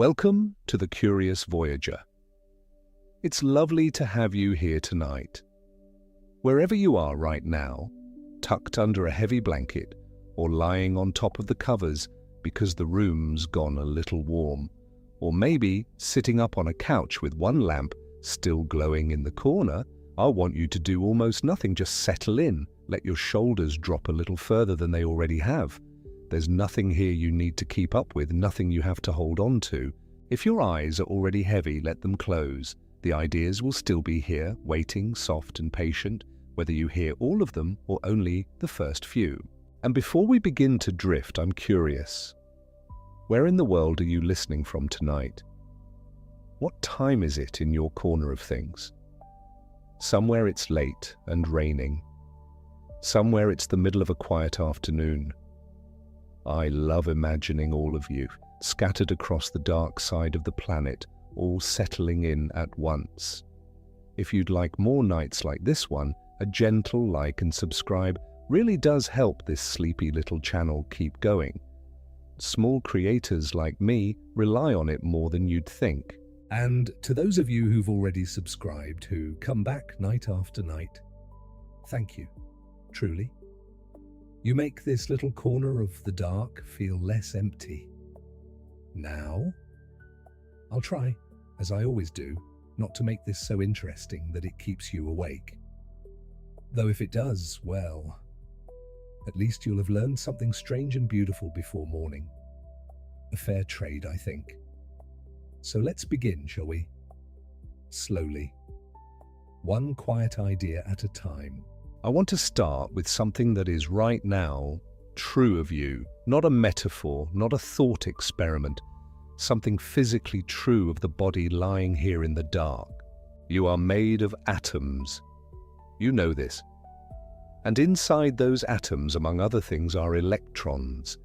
Welcome to the Curious Voyager. It's lovely to have you here tonight. Wherever you are right now, tucked under a heavy blanket or lying on top of the covers because the room's gone a little warm, or maybe sitting up on a couch with one lamp still glowing in the corner, I want you to do almost nothing. Just settle in, let your shoulders drop a little further than they already have. There's nothing here you need to keep up with, nothing you have to hold on to. If your eyes are already heavy, let them close. The ideas will still be here, waiting, soft and patient, whether you hear all of them or only the first few. And before we begin to drift, I'm curious. Where in the world are you listening from tonight? What time is it in your corner of things? Somewhere it's late and raining. Somewhere it's the middle of a quiet afternoon. I love imagining all of you, scattered across the dark side of the planet, all settling in at once. If you'd like more nights like this one, a gentle like and subscribe really does help this sleepy little channel keep going. Small creators like me rely on it more than you'd think. And to those of you who've already subscribed, who come back night after night, thank you, truly. You make this little corner of the dark feel less empty. Now, I'll try, as I always do, not to make this so interesting that it keeps you awake. Though if it does, well, at least you'll have learned something strange and beautiful before morning. A fair trade, I think. So let's begin, shall we? Slowly. One quiet idea at a time. I want to start with something that is right now true of you, not a metaphor, not a thought experiment, something physically true of the body lying here in the dark. You are made of atoms. You know this. And inside those atoms, among other things, are electrons.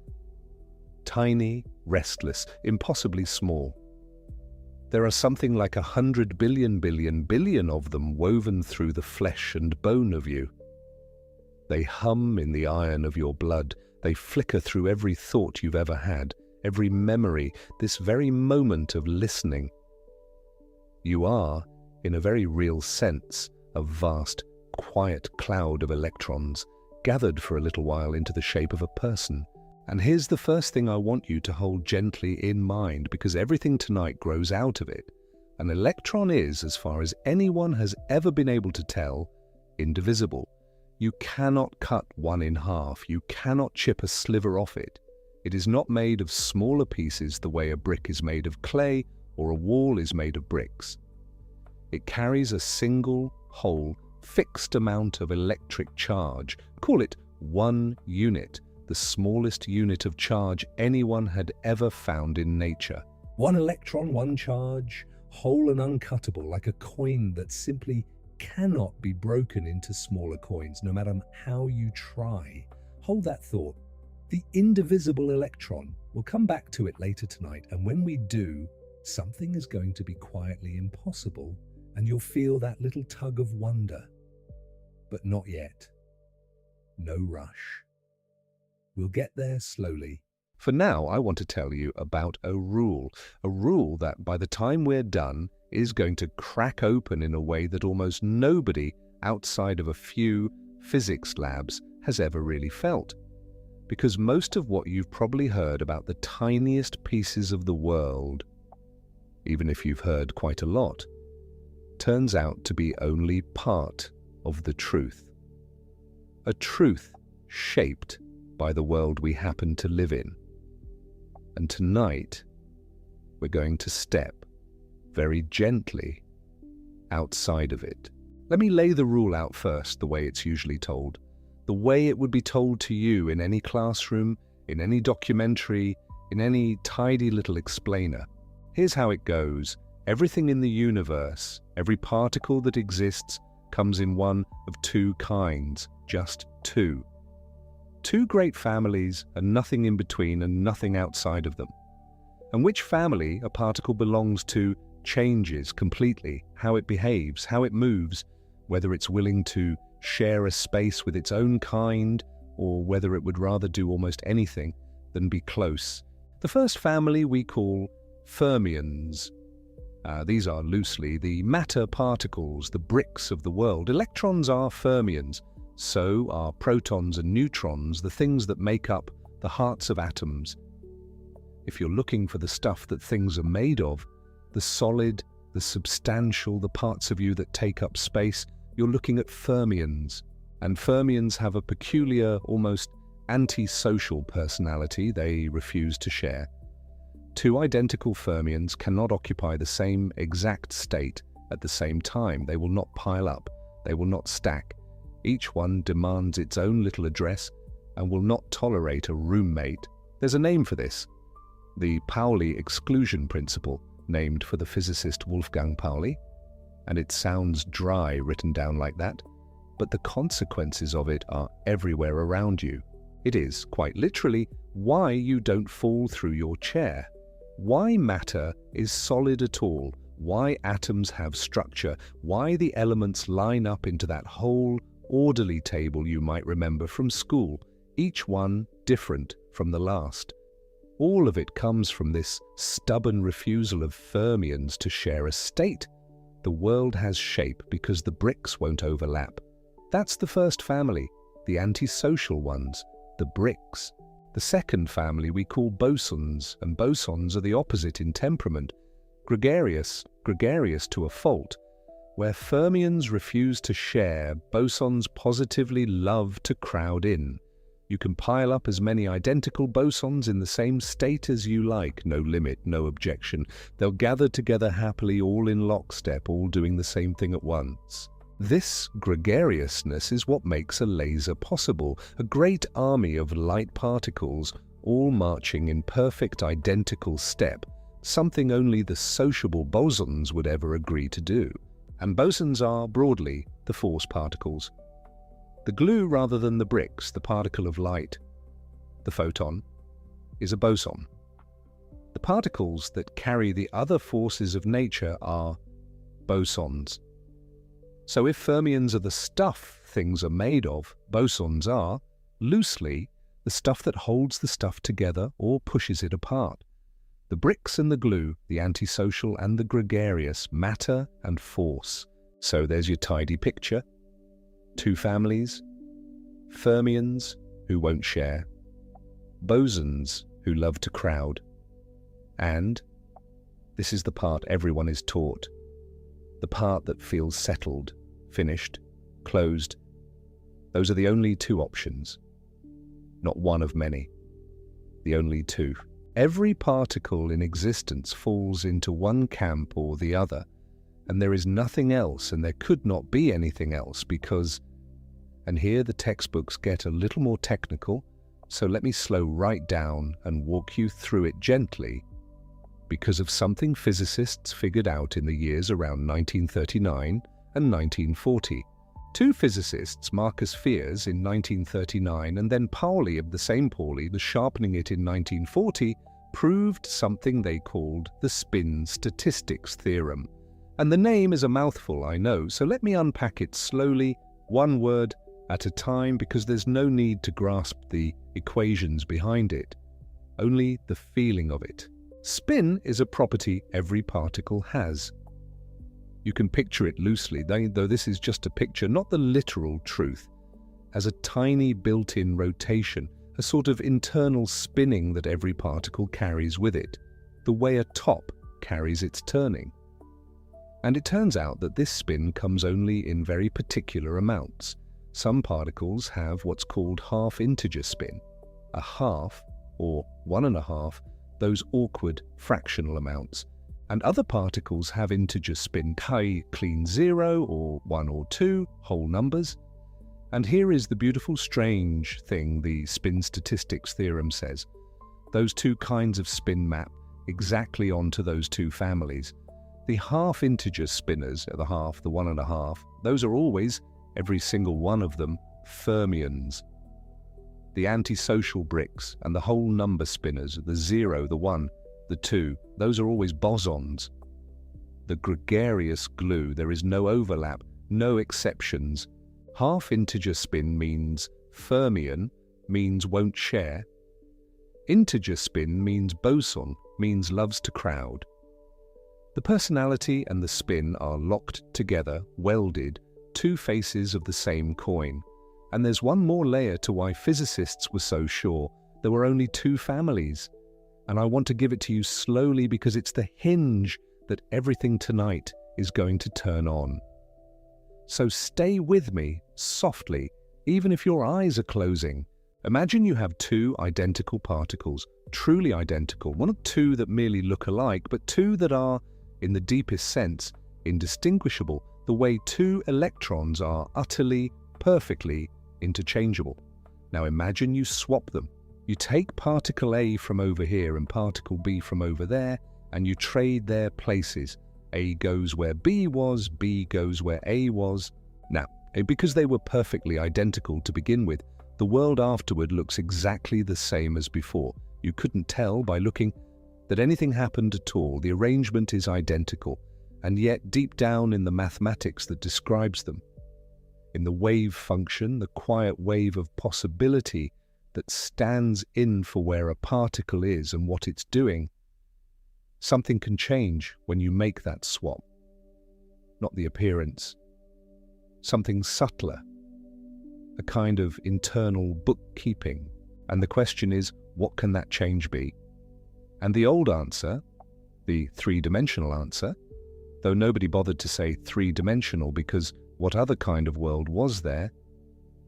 Tiny, restless, impossibly small. There are something like 100 billion of them woven through the flesh and bone of you. They hum in the iron of your blood. They flicker through every thought you've ever had, every memory, this very moment of listening. You are, in a very real sense, a vast, quiet cloud of electrons, gathered for a little while into the shape of a person. And here's the first thing I want you to hold gently in mind, because everything tonight grows out of it. An electron is, as far as anyone has ever been able to tell, indivisible. You cannot cut one in half. You cannot chip a sliver off it. It is not made of smaller pieces the way a brick is made of clay or a wall is made of bricks. It carries a single, whole, fixed amount of electric charge. Call it 1 unit, the smallest unit of charge anyone had ever found in nature. 1 electron, 1 charge, whole and uncuttable, like a coin that simply cannot be broken into smaller coins, no matter how you try. Hold that thought. The indivisible electron. We'll come back to it later tonight, and when we do, something is going to be quietly impossible, and you'll feel that little tug of wonder. But not yet. No rush. We'll get there slowly. For now, I want to tell you about a rule that by the time we're done is going to crack open in a way that almost nobody outside of a few physics labs has ever really felt. Because most of what you've probably heard about the tiniest pieces of the world, even if you've heard quite a lot, turns out to be only part of the truth. A truth shaped by the world we happen to live in. And tonight, we're going to step very gently outside of it. Let me lay the rule out first, the way it's usually told. The way it would be told to you in any classroom, in any documentary, in any tidy little explainer. Here's how it goes. Everything in the universe, every particle that exists, comes in one of 2 kinds, just 2. 2 great families and nothing in between and nothing outside of them. And which family a particle belongs to changes completely how it behaves, how it moves, whether it's willing to share a space with its own kind, or whether it would rather do almost anything than be close. The first family we call fermions. These are loosely the matter particles, the bricks of the world. Electrons are fermions. So are protons and neutrons, the things that make up the hearts of atoms. If you're looking for the stuff that things are made of, the solid, the substantial, the parts of you that take up space, you're looking at fermions. And fermions have a peculiar, almost antisocial personality they refuse to share. Two identical fermions cannot occupy the same exact state at the same time. They will not pile up. They will not stack. Each one demands its own little address and will not tolerate a roommate. There's a name for this. The Pauli exclusion principle, named for the physicist Wolfgang Pauli. And it sounds dry written down like that, but the consequences of it are everywhere around you. It is, quite literally, why you don't fall through your chair. Why matter is solid at all, why atoms have structure, why the elements line up into that whole orderly table you might remember from school, each one different from the last. All of it comes from this stubborn refusal of fermions to share a state. The world has shape because the bricks won't overlap. That's the first family, the antisocial ones, the bricks. The second family we call bosons, and bosons are the opposite in temperament. Gregarious to a fault. Where fermions refuse to share, bosons positively love to crowd in. You can pile up as many identical bosons in the same state as you like, no limit, no objection. They'll gather together happily, all in lockstep, all doing the same thing at once. This gregariousness is what makes a laser possible, a great army of light particles, all marching in perfect identical step, something only the sociable bosons would ever agree to do. And bosons are, broadly, the force particles. The glue rather than the bricks, the particle of light, the photon, is a boson. The particles that carry the other forces of nature are bosons. So if fermions are the stuff things are made of, bosons are, loosely, the stuff that holds the stuff together or pushes it apart. The bricks and the glue, the antisocial and the gregarious, matter and force. So there's your tidy picture. Two families, fermions who won't share, bosons who love to crowd. And this is the part everyone is taught, the part that feels settled, finished, closed. Those are the only two options, not one of many, the only two. Every particle in existence falls into one camp or the other, and there is nothing else, and there could not be anything else because, and here the textbooks get a little more technical, so let me slow right down and walk you through it gently, because of something physicists figured out in the years around 1939 and 1940. Two physicists, Marcus Fiers in 1939 and then Pauli of the same Pauli, the sharpening it in 1940, proved something they called the spin statistics theorem. And the name is a mouthful, I know, so let me unpack it slowly, one word at a time, because there's no need to grasp the equations behind it, only the feeling of it. Spin is a property every particle has. You can picture it loosely, though this is just a picture, not the literal truth, as a tiny built-in rotation, a sort of internal spinning that every particle carries with it, the way a top carries its turning. And it turns out that this spin comes only in very particular amounts. Some particles have what's called half-integer spin, a half, or 1.5, those awkward fractional amounts, and other particles have integer spin, clean 0 or 1 or 2, whole numbers. And here is the beautiful strange thing the spin statistics theorem says. Those two kinds of spin map exactly onto those two families. The half-integer spinners, the half, the 1.5, those are always, every single one of them, fermions. The antisocial bricks and the whole number spinners, the 0, the 1, the 2, those are always bosons. The gregarious glue, there is no overlap, no exceptions. Half-integer spin means fermion, means won't share. Integer spin means boson, means loves to crowd. The personality and the spin are locked together, welded, two faces of the same coin. And there's one more layer to why physicists were so sure there were only two families. And I want to give it to you slowly because it's the hinge that everything tonight is going to turn on. So stay with me, softly, even if your eyes are closing. Imagine you have two identical particles, truly identical, not two that merely look alike, but two that are, in the deepest sense, indistinguishable, the way two electrons are utterly, perfectly interchangeable. Now imagine you swap them. You take particle A from over here and particle B from over there, and you trade their places. A goes where B was, B goes where A was. Now, because they were perfectly identical to begin with, the world afterward looks exactly the same as before. You couldn't tell by looking that anything happened at all. The arrangement is identical, and yet deep down in the mathematics that describes them, in the wave function, the quiet wave of possibility that stands in for where a particle is and what it's doing, something can change when you make that swap. Not the appearance, something subtler, a kind of internal bookkeeping. And the question is, what can that change be? And the old answer, the three-dimensional answer, though nobody bothered to say three-dimensional because what other kind of world was there?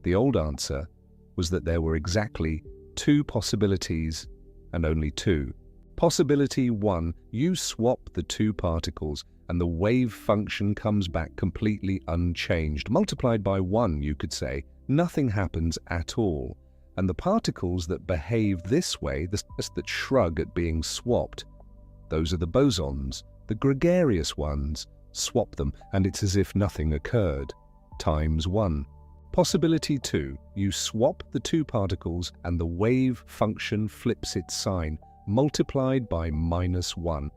The old answer was that there were exactly two possibilities and only two. Possibility one, you swap the two particles and the wave function comes back completely unchanged. Multiplied by one, you could say, nothing happens at all. And the particles that behave this way, that shrug at being swapped, those are the bosons, the gregarious ones. Swap them and it's as if nothing occurred, times one. Possibility two, you swap the two particles and the wave function flips its sign, multiplied by -1.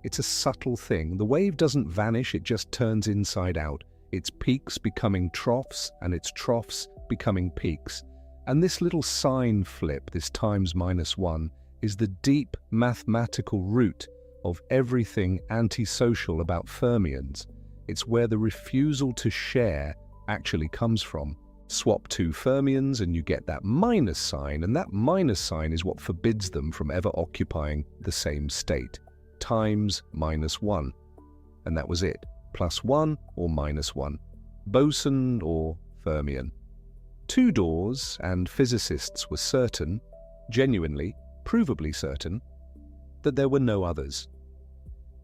It's a subtle thing. The wave doesn't vanish, it just turns inside out. Its peaks becoming troughs and its troughs becoming peaks. And this little sign flip, this times -1, is the deep mathematical root of everything antisocial about fermions. It's where the refusal to share actually comes from. Swap two fermions and you get that minus sign, and that minus sign is what forbids them from ever occupying the same state. Times -1. And that was it. +1 or -1. Boson or fermion. Two doors, and physicists were certain, genuinely, provably certain, that there were no others.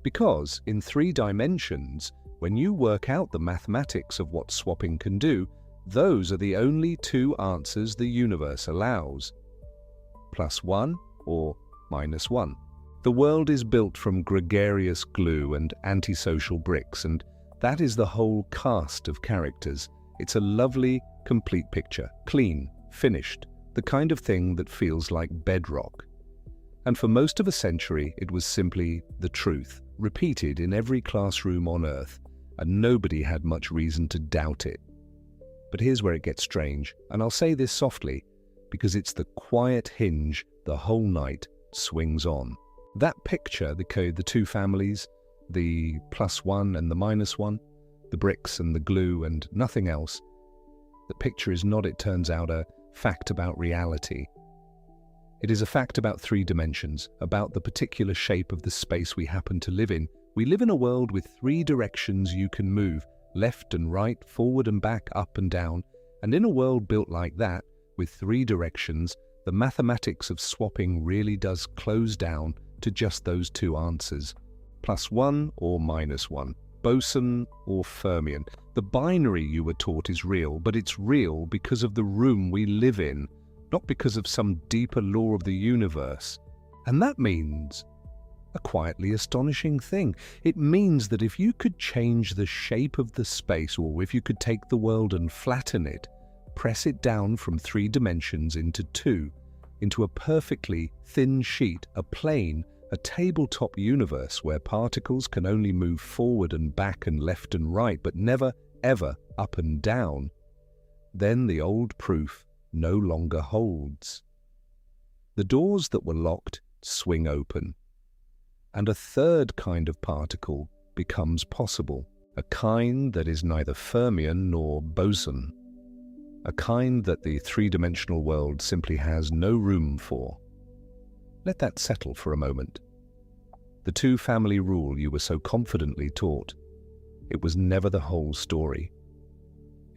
Because in 3 dimensions, when you work out the mathematics of what swapping can do, those are the only two answers the universe allows. +1 or -1. The world is built from gregarious glue and antisocial bricks, and that is the whole cast of characters. It's a lovely, complete picture, clean, finished, the kind of thing that feels like bedrock. And for most of a century, it was simply the truth, repeated in every classroom on Earth, and nobody had much reason to doubt it. But here's where it gets strange, and I'll say this softly, because it's the quiet hinge the whole night swings on. That picture, the two families, the +1 and the -1, the bricks and the glue and nothing else, the picture is not, it turns out, a fact about reality. It is a fact about 3 dimensions, about the particular shape of the space we happen to live in. We live in a world with 3 directions you can move, left and right, forward and back, up and down. And in a world built like that, with 3 directions, the mathematics of swapping really does close down to just those 2 answers. +1 or -1, boson or fermion. The binary you were taught is real, but it's real because of the room we live in, not because of some deeper law of the universe. And that means a quietly astonishing thing. It means that if you could change the shape of the space, or if you could take the world and flatten it, press it down from 3 dimensions into 2, into a perfectly thin sheet, a plane, a tabletop universe where particles can only move forward and back and left and right, but never, ever up and down, then the old proof no longer holds. The doors that were locked swing open. and a third kind of particle becomes possible, a kind that is neither fermion nor boson, a kind that the three-dimensional world simply has no room for. Let that settle for a moment. The two-family rule you were so confidently taught, it was never the whole story.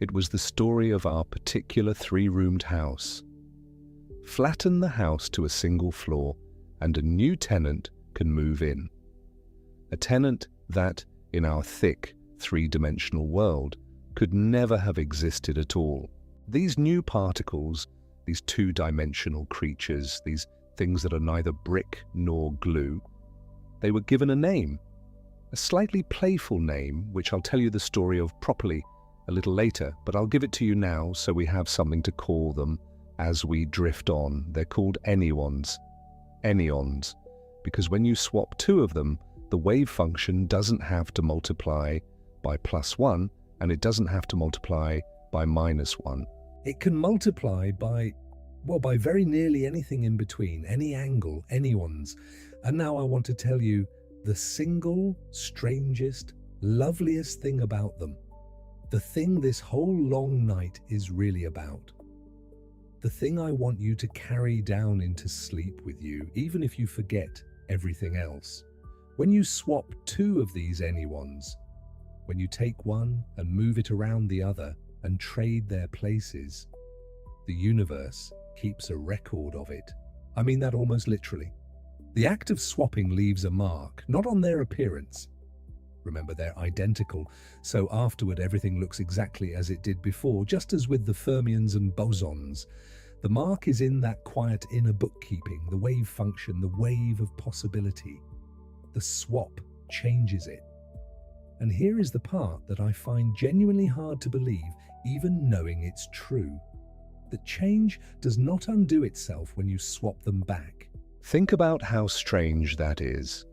It was the story of our particular three-roomed house. Flatten the house to a single floor, and a new tenant can move in. A tenant that, in our thick, three-dimensional world, could never have existed at all. These new particles, these two-dimensional creatures, these things that are neither brick nor glue, they were given a name, a slightly playful name, which I'll tell you the story of properly a little later, but I'll give it to you now so we have something to call them as we drift on. They're called anyons. Anyons, because when you swap two of them, the wave function doesn't have to multiply by +1, and it doesn't have to multiply by -1. It can multiply by very nearly anything in between, any angle, anyons. And now I want to tell you the single, strangest, loveliest thing about them. The thing this whole long night is really about. The thing I want you to carry down into sleep with you, even if you forget everything else. When you swap two of these anyons, when you take one and move it around the other and trade their places, the universe keeps a record of it. I mean that almost literally. The act of swapping leaves a mark, not on their appearance. Remember, they're identical, so afterward everything looks exactly as it did before, just as with the fermions and bosons. The mark is in that quiet inner bookkeeping, the wave function, the wave of possibility. The swap changes it. And here is the part that I find genuinely hard to believe, even knowing it's true. The change does not undo itself when you swap them back. Think about how strange that is.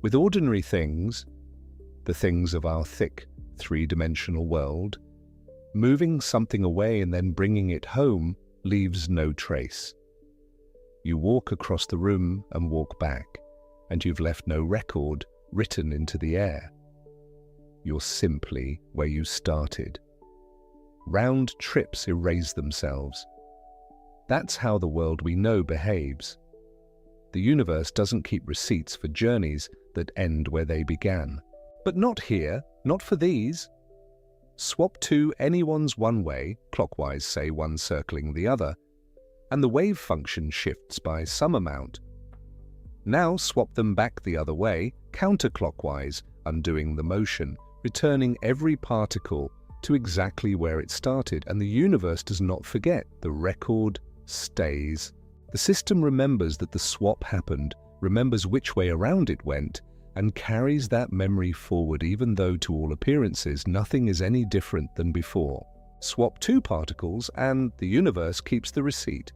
With ordinary things, the things of our thick, three-dimensional world, moving something away and then bringing it home leaves no trace. You walk across the room and walk back, and you've left no record written into the air. You're simply where you started. Round trips erase themselves. That's how the world we know behaves. The universe doesn't keep receipts for journeys that end where they began. But not here, not for these. Swap two anyons one way, clockwise, say one circling the other, and the wave function shifts by some amount. Now swap them back the other way, counterclockwise, undoing the motion, returning every particle to exactly where it started, and the universe does not forget. The record stays. The system remembers that the swap happened, remembers which way around it went, and carries that memory forward even though, to all appearances, nothing is any different than before. Swap two particles and the universe keeps the receipt.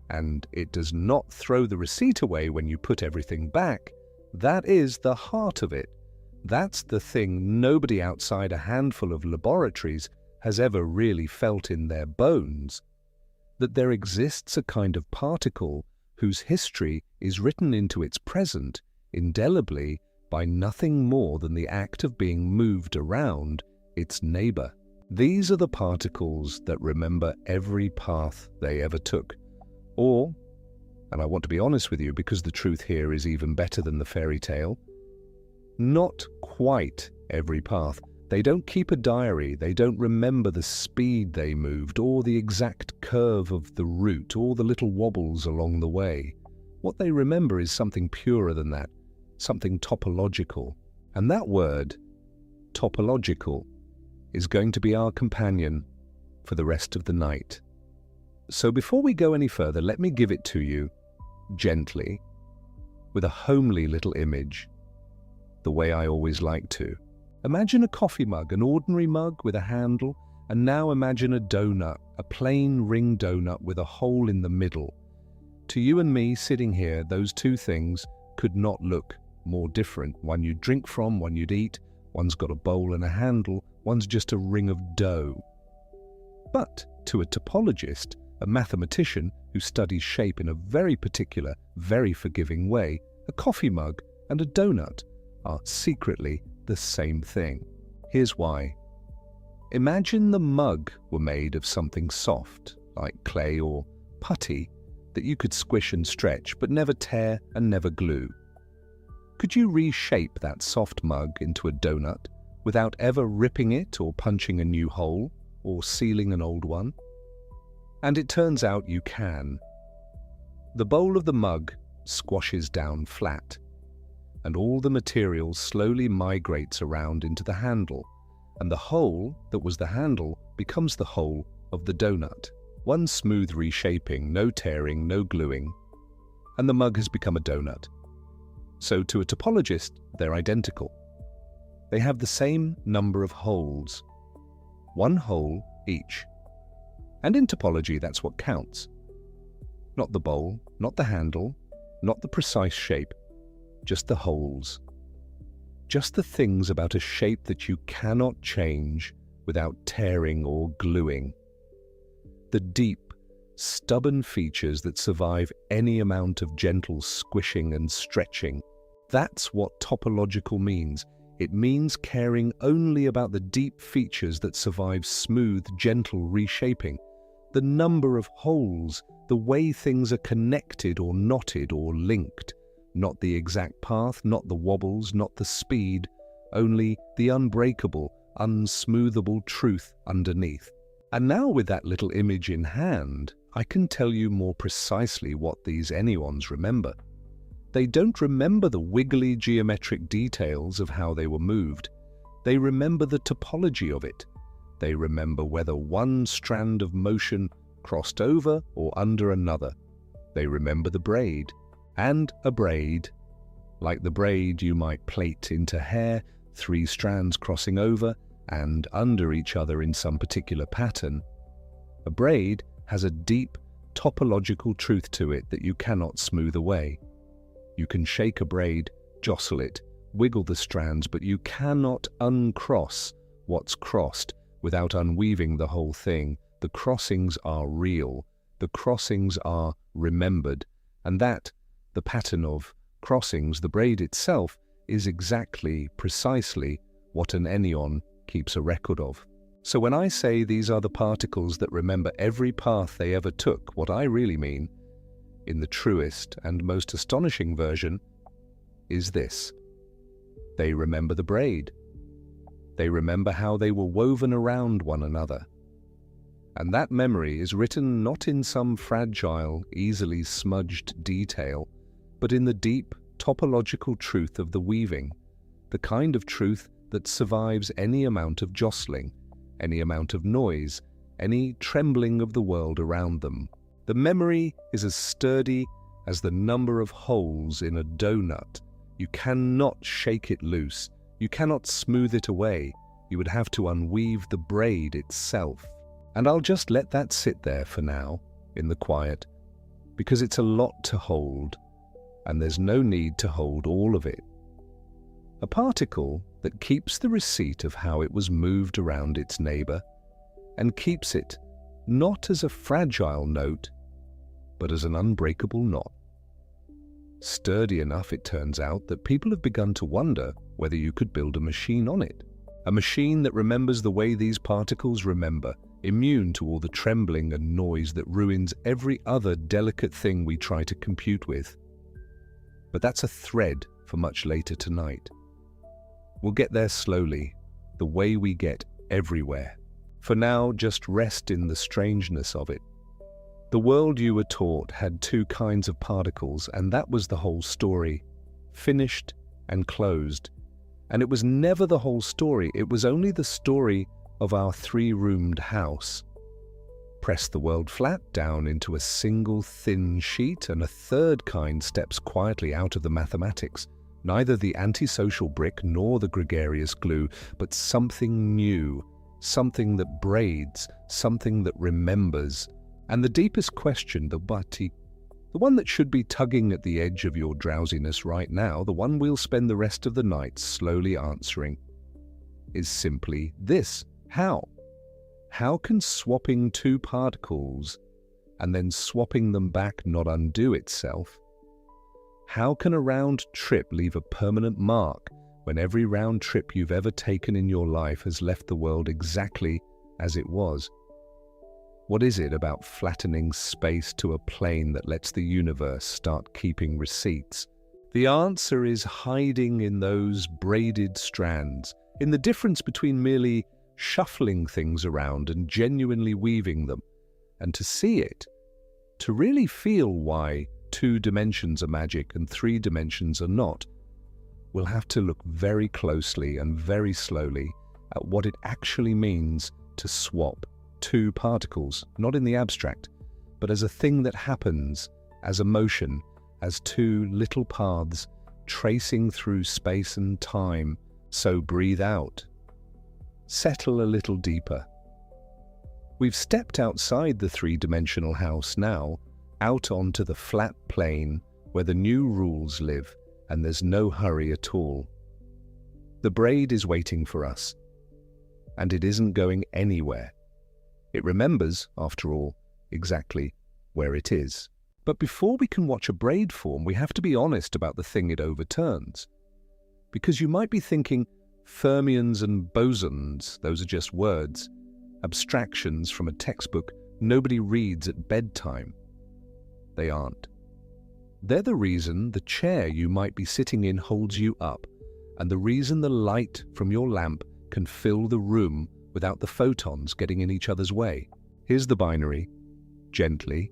And it does not throw the receipt away when you put everything back. That is the heart of it. That's the thing nobody outside a handful of laboratories has ever really felt in their bones. That there exists a kind of particle whose history is written into its present indelibly by nothing more than the act of being moved around its neighbor. These are the particles that remember every path they ever took. Or, and I want to be honest with you because the truth here is even better than the fairy tale, not quite every path. They don't keep a diary, they don't remember the speed they moved, or the exact curve of the route, or the little wobbles along the way. What they remember is something purer than that, something topological. And that word, topological, is going to be our companion for the rest of the night. So before we go any further, let me give it to you, gently, with a homely little image, the way I always like to. Imagine a coffee mug, an ordinary mug with a handle, and now imagine a donut, a plain ring donut with a hole in the middle. To you and me sitting here, those two things could not look more different. One you'd drink from, one you'd eat, one's got a bowl and a handle, one's just a ring of dough. But to a topologist, a mathematician who studies shape in a very particular, very forgiving way, a coffee mug, and a donut are secretly the same thing. Here's why. Imagine the mug were made of something soft, like clay or putty, that you could squish and stretch but never tear and never glue. Could you reshape that soft mug into a donut without ever ripping it or punching a new hole or sealing an old one? And it turns out you can. The bowl of the mug squashes down flat, and all the material slowly migrates around into the handle, and the hole that was the handle becomes the hole of the donut. One smooth reshaping, no tearing, no gluing, and the mug has become a donut. So to a topologist, they're identical. They have the same number of holes, one hole each. And in topology, that's what counts. Not the bowl, not the handle, not the precise shape, just the holes. Just the things about a shape that you cannot change without tearing or gluing. The deep, stubborn features that survive any amount of gentle squishing and stretching. That's what topological means. It means caring only about the deep features that survive smooth, gentle reshaping. The number of holes, the way things are connected or knotted or linked. Not the exact path, not the wobbles, not the speed, only the unbreakable, unsmoothable truth underneath. And now with that little image in hand, I can tell you more precisely what these anyons remember. They don't remember the wiggly geometric details of how they were moved. They remember the topology of it. They remember whether one strand of motion crossed over or under another. They remember the braid. And a braid, like the braid you might plait into hair, 3 strands crossing over and under each other in some particular pattern. A braid has a deep topological truth to it that you cannot smooth away. You can shake a braid, jostle it, wiggle the strands, but you cannot uncross what's crossed without unweaving the whole thing. The crossings are real. The crossings are remembered. And that, the pattern of crossings, the braid itself, is exactly, precisely what an enyon keeps a record of. So when I say these are the particles that remember every path they ever took, what I really mean, in the truest and most astonishing version, is this. They remember the braid. They remember how they were woven around one another. And that memory is written not in some fragile, easily smudged detail, but in the deep, topological truth of the weaving, the kind of truth that survives any amount of jostling, any amount of noise, any trembling of the world around them. The memory is as sturdy as the number of holes in a donut. You cannot shake it loose. You cannot smooth it away. You would have to unweave the braid itself. And I'll just let that sit there for now, in the quiet, because it's a lot to hold, and there's no need to hold all of it. A particle that keeps the receipt of how it was moved around its neighbor, and keeps it not as a fragile note, but as an unbreakable knot. Sturdy enough, it turns out, that people have begun to wonder whether you could build a machine on it. A machine that remembers the way these particles remember, immune to all the trembling and noise that ruins every other delicate thing we try to compute with. But that's a thread for much later tonight. We'll get there slowly, the way we get everywhere. For now, just rest in the strangeness of it. The world you were taught had 2 kinds of particles, and that was the whole story, finished and closed. And it was never the whole story, it was only the story of our 3-roomed house. Press the world flat down into a single thin sheet, and a 3rd kind steps quietly out of the mathematics. Neither the antisocial brick nor the gregarious glue, but something new, something that braids, something that remembers. And the deepest question, the one that should be tugging at the edge of your drowsiness right now, the one we'll spend the rest of the night slowly answering, is simply this. How? How can swapping 2 particles and then swapping them back not undo itself? How can a round trip leave a permanent mark when every round trip you've ever taken in your life has left the world exactly as it was? What is it about flattening space to a plane that lets the universe start keeping receipts? The answer is hiding in those braided strands, in the difference between merely shuffling things around and genuinely weaving them. And to see it, to really feel why 2 dimensions are magic and 3 dimensions are not, we'll have to look very closely and very slowly at what it actually means to swap 2 particles, not in the abstract, but as a thing that happens, as a motion, as 2 little paths tracing through space and time. So breathe out. Settle a little deeper. We've stepped outside the 3-dimensional house now, out onto the flat plane where the new rules live, and there's no hurry at all. The braid is waiting for us, and it isn't going anywhere. It remembers, after all, exactly where it is. But before we can watch a braid form, we have to be honest about the thing it overturns. Because you might be thinking, fermions and bosons, those are just words, abstractions from a textbook nobody reads at bedtime. They aren't. They're the reason the chair you might be sitting in holds you up, and the reason the light from your lamp can fill the room without the photons getting in each other's way. Here's the binary, gently,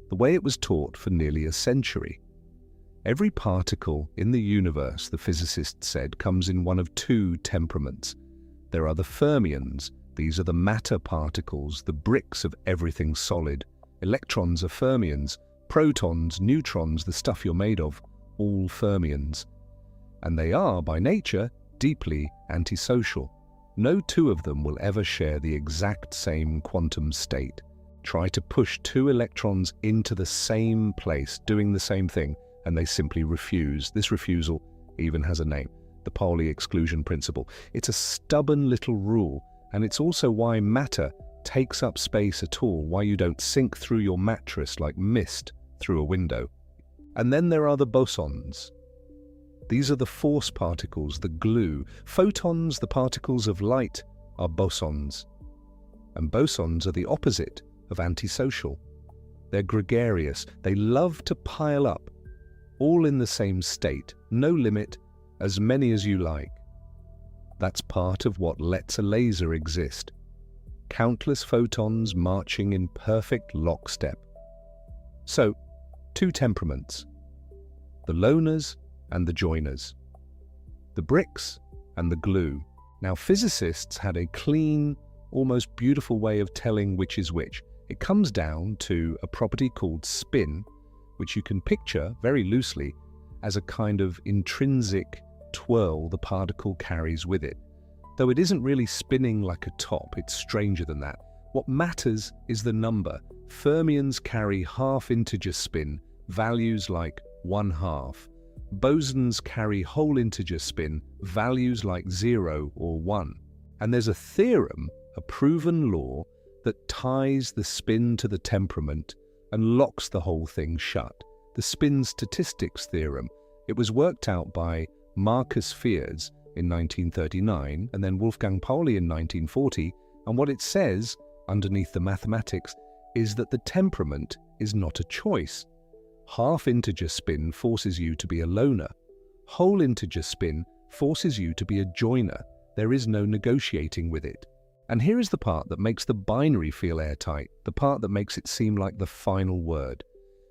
the way it was taught for nearly a century. Every particle in the universe, the physicists said, comes in one of 2 temperaments. There are the fermions. These are the matter particles, the bricks of everything solid. Electrons are fermions, protons, neutrons, the stuff you're made of, all fermions. And they are, by nature, deeply antisocial. No 2 of them will ever share the exact same quantum state. Try to push 2 electrons into the same place, doing the same thing, and they simply refuse. This refusal even has a name, the Pauli exclusion principle. It's a stubborn little rule, and it's also why matter takes up space at all, why you don't sink through your mattress like mist through a window. And then there are the bosons. These are the force particles, the glue. Photons, the particles of light, are bosons. And bosons are the opposite of antisocial. They're gregarious. They love to pile up, all in the same state, no limit, as many as you like. That's part of what lets a laser exist. Countless photons marching in perfect lockstep. So, 2 temperaments. The loners and the joiners. The bricks and the glue. Now, physicists had a clean, almost beautiful way of telling which is which. It comes down to a property called spin, which you can picture very loosely as a kind of intrinsic twirl the particle carries with it. Though it isn't really spinning like a top, it's stranger than that. What matters is the number. Fermions carry half-integer spin, values like 1/2. Bosons carry whole integer spin, values like 0 or 1. And there's a theorem, a proven law, that ties the spin to the temperament and locks the whole thing shut. The spin statistics theorem. It was worked out by Marcus Fiers in 1939 and then Wolfgang Pauli in 1940, and what it says, underneath the mathematics, is that the temperament is not a choice. Half-integer spin forces you to be a loner. Whole integer spin forces you to be a joiner. There is no negotiating with it. And here is the part that makes the binary feel airtight, the part that makes it seem like the final word.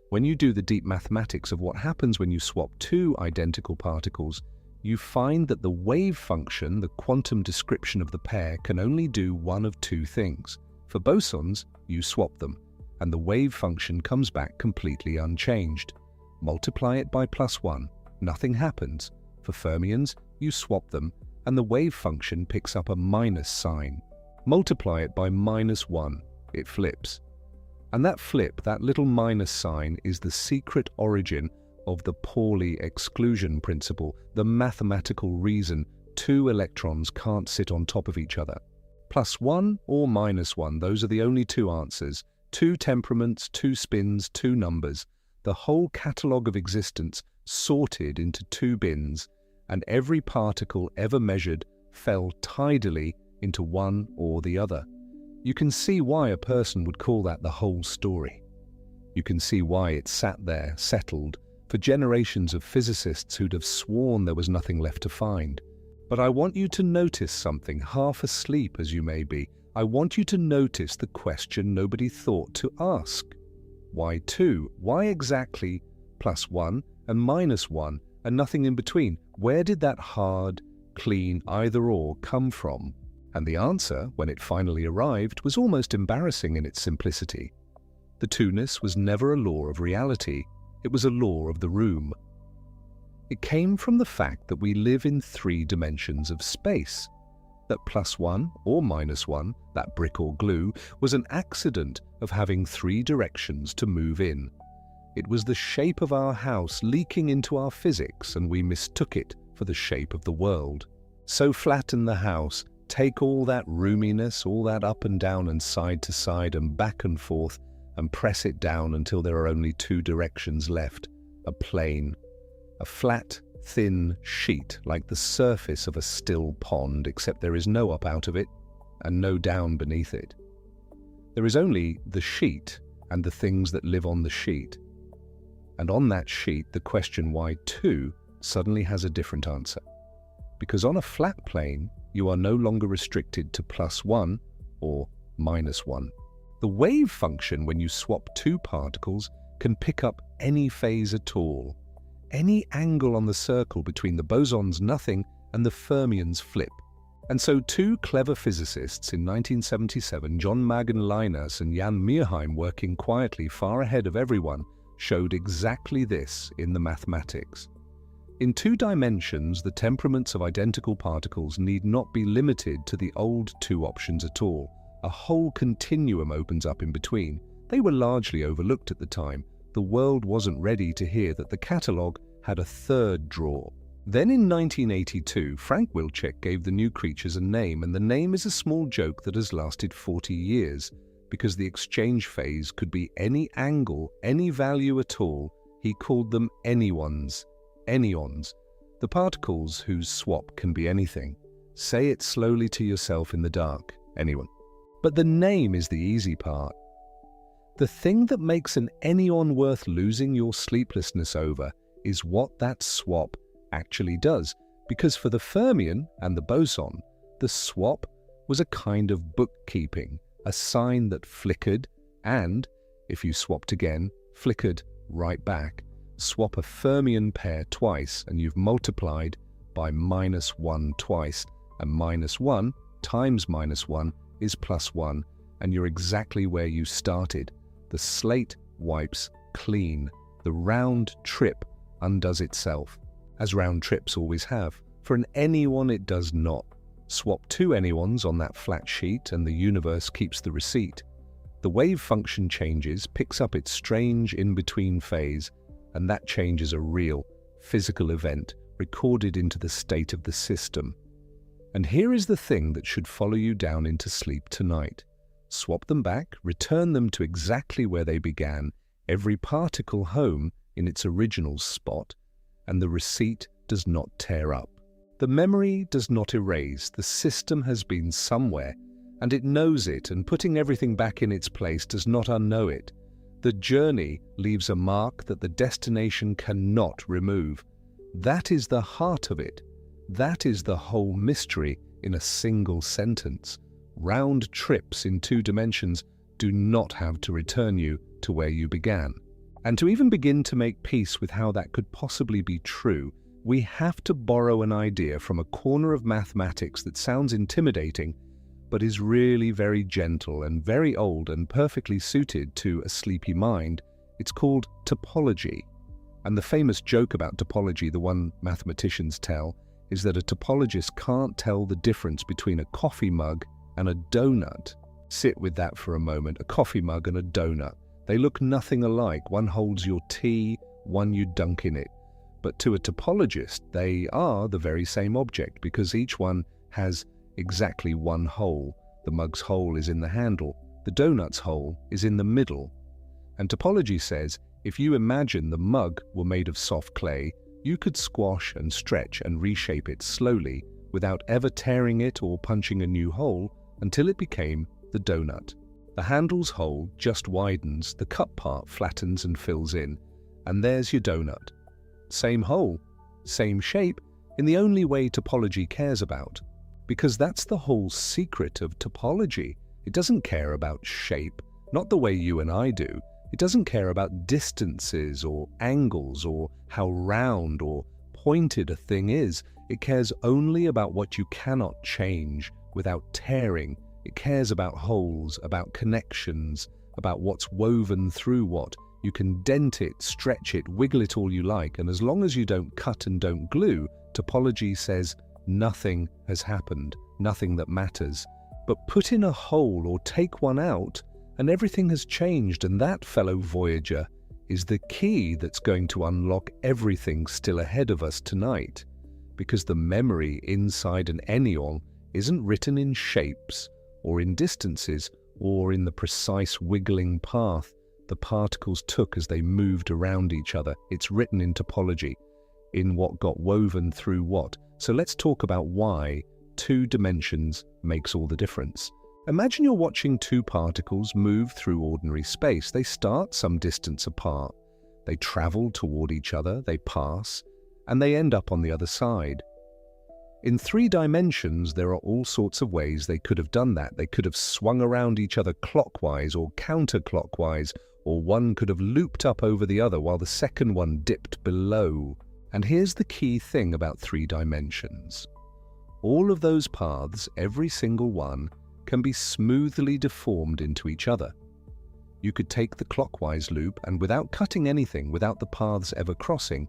When you do the deep mathematics of what happens when you swap 2 identical particles, you find that the wave function, the quantum description of the pair, can only do one of 2 things. For bosons, you swap them, and the wave function comes back completely unchanged. Multiply it by +1, nothing happens. For fermions, you swap them, and the wave function picks up a minus sign. Multiply it by -1, it flips. And that flip, that little minus sign, is the secret origin of the Pauli exclusion principle, the mathematical reason 2 electrons can't sit on top of each other. +1 or -1, those are the only 2 answers. 2 temperaments, 2 spins, 2 numbers. The whole catalogue of existence sorted into two bins, and every particle ever measured fell tidally into one or the other. You can see why a person would call that the whole story. You can see why it sat there, settled, for generations of physicists who'd have sworn there was nothing left to find. But I want you to notice something, half asleep as you may be. I want you to notice the question nobody thought to ask. Why 2? Why exactly +1 and -1 and nothing in between? Where did that hard, clean either-or come from? And the answer, when it finally arrived, was almost embarrassing in its simplicity. The two-ness was never a law of reality, it was a law of the room. It came from the fact that we live in 3 dimensions of space, that +1 or -1, that brick or glue, was an accident of having 3 directions to move in. It was the shape of our house leaking into our physics, and we mistook it for the shape of the world. So flatten the house, take all that roominess, all that up and down and side to side and back and forth, and press it down until there are only 2 directions left, a plane. A flat, thin sheet like the surface of a still pond, except there is no up out of it and no down beneath it. There is only the sheet and the things that live on the sheet. And on that sheet, the question why 2 suddenly has a different answer. Because on a flat plane, you are no longer restricted to +1 or -1. The wave function, when you swap 2 particles, can pick up any phase at all. Any angle on the circle between the bosons nothing and the fermions flip. And so 2 clever physicists in 1977, John Magne Leinaas and Jan Myrheim, working quietly far ahead of everyone, showed exactly this in the mathematics. In 2 dimensions, the temperaments of identical particles need not be limited to the old 2 options at all. A whole continuum opens up in between. They were largely overlooked at the time. The world wasn't ready to hear that the catalogue had a 3rd drawer. Then in 1982, Frank Wilczek gave the new creatures a name, and the name is a small joke that has lasted 40 years. Because the exchange phase could be any angle, any value at all, he called them anyons, the particles whose swap can be anything. Say it slowly to yourself in the dark, anyone. But the name is the easy part. The thing that makes an anyon worth losing your sleeplessness over is what that swap actually does, because for the fermion and the boson, the swap was a kind of bookkeeping, a sign that flickered and, if you swapped again, flickered right back. Swap a fermion pair twice and you've multiplied by -1 twice, and -1 times -1 is +1, and you're exactly where you started. The slate wipes clean. The round trip undoes itself, as round trips always have. For an anyon it does not. Swap 2 anyons on that flat sheet and the universe keeps the receipt. The wave function changes, picks up its strange in-between phase, and that change is a real, physical event recorded into the state of the system. And here is the thing that should follow you down into sleep tonight. Swap them back, return them to exactly where they began, every particle home in its original spot, and the receipt does not tear up. The memory does not erase. The system has been somewhere, and it knows it, and putting everything back in its place does not unknow it. The journey leaves a mark that the destination cannot remove. That is the heart of it. That is the whole mystery in a single sentence. Round trips in 2 dimensions do not have to return you to where you began. And to even begin to make peace with how that could possibly be true, we have to borrow an idea from a corner of mathematics that sounds intimidating, but is really very gentle and very old and perfectly suited to a sleepy mind. It's called topology. And the famous joke about topology, the one mathematicians tell, is that a topologist can't tell the difference between a coffee mug and a donut. Sit with that for a moment. A coffee mug and a donut. They look nothing alike. One holds your tea, one you dunk in it. But to a topologist, they are the very same object because each one has exactly one hole. The mug's hole is in the handle. The donut's hole is in the middle. And topology says, If you imagine the mug were made of soft clay, you could squash and stretch and reshape it slowly without ever tearing it or punching a new hole until it became the donut. The handle's hole just widens, the cup part flattens and fills in, and there's your donut. Same hole, same shape, in the only way topology cares about. Because that's the whole secret of topology. It doesn't care about shape, not the way you and I do. It doesn't care about distances or angles or how round or pointed a thing is. It cares only about what you cannot change without tearing. It cares about holes, about connections, about what's woven through what. You can dent it, stretch it, wiggle it all you like, and as long as you don't cut and don't glue, topology says nothing has happened, nothing that matters. But put in a hole or take one out, and everything has changed, and that, fellow voyager, is the key that's going to unlock everything still ahead of us tonight. Because the memory inside an enneon isn't written in shapes, or in distances, or in the precise wiggling path the particles took as they moved around each other. It's written in topology, in what got woven through what. So let's talk about why 2 dimensions makes all the difference. Imagine you're watching 2 particles move through ordinary space. They start some distance apart. They travel toward each other, they pass, and they end up on the other side. In 3 dimensions, there are all sorts of ways they could have done that. They could have swung around each other clockwise or counterclockwise, or one could have looped up over the other while the second one dipped below. And here's the key thing about 3 dimensions. All of those paths, every single one, can be smoothly deformed into each other. You could take the clockwise loop and without cutting anything, without the paths ever crossing,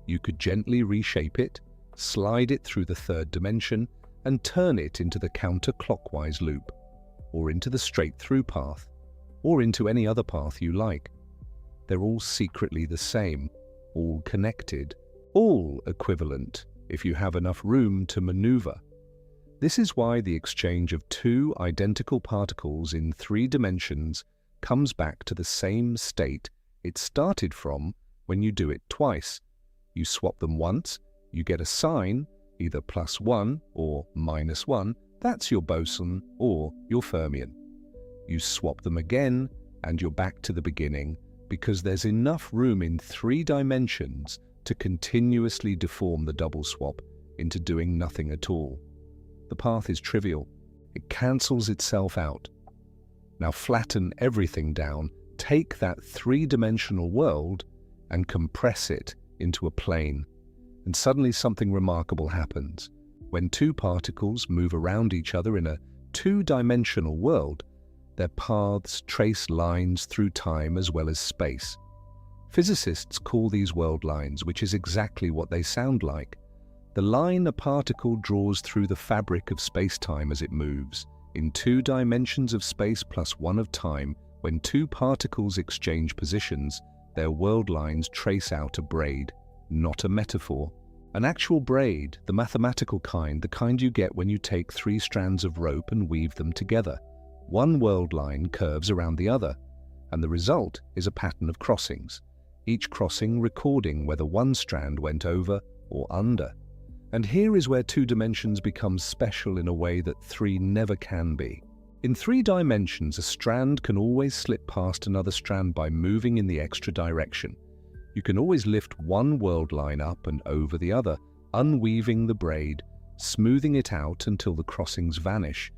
you could gently reshape it, slide it through the 3rd dimension, and turn it into the counterclockwise loop, or into the straight-through path, or into any other path you like. They're all secretly the same, all connected, all equivalent if you have enough room to maneuver. This is why the exchange of 2 identical particles in 3 dimensions comes back to the same state it started from when you do it twice. You swap them once, you get a sign, either +1 or -1, that's your boson or your fermion. You swap them again and you're back to the beginning, because there's enough room in 3 dimensions to continuously deform the double swap into doing nothing at all. The path is trivial. It cancels itself out. Now flatten everything down, take that 3-dimensional world and compress it into a plane. And suddenly something remarkable happens. When 2 particles move around each other in a 2-dimensional world, their paths trace lines through time as well as space. Physicists call these world lines, which is exactly what they sound like. The line a particle draws through the fabric of space-time as it moves. In 2 dimensions of space plus 1 of time, when 2 particles exchange positions, their world lines trace out a braid, not a metaphor. An actual braid, the mathematical kind, the kind you get when you take 3 strands of rope and weave them together. One world line curves around the other, and the result is a pattern of crossings, each crossing recording whether one strand went over or under. And here is where 2 dimensions become special in a way that 3 never can be. In 3 dimensions, a strand can always slip past another strand by moving in the extra direction. You can always lift one world line up and over the other, unweaving the braid, smoothing it out until the crossings vanish.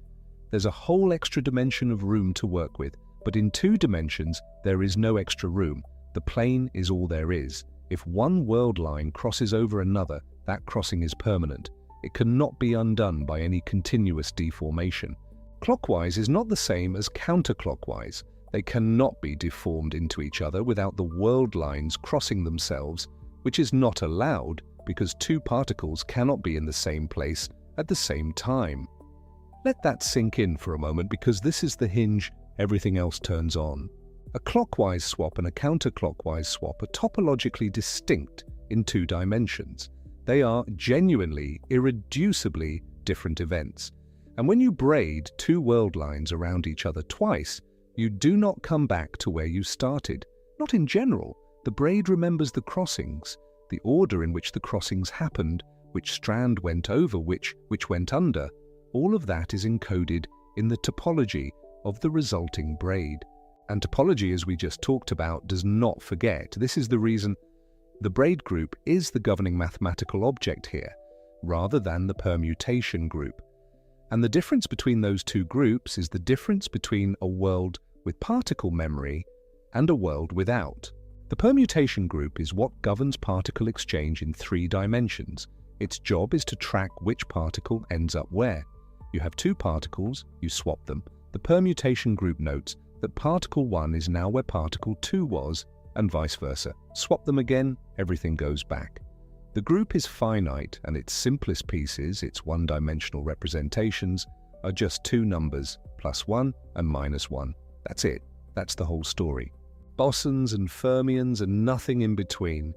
There's a whole extra dimension of room to work with, but in 2 dimensions, there is no extra room. The plane is all there is. If one world line crosses over another, that crossing is permanent. It cannot be undone by any continuous deformation. Clockwise is not the same as counterclockwise. They cannot be deformed into each other without the world lines crossing themselves, which is not allowed because 2 particles cannot be in the same place at the same time. Let that sink in for a moment, because this is the hinge everything else turns on. A clockwise swap and a counterclockwise swap are topologically distinct in 2 dimensions. They are genuinely, irreducibly different events. And when you braid 2 world lines around each other twice, you do not come back to where you started. Not in general, The braid remembers the crossings, the order in which the crossings happened, which strand went over which went under. All of that is encoded in the topology of the resulting braid. And topology, as we just talked about, does not forget. This is the reason the braid group is the governing mathematical object here, rather than the permutation group. And the difference between those two groups is the difference between a world with particle memory and a world without. The permutation group is what governs particle exchange in 3 dimensions. Its job is to track which particle ends up where. You have 2 particles, you swap them. The permutation group notes that particle 1 is now where particle 2 was, and vice versa. Swap them again, everything goes back. The group is finite, and its simplest pieces, its one-dimensional representations, are just 2 numbers, +1 and -1. That's it. That's the whole story. Bosons and fermions and nothing in between.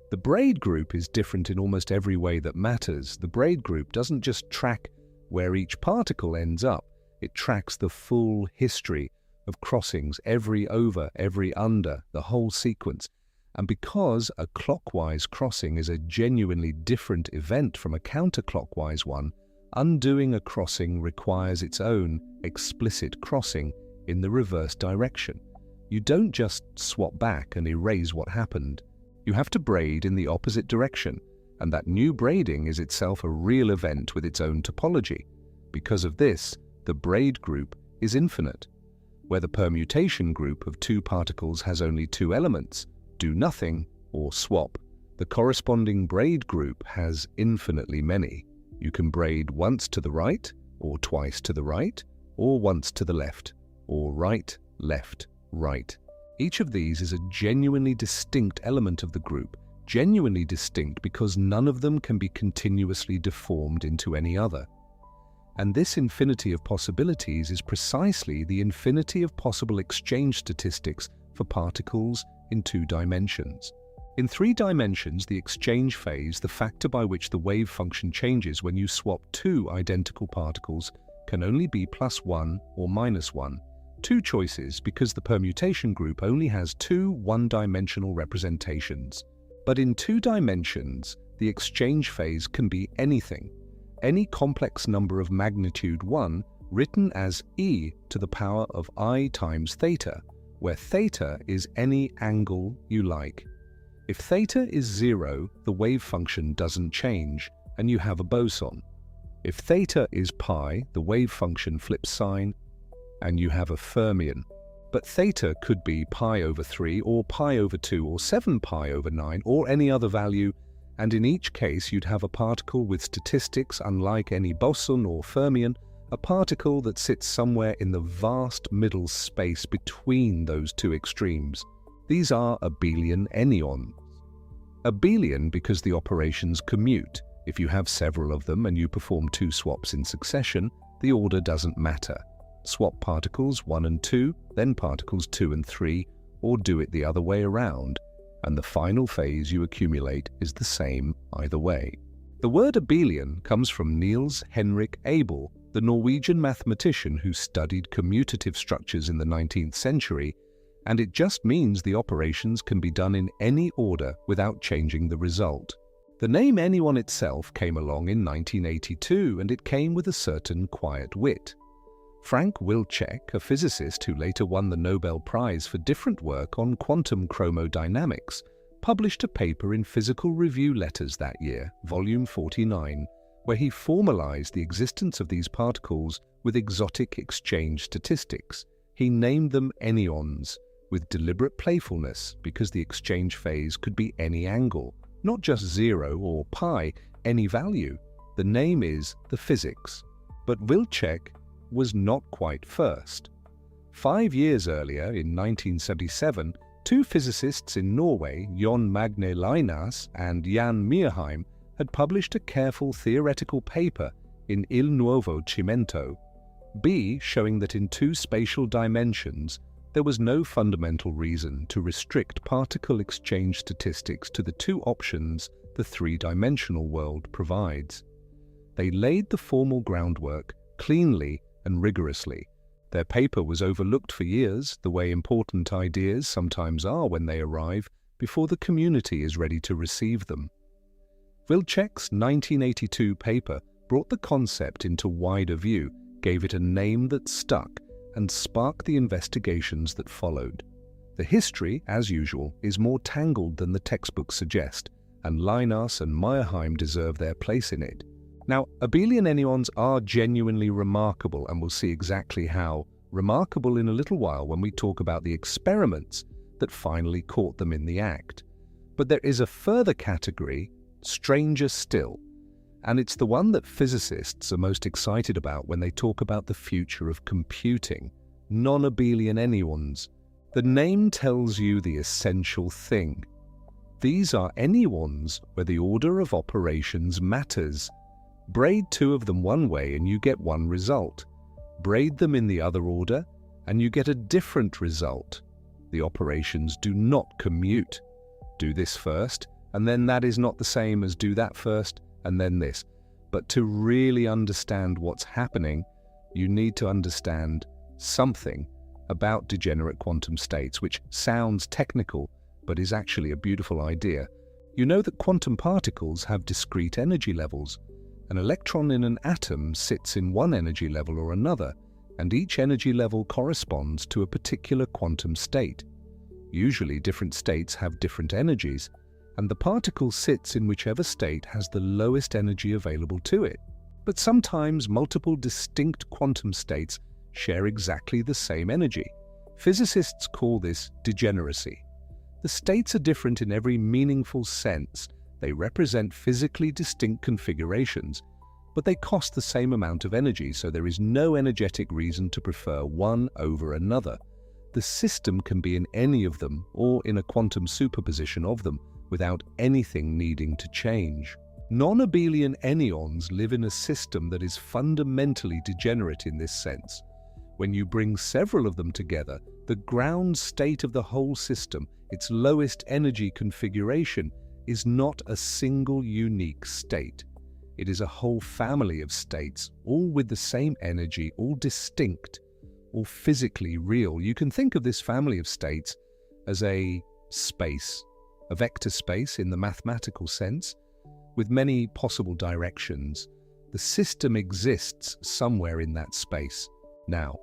The braid group is different in almost every way that matters. The braid group doesn't just track where each particle ends up. It tracks the full history of crossings, every over, every under, the whole sequence. And because a clockwise crossing is a genuinely different event from a counterclockwise one, undoing a crossing requires its own explicit crossing in the reverse direction. You don't just swap back and erase what happened. You have to braid in the opposite direction, and that new braiding is itself a real event with its own topology. Because of this, the braid group is infinite. Where the permutation group of 2 particles has only 2 elements, do nothing or swap, the corresponding braid group has infinitely many. You can braid once to the right, or twice to the right, or once to the left, or right, left, right. Each of these is a genuinely distinct element of the group, genuinely distinct because none of them can be continuously deformed into any other. And this infinity of possibilities is precisely the infinity of possible exchange statistics for particles in 2 dimensions. In 3 dimensions, the exchange phase, the factor by which the wave function changes when you swap 2 identical particles, can only be +1 or -1. 2 choices because the permutation group only has 2 one-dimensional representations. But in 2 dimensions, the exchange phase can be anything. Any complex number of magnitude 1 written as e to the power of I times theta, where theta is any angle you like. If theta is 0, the wave function doesn't change, and you have a boson. If theta is pi, the wave function flips sign, and you have a fermion. But theta could be pi over 3, or pi over 2, or 7 pi over 9, or any other value, and in each case you'd have a particle with statistics unlike any boson or fermion, a particle that sits somewhere in the vast middle space between those 2 extremes. These are abelian anyons. Abelian because the operations commute. If you have several of them and you perform 2 swaps in succession, the order doesn't matter. Swap particles 1 and 2, then particles 2 and 3, or do it the other way around, and the final phase you accumulate is the same either way. The word abelian comes from Niels Henrik Abel, the Norwegian mathematician who studied commutative structures in the 19th century, and it just means the operations can be done in any order without changing the result. The name anyone itself came along in 1982, and it came with a certain quiet wit. Frank Wilczek, a physicist who later won the Nobel Prize for different work on quantum chromodynamics, published a paper in Physical Review Letters that year, volume 49, where he formalized the existence of these particles with exotic exchange statistics. He named them anyons, with deliberate playfulness because the exchange phase could be any angle, not just 0 or pi, any value. The name is the physics. But Wilczek was not quite first. 5 years earlier, in 1977, 2 physicists in Norway, Jon Magne Leinaas and Jan Myrheim, had published a careful theoretical paper in Il Nuovo Cimento, B showing that in 2 spatial dimensions there was no fundamental reason to restrict particle exchange statistics to the 2 options the 3-dimensional world provides. They laid the formal groundwork cleanly and rigorously. Their paper was overlooked for years, the way important ideas sometimes are when they arrive, before the community is ready to receive them. Wilczek's 1982 paper brought the concept into wider view, gave it a name that stuck, and sparked the investigations that followed. The history, as usual, is more tangled than the textbooks suggest, and Leinaas and Myrheim deserve their place in it. Now, abelian anyons are genuinely remarkable, and we'll see exactly how remarkable in a little while when we talk about the experiments that finally caught them in the act. But there is a further category, stranger still, and it's the one that physicists are most excited about when they talk about the future of computing, non-abelian anyons. The name tells you the essential thing. These are anyons where the order of operations matters. Braid two of them one way and you get one result. Braid them in the other order and you get a different result. The operations do not commute. Do this first, and then that is not the same as do that first, and then this. But to really understand what's happening, you need to understand something about degenerate quantum states, which sounds technical, but is actually a beautiful idea. You know that quantum particles have discrete energy levels. An electron in an atom sits in one energy level or another, and each energy level corresponds to a particular quantum state. Usually different states have different energies, and the particle sits in whichever state has the lowest energy available to it. But sometimes multiple distinct quantum states share exactly the same energy. Physicists call this degeneracy. The states are different in every meaningful sense. They represent physically distinct configurations, but they cost the same amount of energy, so there is no energetic reason to prefer one over another. The system can be in any of them or in a quantum superposition of them without anything needing to change. Non-abelian anyons live in a system that is fundamentally degenerate in this sense. When you bring several of them together, the ground state of the whole system, its lowest energy configuration, is not a single unique state. It is a whole family of states, all with the same energy, all distinct, all physically real. You can think of this family of states as a space, a vector space in the mathematical sense, with many possible directions. The system exists somewhere in that space. Now,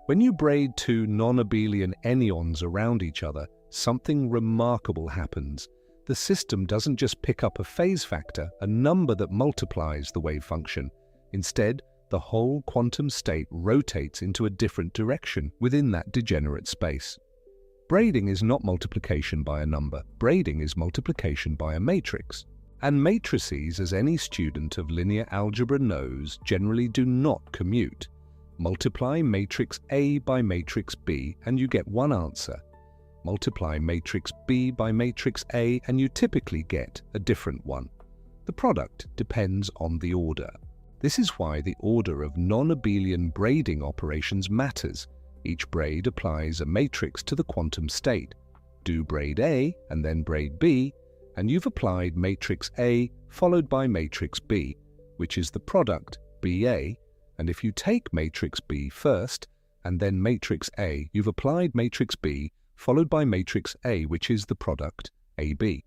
when you braid two non-abelian anyons around each other, something remarkable happens. The system doesn't just pick up a phase factor, a number that multiplies the wave function. Instead, the whole quantum state rotates into a different direction within that degenerate space. Braiding is not multiplication by a number. Braiding is multiplication by a matrix. And matrices, as any student of linear algebra knows, generally do not commute. Multiply matrix A by matrix B and you get one answer. Multiply matrix B by matrix A and you typically get a different one. The product depends on the order. This is why the order of non-abelian braiding operations matters. Each braid applies a matrix to the quantum state. Do braid A and then braid B, and you've applied matrix A followed by matrix B, which is the product BA, and if you take matrix B first and then matrix A, you've applied matrix B followed by matrix A, which is the product AB.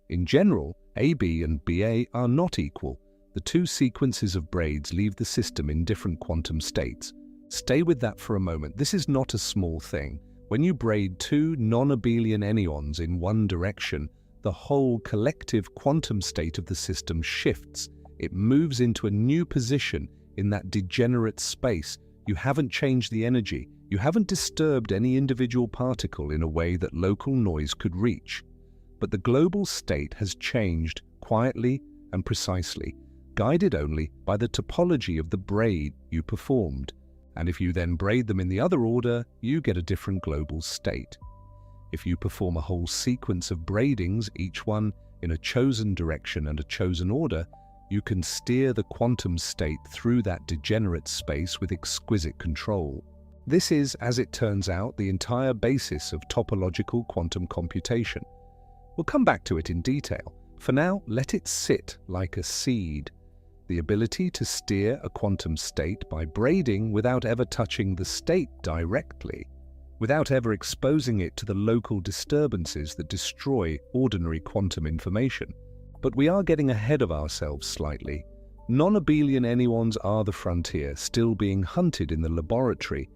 In general, AB and BA are not equal. The two sequences of braids leave the system in different quantum states. Stay with that for a moment. This is not a small thing. When you braid two non-abelian anyons in one direction, the whole collective quantum state of the system shifts. It moves into a new position in that degenerate space. You haven't changed the energy. You haven't disturbed any individual particle in a way that local noise could reach. But the global state has changed quietly and precisely, guided only by the topology of the braid you performed. And if you then braid them in the other order, you get a different global state. If you perform a whole sequence of braidings, each one in a chosen direction and a chosen order, you can steer the quantum state through that degenerate space with exquisite control. This is, as it turns out, the entire basis of topological quantum computation. We'll come back to it in detail. For now, let it sit like a seed. The ability to steer a quantum state by braiding without ever touching the state directly. without ever exposing it to the local disturbances that destroy ordinary quantum information. But we are getting ahead of ourselves slightly. Non-abelian anyons are the frontier, still being hunted in the laboratory.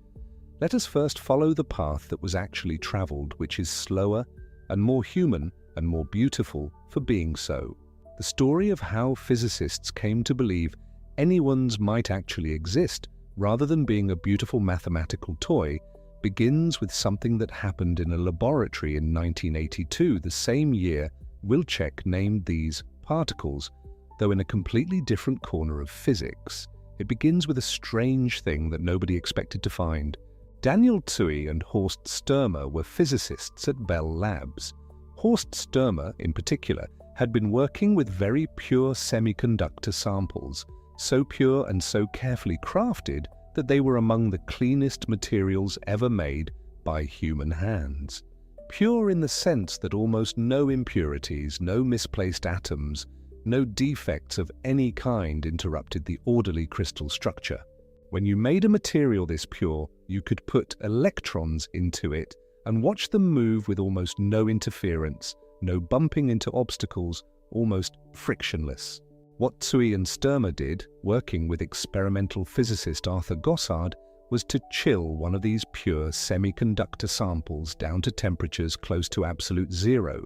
Let us first follow the path that was actually traveled, which is slower and more human and more beautiful for being so. The story of how physicists came to believe anyons might actually exist, rather than being a beautiful mathematical toy, begins with something that happened in a laboratory in 1982, the same year Wilczek named these particles, though in a completely different corner of physics. It begins with a strange thing that nobody expected to find. Daniel Tsui and Horst Störmer were physicists at Bell Labs. Horst Störmer, in particular, had been working with very pure semiconductor samples, so pure and so carefully crafted that they were among the cleanest materials ever made by human hands. Pure in the sense that almost no impurities, no misplaced atoms, no defects of any kind interrupted the orderly crystal structure. When you made a material this pure, you could put electrons into it and watch them move with almost no interference, no bumping into obstacles, almost frictionless. What Tsui and Störmer did, working with experimental physicist Walter Gossard, was to chill one of these pure semiconductor samples down to temperatures close to absolute zero,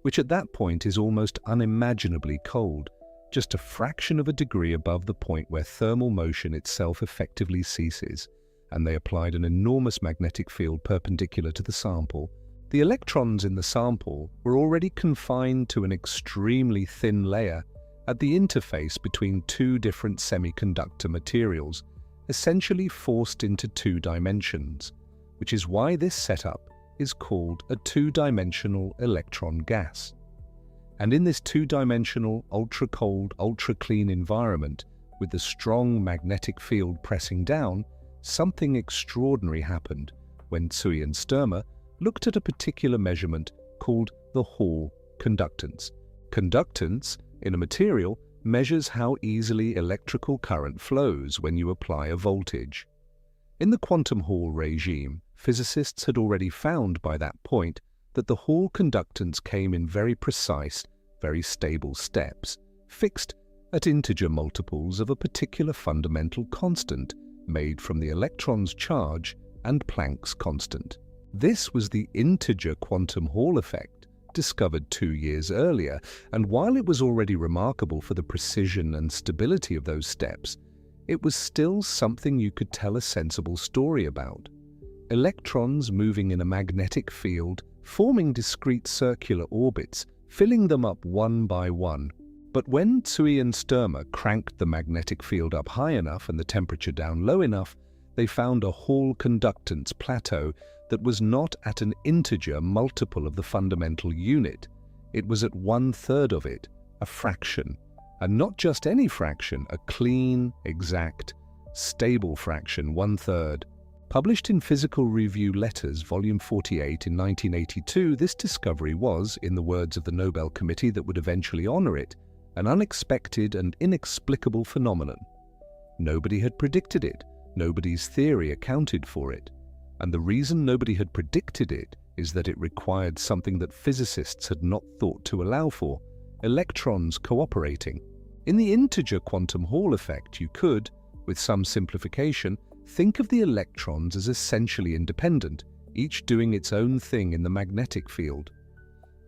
which at that point is almost unimaginably cold, just a fraction of a degree above the point where thermal motion itself effectively ceases, and they applied an enormous magnetic field perpendicular to the sample. The electrons in the sample were already confined to an extremely thin layer at the interface between two different semiconductor materials, essentially forced into two dimensions, which is why this setup is called a two-dimensional electron gas. And in this two-dimensional, ultra-cold, ultra-clean environment, with the strong magnetic field pressing down, something extraordinary happened when Tsui and Störmer looked at a particular measurement called the Hall conductance. Conductance in a material measures how easily electrical current flows when you apply a voltage. In the quantum Hall regime, physicists had already found by that point that the Hall conductance came in very precise, very stable steps, fixed at integer multiples of a particular fundamental constant made from the electron's charge and Planck's constant. This was the integer quantum Hall effect, discovered 2 years earlier, and while it was already remarkable for the precision and stability of those steps, it was still something you could tell a sensible story about. Electrons moving in a magnetic field, forming discrete circular orbits, filling them up one by one. But when Tsui and Störmer cranked the magnetic field up high enough and the temperature down low enough, they found a Hall conductance plateau that was not at an integer multiple of the fundamental unit. It was at 1/3 of it, a fraction. And not just any fraction, a clean, exact, stable fraction, 1/3. Published in Physical Review Letters, Volume 48 in 1982, this discovery was, in the words of the Nobel Committee that would eventually honor it, an unexpected and inexplicable phenomenon. Nobody had predicted it. Nobody's theory accounted for it. And the reason nobody had predicted it is that it required something that physicists had not thought to allow for: electrons cooperating. In the integer quantum Hall effect, you could, with some simplification, think of the electrons as essentially independent, each doing its own thing in the magnetic field.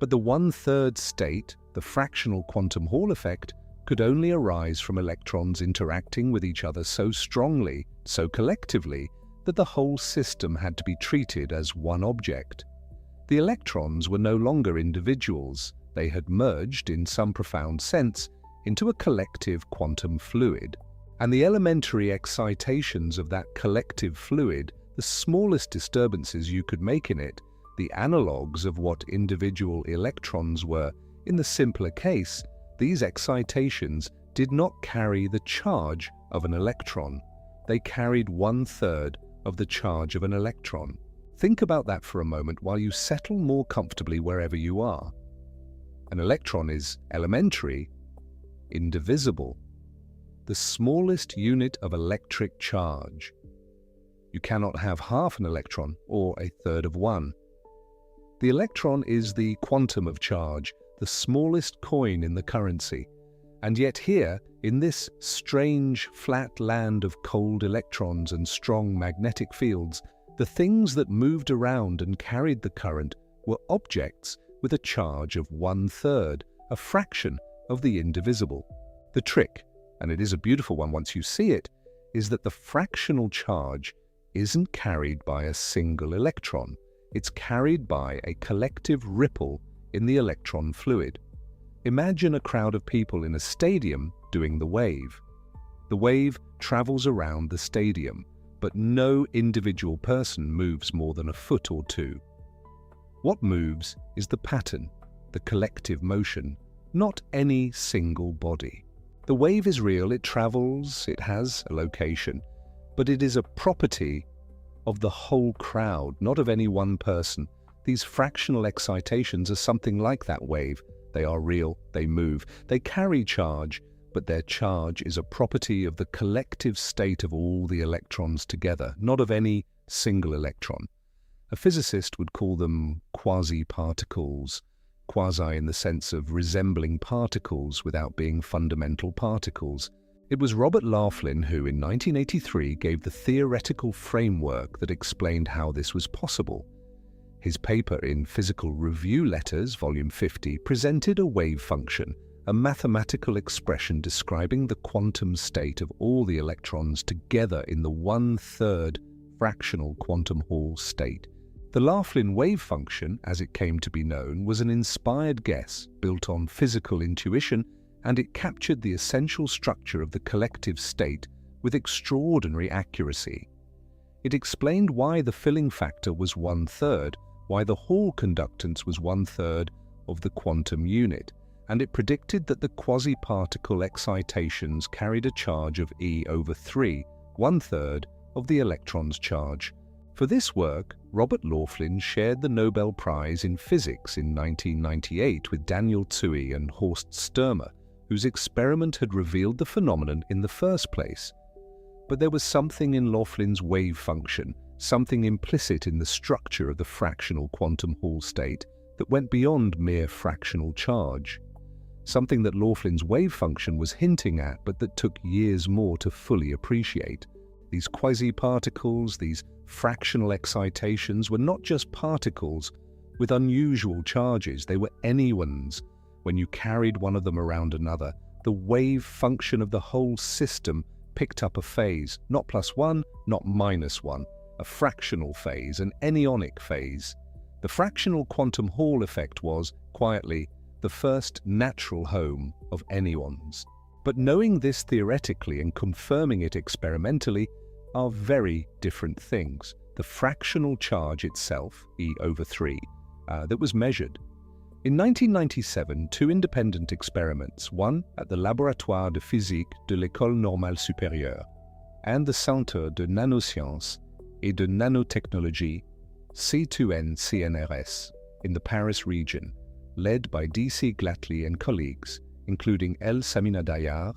But the 1/3 state, the fractional quantum Hall effect, could only arise from electrons interacting with each other so strongly, so collectively, that the whole system had to be treated as one object. The electrons were no longer individuals. They had merged, in some profound sense, into a collective quantum fluid. And the elementary excitations of that collective fluid, the smallest disturbances you could make in it, the analogues of what individual electrons were, in the simpler case, these excitations did not carry the charge of an electron. They carried 1/3 of the charge of an electron. Think about that for a moment while you settle more comfortably wherever you are. An electron is elementary, indivisible, the smallest unit of electric charge. You cannot have half an electron or a third of one. The electron is the quantum of charge, the smallest coin in the currency. And yet here, in this strange, flat land of cold electrons and strong magnetic fields, the things that moved around and carried the current were objects with a charge of 1/3, a fraction of the indivisible. The trick, and it is a beautiful one once you see it, is that the fractional charge isn't carried by a single electron. It's carried by a collective ripple in the electron fluid. Imagine a crowd of people in a stadium doing the wave. The wave travels around the stadium, but no individual person moves more than a foot or two. What moves is the pattern, the collective motion, not any single body. The wave is real, it travels, it has a location, but it is a property of the whole crowd, not of any one person. These fractional excitations are something like that wave. They are real, they move, they carry charge, but their charge is a property of the collective state of all the electrons together, not of any single electron. A physicist would call them quasiparticles, quasi in the sense of resembling particles without being fundamental particles. It was Robert Laughlin who, in 1983, gave the theoretical framework that explained how this was possible. His paper in Physical Review Letters, Volume 50, presented a wave function, a mathematical expression describing the quantum state of all the electrons together in the 1/3 fractional quantum Hall state. The Laughlin wave function, as it came to be known, was an inspired guess built on physical intuition, and it captured the essential structure of the collective state with extraordinary accuracy. It explained why the filling factor was 1/3, why the Hall conductance was 1/3 of the quantum unit, and it predicted that the quasi-particle excitations carried a charge of E/3, 1/3 of the electron's charge. For this work, Robert Laughlin shared the Nobel Prize in Physics in 1998 with Daniel Tsui and Horst Störmer, whose experiment had revealed the phenomenon in the first place. But there was something in Laughlin's wave function, something implicit in the structure of the fractional quantum Hall state that went beyond mere fractional charge. Something that Laughlin's wave function was hinting at, but that took years more to fully appreciate. These quasi-particles, these fractional excitations, were not just particles with unusual charges, they were anyones. When you carried one of them around another, the wave function of the whole system picked up a phase, not +1, not -1, a fractional phase, an anyonic phase. The fractional quantum Hall effect was, quietly, the first natural home of anyons. But knowing this theoretically and confirming it experimentally are very different things. The fractional charge itself, E/3, that was measured. In 1997, two independent experiments, one at the Laboratoire de Physique de l'École Normale Supérieure and the Centre de Nanosciences et de Nanotechnologie, C2N-CNRS, in the Paris region, led by D.C. Glattli and colleagues, including L. Samina Dayar,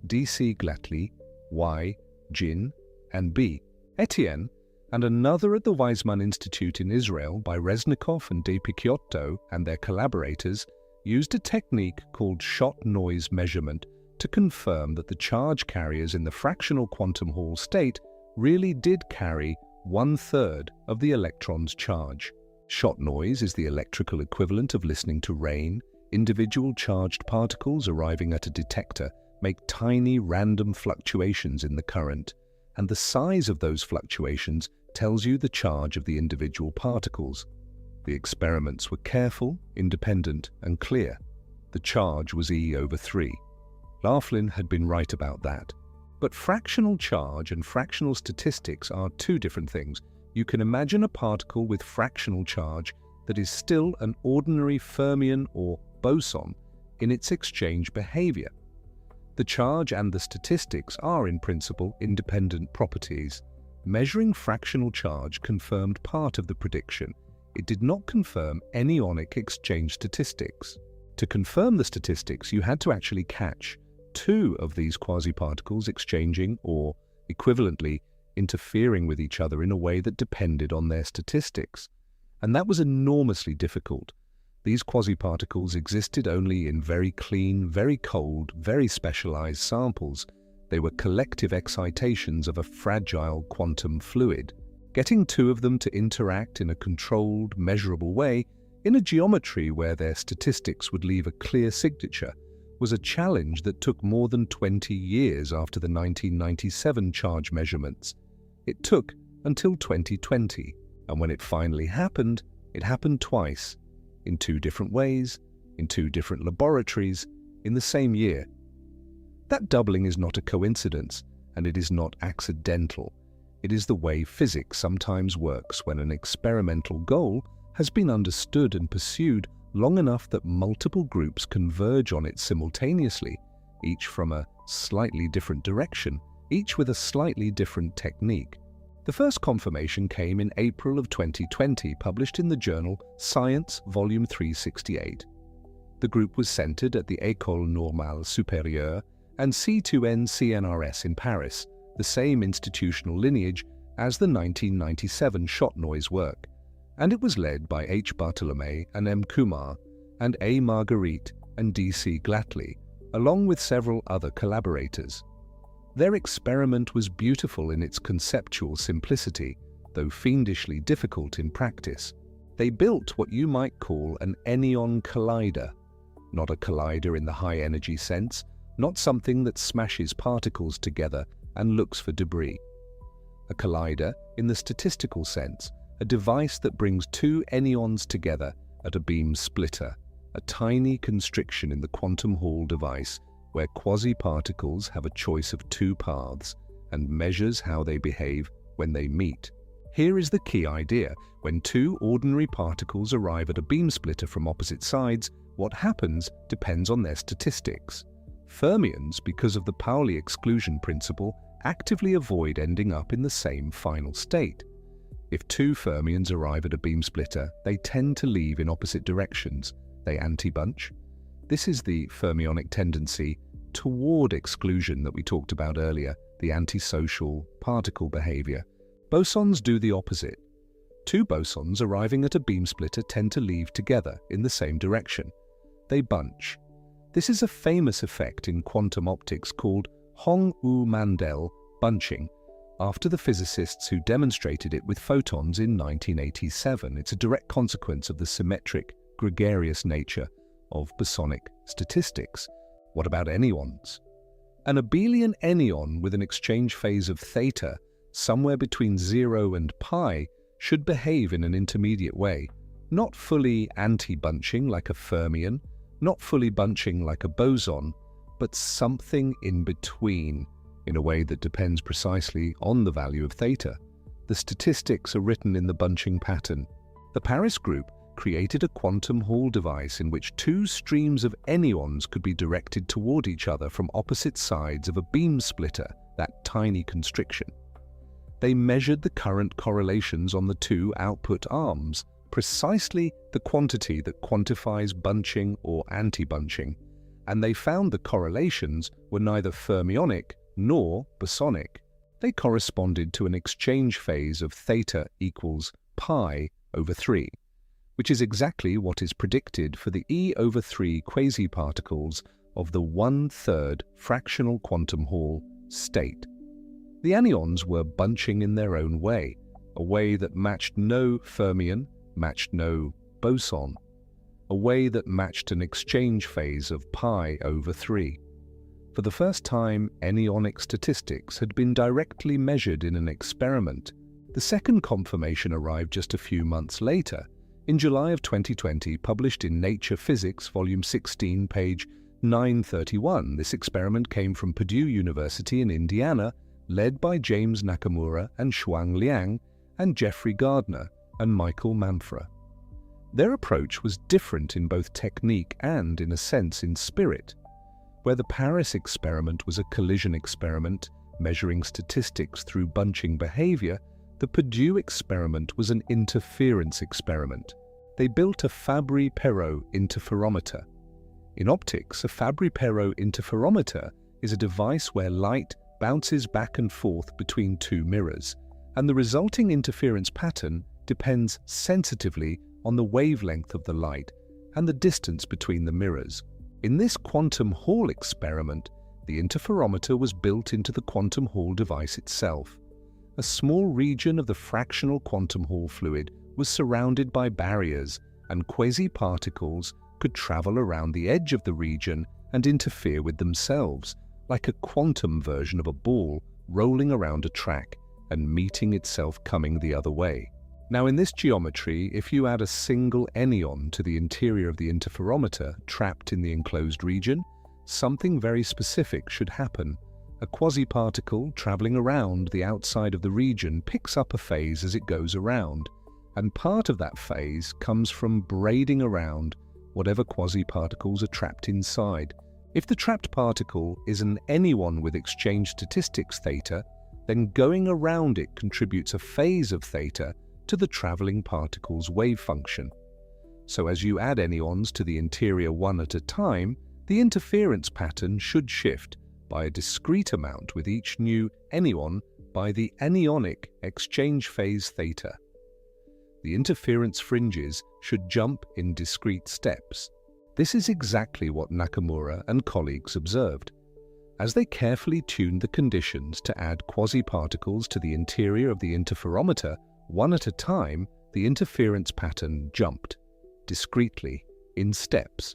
D.C. Glattli, Y. Jin, and B. Etienne, and another at the Weizmann Institute in Israel by Reznikov and De Picciotto and their collaborators, used a technique called shot noise measurement to confirm that the charge carriers in the fractional quantum Hall state really did carry 1/3 of the electron's charge. Shot noise is the electrical equivalent of listening to rain. Individual charged particles arriving at a detector make tiny random fluctuations in the current, and the size of those fluctuations tells you the charge of the individual particles. The experiments were careful, independent, and clear. The charge was E/3. Laughlin had been right about that. But fractional charge and fractional statistics are two different things. You can imagine a particle with fractional charge that is still an ordinary fermion or boson in its exchange behavior. The charge and the statistics are, in principle, independent properties. Measuring fractional charge confirmed part of the prediction. It did not confirm anyonic exchange statistics. To confirm the statistics, you had to actually catch two of these quasi-particles exchanging, or equivalently, interfering with each other in a way that depended on their statistics. And that was enormously difficult. These quasiparticles existed only in very clean, very cold, very specialized samples. They were collective excitations of a fragile quantum fluid. Getting two of them to interact in a controlled, measurable way, in a geometry where their statistics would leave a clear signature, was a challenge that took more than 20 years after the 1997 charge measurements. It took until 2020, and when it finally happened, it happened twice, in two different ways, in two different laboratories, in the same year. That doubling is not a coincidence, and it is not accidental. It is the way physics sometimes works when an experimental goal has been understood and pursued long enough that multiple groups converge on it simultaneously, each from a slightly different direction, each with a slightly different technique. The first confirmation came in April of 2020, published in the journal Science, Volume 368. The group was centered at the École Normale Supérieure and C2N-CNRS in Paris, the same institutional lineage as the 1997 shot noise work, and it was led by H. Bartolomei and M. Kumar and A. Marguerite and D.C. Glattli, along with several other collaborators. Their experiment was beautiful in its conceptual simplicity, though fiendishly difficult in practice. They built what you might call an anion collider, not a collider in the high-energy sense, not something that smashes particles together and looks for debris. A collider in the statistical sense, a device that brings two anyons together at a beam splitter, a tiny constriction in the quantum Hall device where quasi-particles have a choice of two paths and measures how they behave when they meet. Here is the key idea. When two ordinary particles arrive at a beam splitter from opposite sides, what happens depends on their statistics. Fermions, because of the Pauli exclusion principle, actively avoid ending up in the same final state. If two fermions arrive at a beam splitter, they tend to leave in opposite directions. They antibunch. This is the fermionic tendency toward exclusion that we talked about earlier, the antisocial particle behavior. Bosons do the opposite. Two bosons arriving at a beam splitter tend to leave together in the same direction. They bunch. This is a famous effect in quantum optics called Hong-U-Mandel bunching, after the physicists who demonstrated it with photons in 1987. It's a direct consequence of the symmetric, gregarious nature of bosonic statistics. What about anyons? An abelian anyon with an exchange phase of theta, somewhere between 0 and pi, should behave in an intermediate way, not fully anti-bunching like a fermion, not fully bunching like a boson, but something in between, in a way that depends precisely on the value of theta. The statistics are written in the bunching pattern. The Paris group created a quantum Hall device in which two streams of anyons could be directed toward each other from opposite sides of a beam splitter, that tiny constriction. They measured the current correlations on the two output arms, precisely the quantity that quantifies bunching or anti-bunching, and they found the correlations were neither fermionic nor bosonic. They corresponded to an exchange phase of theta equals pi over 3, which is exactly what is predicted for the E over 3 quasi-particles of the 1/3 fractional quantum Hall state. The anyons were bunching in their own way, a way that matched no fermion, matched no boson, a way that matched an exchange phase of pi over 3. For the first time, anyonic statistics had been directly measured in an experiment. The second confirmation arrived just a few months later, in July of 2020, published in Nature Physics, Volume 16, page 931. This experiment came from Purdue University in Indiana, led by James Nakamura and Shuang Liang, and Jeffrey Gardner and Michael Manfra. Their approach was different in both technique and, in a sense, in spirit. Where the Paris experiment was a collision experiment, measuring statistics through bunching behavior, the Purdue experiment was an interference experiment. They built a Fabry-Perot interferometer. In optics, a Fabry-Perot interferometer is a device where light bounces back and forth between two mirrors, and the resulting interference pattern depends sensitively on the wavelength of the light and the distance between the mirrors. In this quantum Hall experiment, the interferometer was built into the quantum Hall device itself. A small region of the fractional quantum Hall fluid was surrounded by barriers, and quasiparticles could travel around the edge of the region and interfere with themselves, like a quantum version of a ball rolling around a track and meeting itself coming the other way. Now, in this geometry, if you add a single enyon to the interior of the interferometer trapped in the enclosed region, something very specific should happen. A quasiparticle traveling around the outside of the region picks up a phase as it goes around, and part of that phase comes from braiding around whatever quasiparticles are trapped inside. If the trapped particle is an enyon with exchange statistics theta, then going around it contributes a phase of theta to the traveling particle's wave function. So as you add enyons to the interior one at a time, the interference pattern should shift by a discrete amount with each new enyon by the anyonic exchange phase theta. The interference fringes should jump in discrete steps. This is exactly what Nakamura and colleagues observed. As they carefully tuned the conditions to add quasiparticles to the interior of the interferometer, one at a time, the interference pattern jumped, discretely, in steps,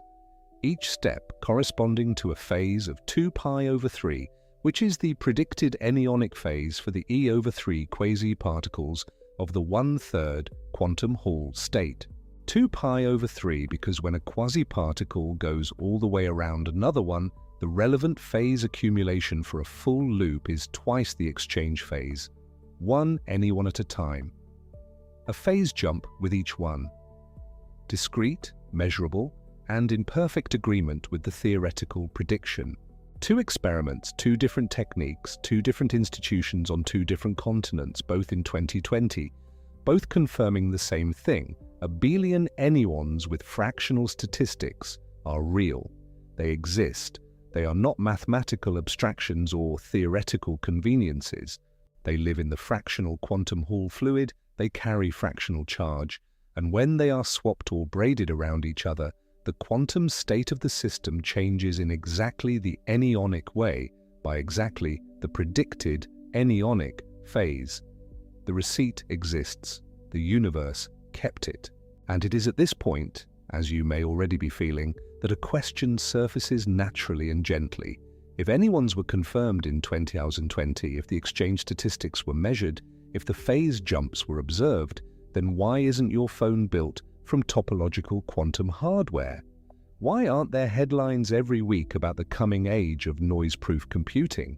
each step corresponding to a phase of 2 pi over 3, which is the predicted enyonic phase for the e over 3 quasiparticles of the 1/3 quantum Hall state. 2 pi over 3 because when a quasiparticle goes all the way around another one, the relevant phase accumulation for a full loop is twice the exchange phase, one enyon at a time. A phase jump with each one. Discrete, measurable, and in perfect agreement with the theoretical prediction. 2 experiments, 2 different techniques, 2 different institutions on 2 different continents, both in 2020, both confirming the same thing. Abelian enyons with fractional statistics are real. They exist. They are not mathematical abstractions or theoretical conveniences. They live in the fractional quantum Hall fluid, they carry fractional charge, and when they are swapped or braided around each other, the quantum state of the system changes in exactly the enyonic way by exactly the predicted enyonic phase. The receipt exists. The universe kept it. And it is at this point, as you may already be feeling, that a question surfaces naturally and gently. If enyons were confirmed in 2020, if the exchange statistics were measured, if the phase jumps were observed, then why isn't your phone built from topological quantum hardware? Why aren't there headlines every week about the coming age of noise-proof computing?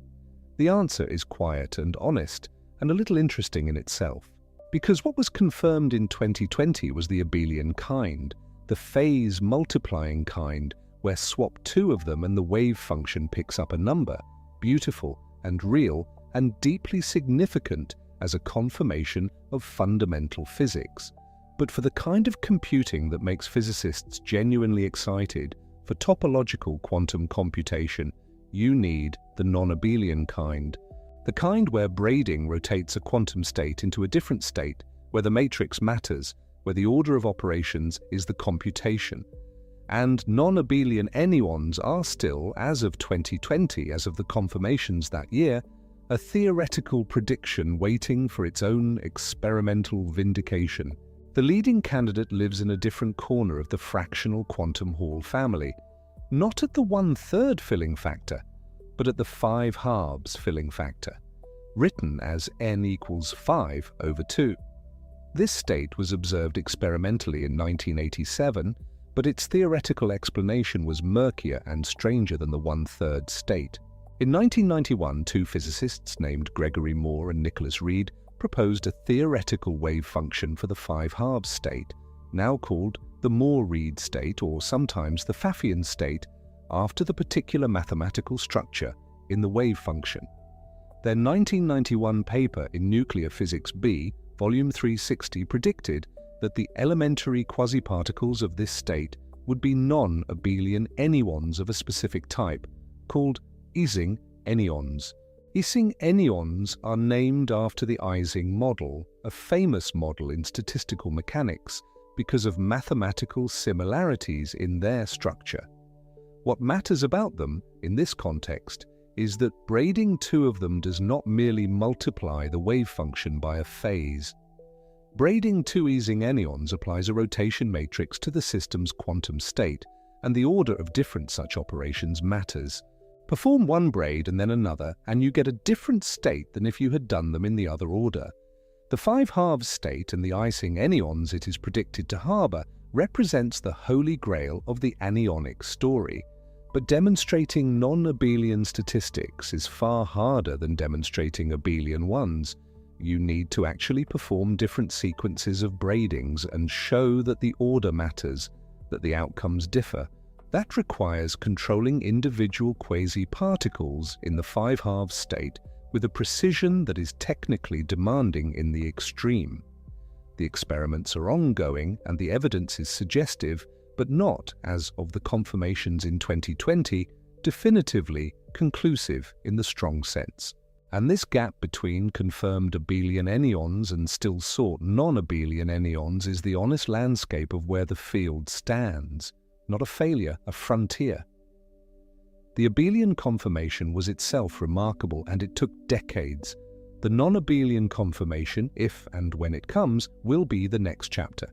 The answer is quiet and honest, and a little interesting in itself. Because what was confirmed in 2020 was the abelian kind, the phase multiplying kind, where swap 2 of them and the wave function picks up a number, beautiful and real and deeply significant as a confirmation of fundamental physics. But for the kind of computing that makes physicists genuinely excited, for topological quantum computation, you need the non-abelian kind. The kind where braiding rotates a quantum state into a different state, where the matrix matters, where the order of operations is the computation. And non-abelian enyons are still, as of 2020, as of the confirmations that year, a theoretical prediction waiting for its own experimental vindication. The leading candidate lives in a different corner of the fractional quantum Hall family, not at the 1/3 filling factor, but at the 5/2 filling factor, written as n equals 5 over 2. This state was observed experimentally in 1987, but its theoretical explanation was murkier and stranger than the 1/3 state. In 1991, 2 physicists named Gregory Moore and Nicholas Reed proposed a theoretical wave function for the 5/2 state, now called the Moore-Read state or sometimes the Pfaffian state, after the particular mathematical structure in the wave function. Their 1991 paper in Nuclear Physics B, volume 360, predicted that the elementary quasiparticles of this state would be non-abelian enyons of a specific type, called Ising enyons. Ising anyons are named after the Ising model, a famous model in statistical mechanics, because of mathematical similarities in their structure. What matters about them, in this context, is that braiding two of them does not merely multiply the wave function by a phase. Braiding two Ising anyons applies a rotation matrix to the system's quantum state, and the order of different such operations matters. Perform one braid and then another, and you get a different state than if you had done them in the other order. The 5/2 state and the Ising anyons it is predicted to harbour represents the holy grail of the anionic story. But demonstrating non-abelian statistics is far harder than demonstrating abelian ones. You need to actually perform different sequences of braidings and show that the order matters, that the outcomes differ. That requires controlling individual quasiparticles in the 5/2 state with a precision that is technically demanding in the extreme. The experiments are ongoing and the evidence is suggestive, but not, as of the confirmations in 2020, definitively conclusive in the strong sense. And this gap between confirmed abelian anyons and still sought non-abelian anyons is the honest landscape of where the field stands, not a failure, a frontier. The abelian confirmation was itself remarkable, and it took decades. The non-abelian confirmation, if and when it comes, will be the next chapter.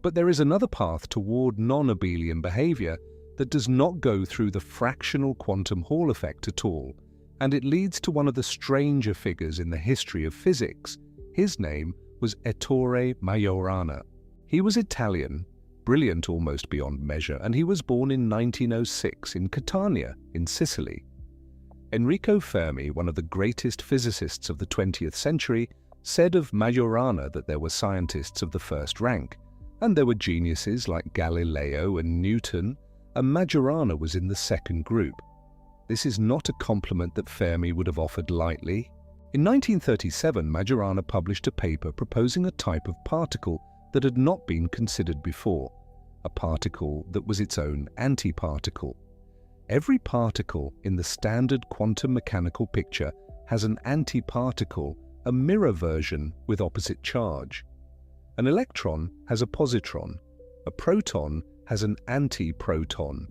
But there is another path toward non-abelian behavior that does not go through the fractional quantum Hall effect at all, and it leads to one of the stranger figures in the history of physics. His name was Ettore Majorana. He was Italian, brilliant almost beyond measure, and he was born in 1906 in Catania, in Sicily. Enrico Fermi, one of the greatest physicists of the 20th century, said of Majorana that there were scientists of the first rank, and there were geniuses like Galileo and Newton, and Majorana was in the second group. This is not a compliment that Fermi would have offered lightly. In 1937, Majorana published a paper proposing a type of particle that had not been considered before, a particle that was its own antiparticle. Every particle in the standard quantum mechanical picture has an antiparticle, a mirror version with opposite charge. An electron has a positron. A proton has an antiproton.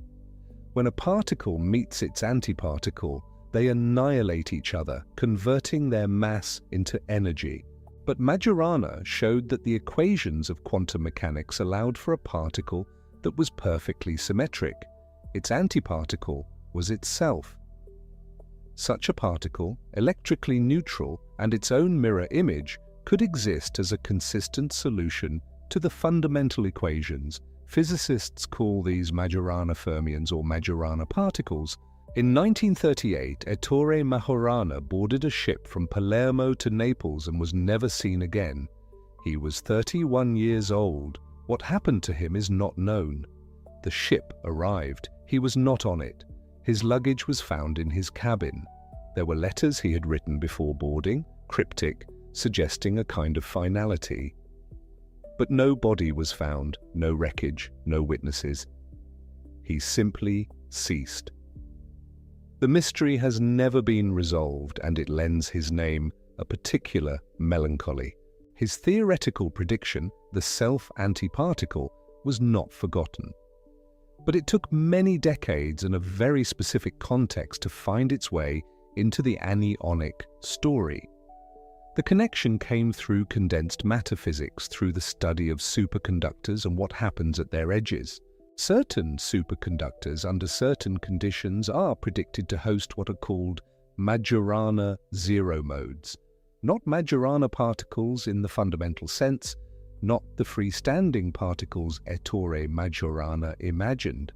When a particle meets its antiparticle, they annihilate each other, converting their mass into energy. But Majorana showed that the equations of quantum mechanics allowed for a particle that was perfectly symmetric. Its antiparticle was itself. Such a particle, electrically neutral and its own mirror image, could exist as a consistent solution to the fundamental equations. Physicists call these Majorana fermions or Majorana particles. In 1938, Ettore Majorana boarded a ship from Palermo to Naples and was never seen again. He was 31 years old. What happened to him is not known. The ship arrived. He was not on it. His luggage was found in his cabin. There were letters he had written before boarding, cryptic, suggesting a kind of finality. But no body was found, no wreckage, no witnesses. He simply ceased. The mystery has never been resolved, and it lends his name a particular melancholy. His theoretical prediction, the self-antiparticle, was not forgotten. But it took many decades and a very specific context to find its way into the anionic story. The connection came through condensed matter physics, through the study of superconductors and what happens at their edges. Certain superconductors, under certain conditions, are predicted to host what are called Majorana zero modes. Not Majorana particles in the fundamental sense, not the freestanding particles Ettore Majorana imagined,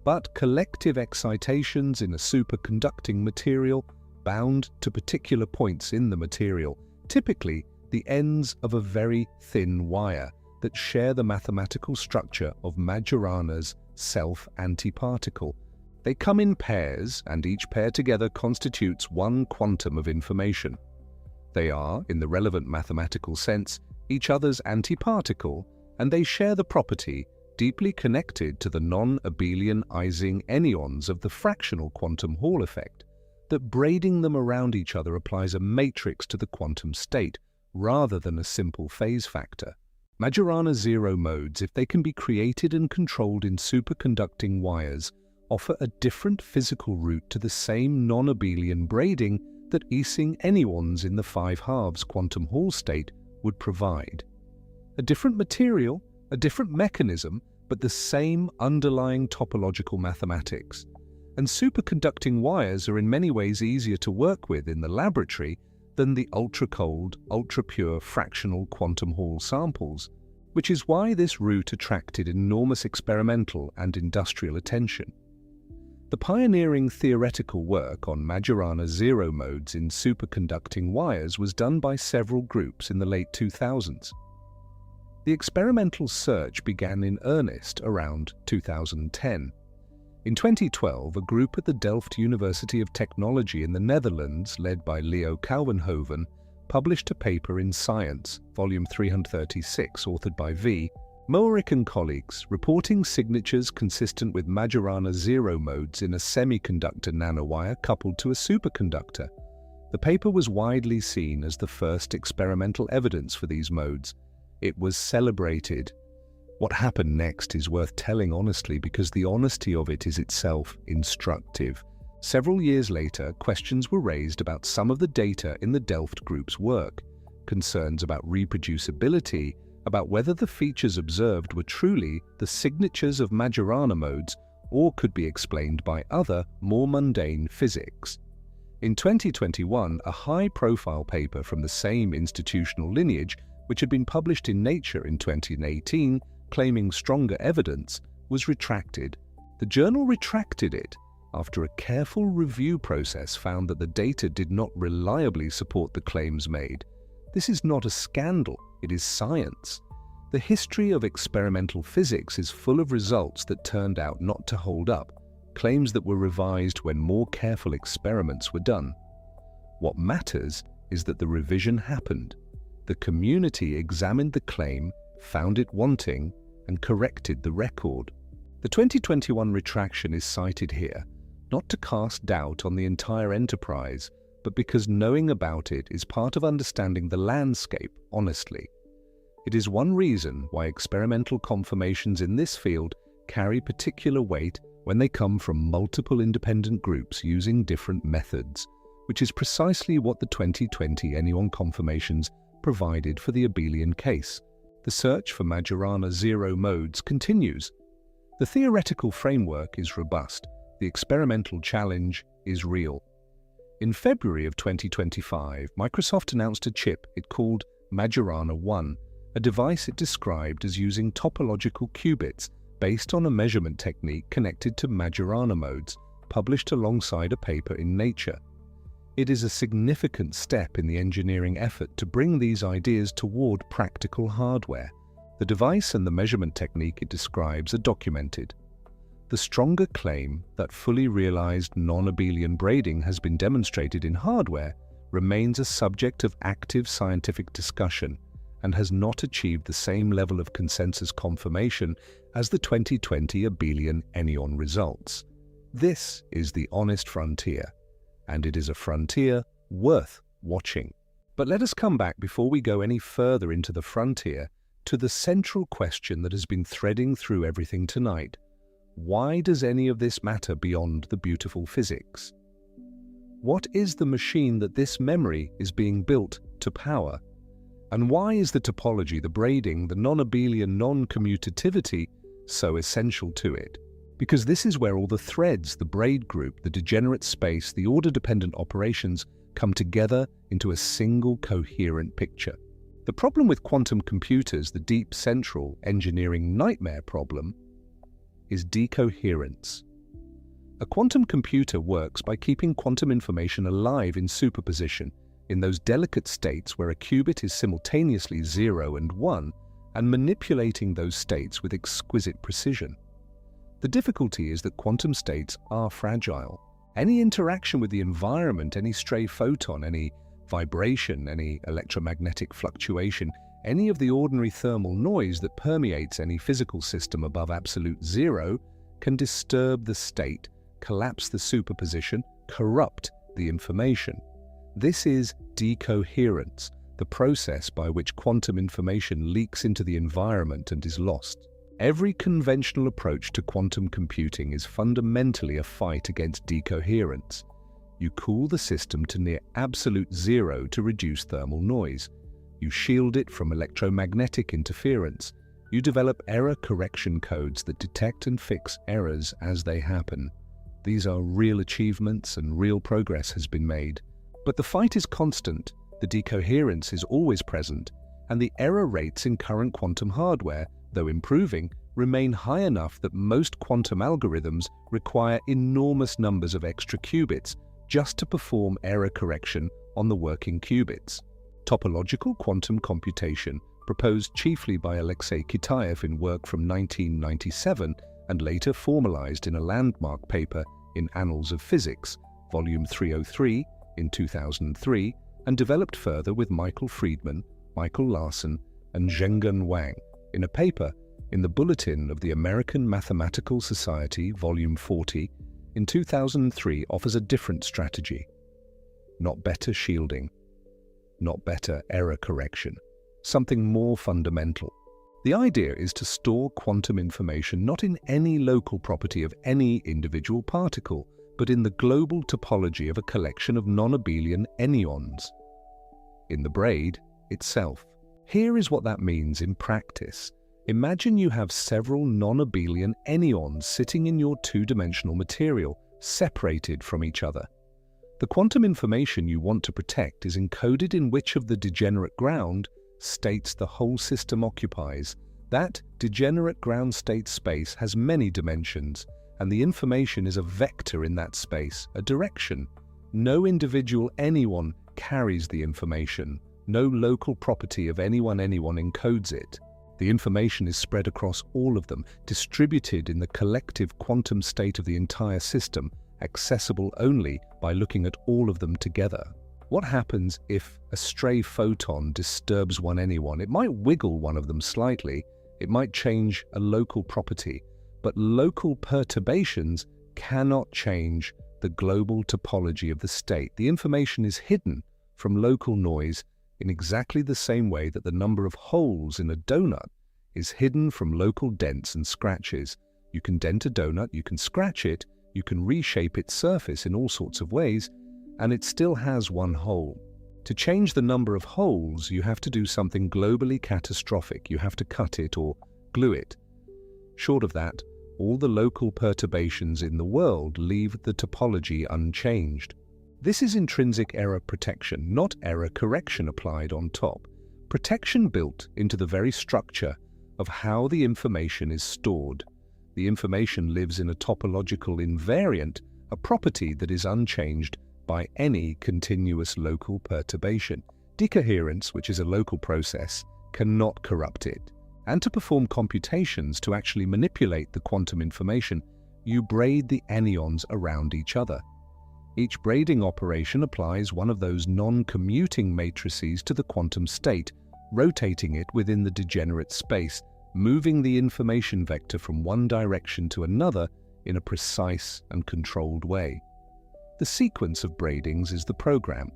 but collective excitations in a superconducting material bound to particular points in the material, typically the ends of a very thin wire that share the mathematical structure of Majorana's self-antiparticle. They come in pairs, and each pair together constitutes one quantum of information. They are, in the relevant mathematical sense, each other's antiparticle, and they share the property, deeply connected to the non-abelian Ising anyons of the fractional quantum Hall effect, that braiding them around each other applies a matrix to the quantum state, rather than a simple phase factor. Majorana zero modes, if they can be created and controlled in superconducting wires, offer a different physical route to the same non-abelian braiding that Ising anyons in the 5/2 quantum Hall state would provide. A different material, a different mechanism, but the same underlying topological mathematics. And superconducting wires are in many ways easier to work with in the laboratory than the ultra-cold, ultra-pure fractional quantum Hall samples, which is why this route attracted enormous experimental and industrial attention. The pioneering theoretical work on Majorana zero modes in superconducting wires was done by several groups in the late 2000s. The experimental search began in earnest around 2010. In 2012, a group at the Delft University of Technology in the Netherlands, led by Leo Kouwenhoven, published a paper in Science, volume 336, authored by V. Moore-Read and colleagues, reporting signatures consistent with Majorana zero modes in a semiconductor nanowire coupled to a superconductor. The paper was widely seen as the first experimental evidence for these modes. It was celebrated. What happened next is worth telling honestly because the honesty of it is itself instructive. Several years later, questions were raised about some of the data in the Delft group's work, concerns about reproducibility, about whether the features observed were truly the signatures of Majorana modes or could be explained by other, more mundane physics. In 2021, a high-profile paper from the same institutional lineage, which had been published in Nature in 2018, claiming stronger evidence, was retracted. The journal retracted it after a careful review process found that the data did not reliably support the claims made. This is not a scandal, it is science. The history of experimental physics is full of results that turned out not to hold up, claims that were revised when more careful experiments were done. What matters is that the revision happened. The community examined the claim, found it wanting, and corrected the record. The 2021 retraction is cited here, not to cast doubt on the entire enterprise, but because knowing about it is part of understanding the landscape honestly. It is one reason why experimental confirmations in this field carry particular weight when they come from multiple independent groups using different methods, which is precisely what the 2020 anyone confirmations provided for the abelian case. The search for Majorana zero modes continues. The theoretical framework is robust. The experimental challenge is real. In February of 2025, Microsoft announced a chip it called Majorana 1, a device it described as using topological qubits based on a measurement technique connected to Majorana modes, published alongside a paper in Nature. It is a significant step in the engineering effort to bring these ideas toward practical hardware. The device and the measurement technique it describes are documented. The stronger claim that fully realized non-abelian braiding has been demonstrated in hardware remains a subject of active scientific discussion and has not achieved the same level of consensus confirmation as the 2020 abelian anyon results. This is the honest frontier, and it is a frontier worth watching. But let us come back before we go any further into the frontier to the central question that has been threading through everything tonight. Why does any of this matter beyond the beautiful physics? What is the machine that this memory is being built to power? And why is the topology, the braiding, the non-abelian non-commutativity so essential to it? Because this is where all the threads, the braid group, the degenerate space, the order-dependent operations come together into a single coherent picture. The problem with quantum computers, the deep central engineering nightmare problem, is decoherence. A quantum computer works by keeping quantum information alive in superposition, in those delicate states where a qubit is simultaneously 0 and 1, and manipulating those states with exquisite precision. The difficulty is that quantum states are fragile. Any interaction with the environment, any stray photon, any vibration, any electromagnetic fluctuation, any of the ordinary thermal noise that permeates any physical system above absolute zero can disturb the state, collapse the superposition, corrupt the information. This is decoherence, the process by which quantum information leaks into the environment and is lost. Every conventional approach to quantum computing is fundamentally a fight against decoherence. You cool the system to near absolute zero to reduce thermal noise. You shield it from electromagnetic interference. You develop error correction codes that detect and fix errors as they happen. These are real achievements and real progress has been made. But the fight is constant, the decoherence is always present, and the error rates in current quantum hardware, though improving, remain high enough that most quantum algorithms require enormous numbers of extra qubits just to perform error correction on the working qubits. Topological quantum computation, proposed chiefly by Alexei Kitaev in work from 1997 and later formalized in a landmark paper in Annals of Physics, volume 303 in 2003, and developed further with Michael Friedman, Michael Larson, and Zhenggen Wang in a paper in the Bulletin of the American Mathematical Society, volume 40, in 2003 offers a different strategy. Not better shielding, not better error correction, something more fundamental. The idea is to store quantum information not in any local property of any individual particle, but in the global topology of a collection of non-abelian anyons, in the braid itself. Here is what that means in practice. Imagine you have several non-abelian anyons sitting in your two-dimensional material, separated from each other. The quantum information you want to protect is encoded in which of the degenerate ground states the whole system occupies. That degenerate ground state space has many dimensions, and the information is a vector in that space, a direction. No individual anyon carries the information. No local property of anyone encodes it. The information is spread across all of them, distributed in the collective quantum state of the entire system, accessible only by looking at all of them together. What happens if a stray photon disturbs one anyon? It might wiggle one of them slightly, it might change a local property, but local perturbations cannot change the global topology of the state. The information is hidden from local noise in exactly the same way that the number of holes in a donut is hidden from local dents and scratches. You can dent a donut, you can scratch it, you can reshape its surface in all sorts of ways, and it still has one hole. To change the number of holes, you have to do something globally catastrophic. You have to cut it or glue it. Short of that, all the local perturbations in the world leave the topology unchanged. This is intrinsic error protection, not error correction applied on top. Protection built into the very structure of how the information is stored. The information lives in a topological invariant, a property that is unchanged by any continuous local perturbation. Decoherence, which is a local process, cannot corrupt it. And to perform computations to actually manipulate the quantum information, you braid the anyons around each other. Each braiding operation applies one of those non-commuting matrices to the quantum state, rotating it within the degenerate space, moving the information vector from one direction to another in a precise and controlled way. The sequence of braidings is the program.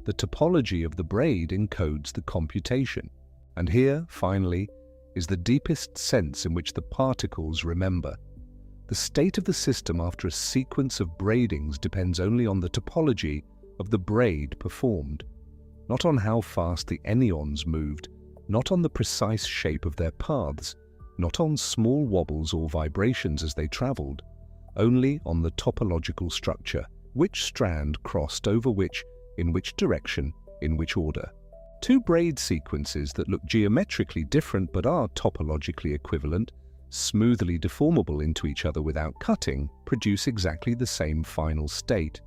The topology of the braid encodes the computation. And here, finally, is the deepest sense in which the particles remember. The state of the system after a sequence of braidings depends only on the topology of the braid performed, not on how fast the anyons moved, not on the precise shape of their paths, not on small wobbles or vibrations as they traveled, only on the topological structure, which strand crossed over which, in which direction, in which order. Two braid sequences that look geometrically different but are topologically equivalent, smoothly deformable into each other without cutting, produce exactly the same final state.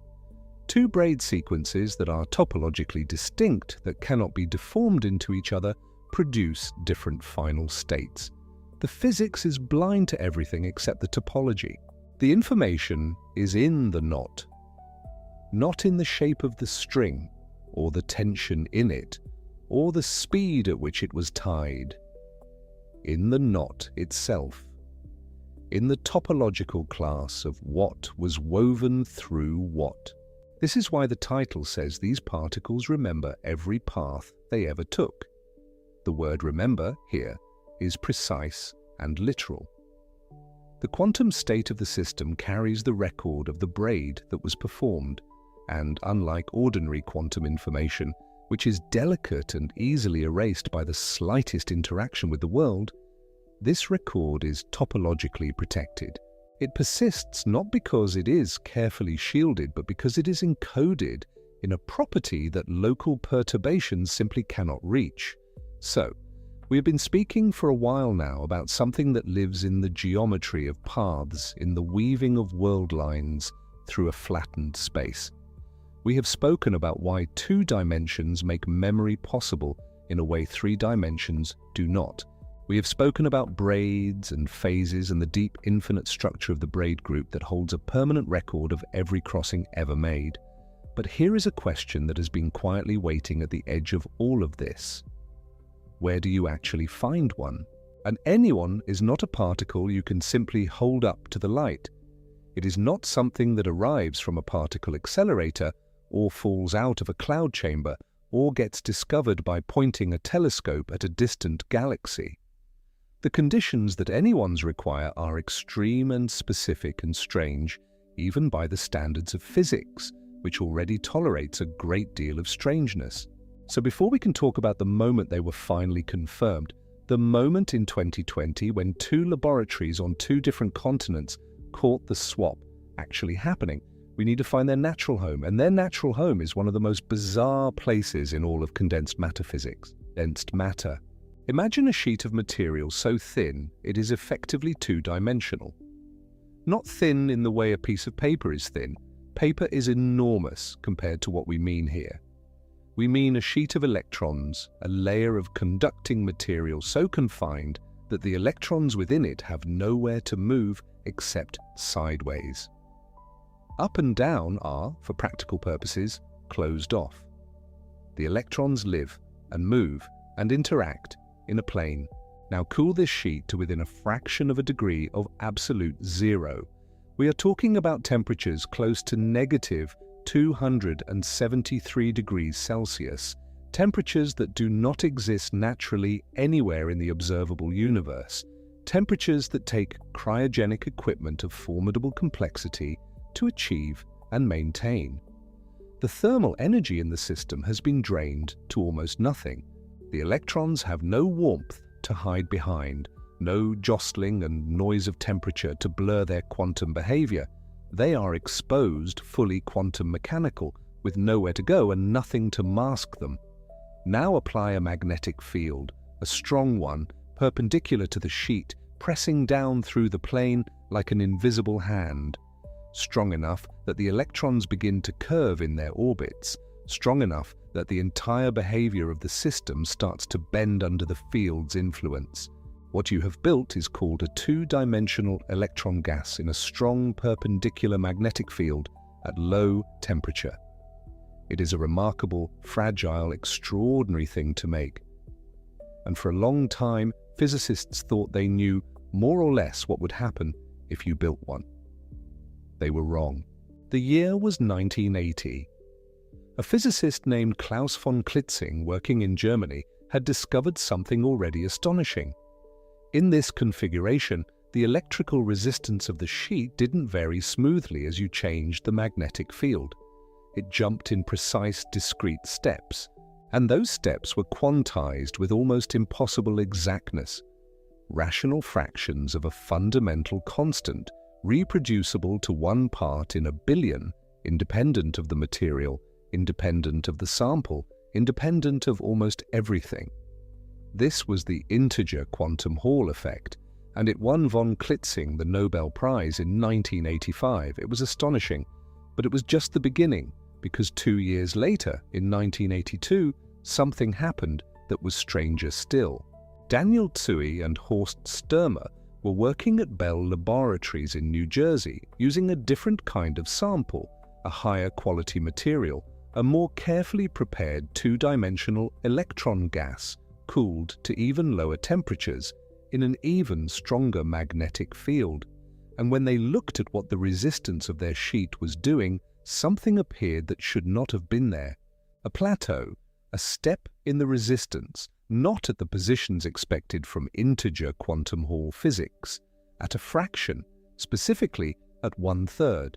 Two braid sequences that are topologically distinct, that cannot be deformed into each other, produce different final states. The physics is blind to everything except the topology. The information is in the knot, not in the shape of the string, or the tension in it, or the speed at which it was tied. In the knot itself, in the topological class of what was woven through what. This is why the title says these particles remember every path they ever took. The word remember here is precise and literal. The quantum state of the system carries the record of the braid that was performed, and unlike ordinary quantum information, which is delicate and easily erased by the slightest interaction with the world, this record is topologically protected. It persists not because it is carefully shielded, but because it is encoded in a property that local perturbations simply cannot reach. So, we have been speaking for a while now about something that lives in the geometry of paths, in the weaving of world lines through a flattened space. We have spoken about why 2 dimensions make memory possible in a way 3 dimensions do not. We have spoken about braids and phases and the deep infinite structure of the braid group that holds a permanent record of every crossing ever made. But here is a question that has been quietly waiting at the edge of all of this. Where do you actually find one? An anyone is not a particle you can simply hold up to the light. It is not something that arrives from a particle accelerator or falls out of a cloud chamber or gets discovered by pointing a telescope at a distant galaxy. The conditions that anyone's require are extreme and specific and strange, even by the standards of physics, which already tolerates a great deal of strangeness. So before we can talk about the moment they were finally confirmed, the moment in 2020 when 2 laboratories on 2 different continents caught the swap actually happening, we need to find their natural home, and their natural home is one of the most bizarre places in all of condensed matter physics, condensed matter. Imagine a sheet of material so thin it is effectively 2-dimensional. Not thin in the way a piece of paper is thin. Paper is enormous compared to what we mean here. We mean a sheet of electrons, a layer of conducting material so confined that the electrons within it have nowhere to move except sideways. Up and down are, for practical purposes, closed off. The electrons live and move and interact in a plane. Now cool this sheet to within a fraction of a degree of absolute zero. We are talking about temperatures close to negative 273 degrees Celsius, temperatures that do not exist naturally anywhere in the observable universe, temperatures that take cryogenic equipment of formidable complexity to achieve and maintain. The thermal energy in the system has been drained to almost nothing. The electrons have no warmth to hide behind, no jostling and noise of temperature to blur their quantum behavior. They are exposed, fully quantum mechanical, with nowhere to go and nothing to mask them. Now apply a magnetic field, a strong one, perpendicular to the sheet, pressing down through the plane like an invisible hand. Strong enough that the electrons begin to curve in their orbits, strong enough that the entire behavior of the system starts to bend under the field's influence. What you have built is called a 2-dimensional electron gas in a strong perpendicular magnetic field at low temperature. It is a remarkable, fragile, extraordinary thing to make. And for a long time, physicists thought they knew more or less what would happen if you built one. They were wrong. The year was 1980. A physicist named Klaus von Klitzing, working in Germany, had discovered something already astonishing. In this configuration, the electrical resistance of the sheet didn't vary smoothly as you changed the magnetic field. It jumped in precise, discrete steps, and those steps were quantized with almost impossible exactness. Rational fractions of a fundamental constant, reproducible to 1 part in a billion, independent of the material, independent of the sample, independent of almost everything. This was the integer quantum Hall effect, and it won von Klitzing the Nobel Prize in 1985. It was astonishing, but it was just the beginning, because 2 years later, in 1982, something happened that was stranger still. Daniel Tsui and Horst Störmer were working at Bell Laboratories in New Jersey using a different kind of sample, a higher quality material, a more carefully prepared 2-dimensional electron gas, cooled to even lower temperatures, in an even stronger magnetic field. And when they looked at what the resistance of their sheet was doing, something appeared that should not have been there. A plateau, a step in the resistance, not at the positions expected from integer quantum Hall physics, at a fraction, specifically at 1/3.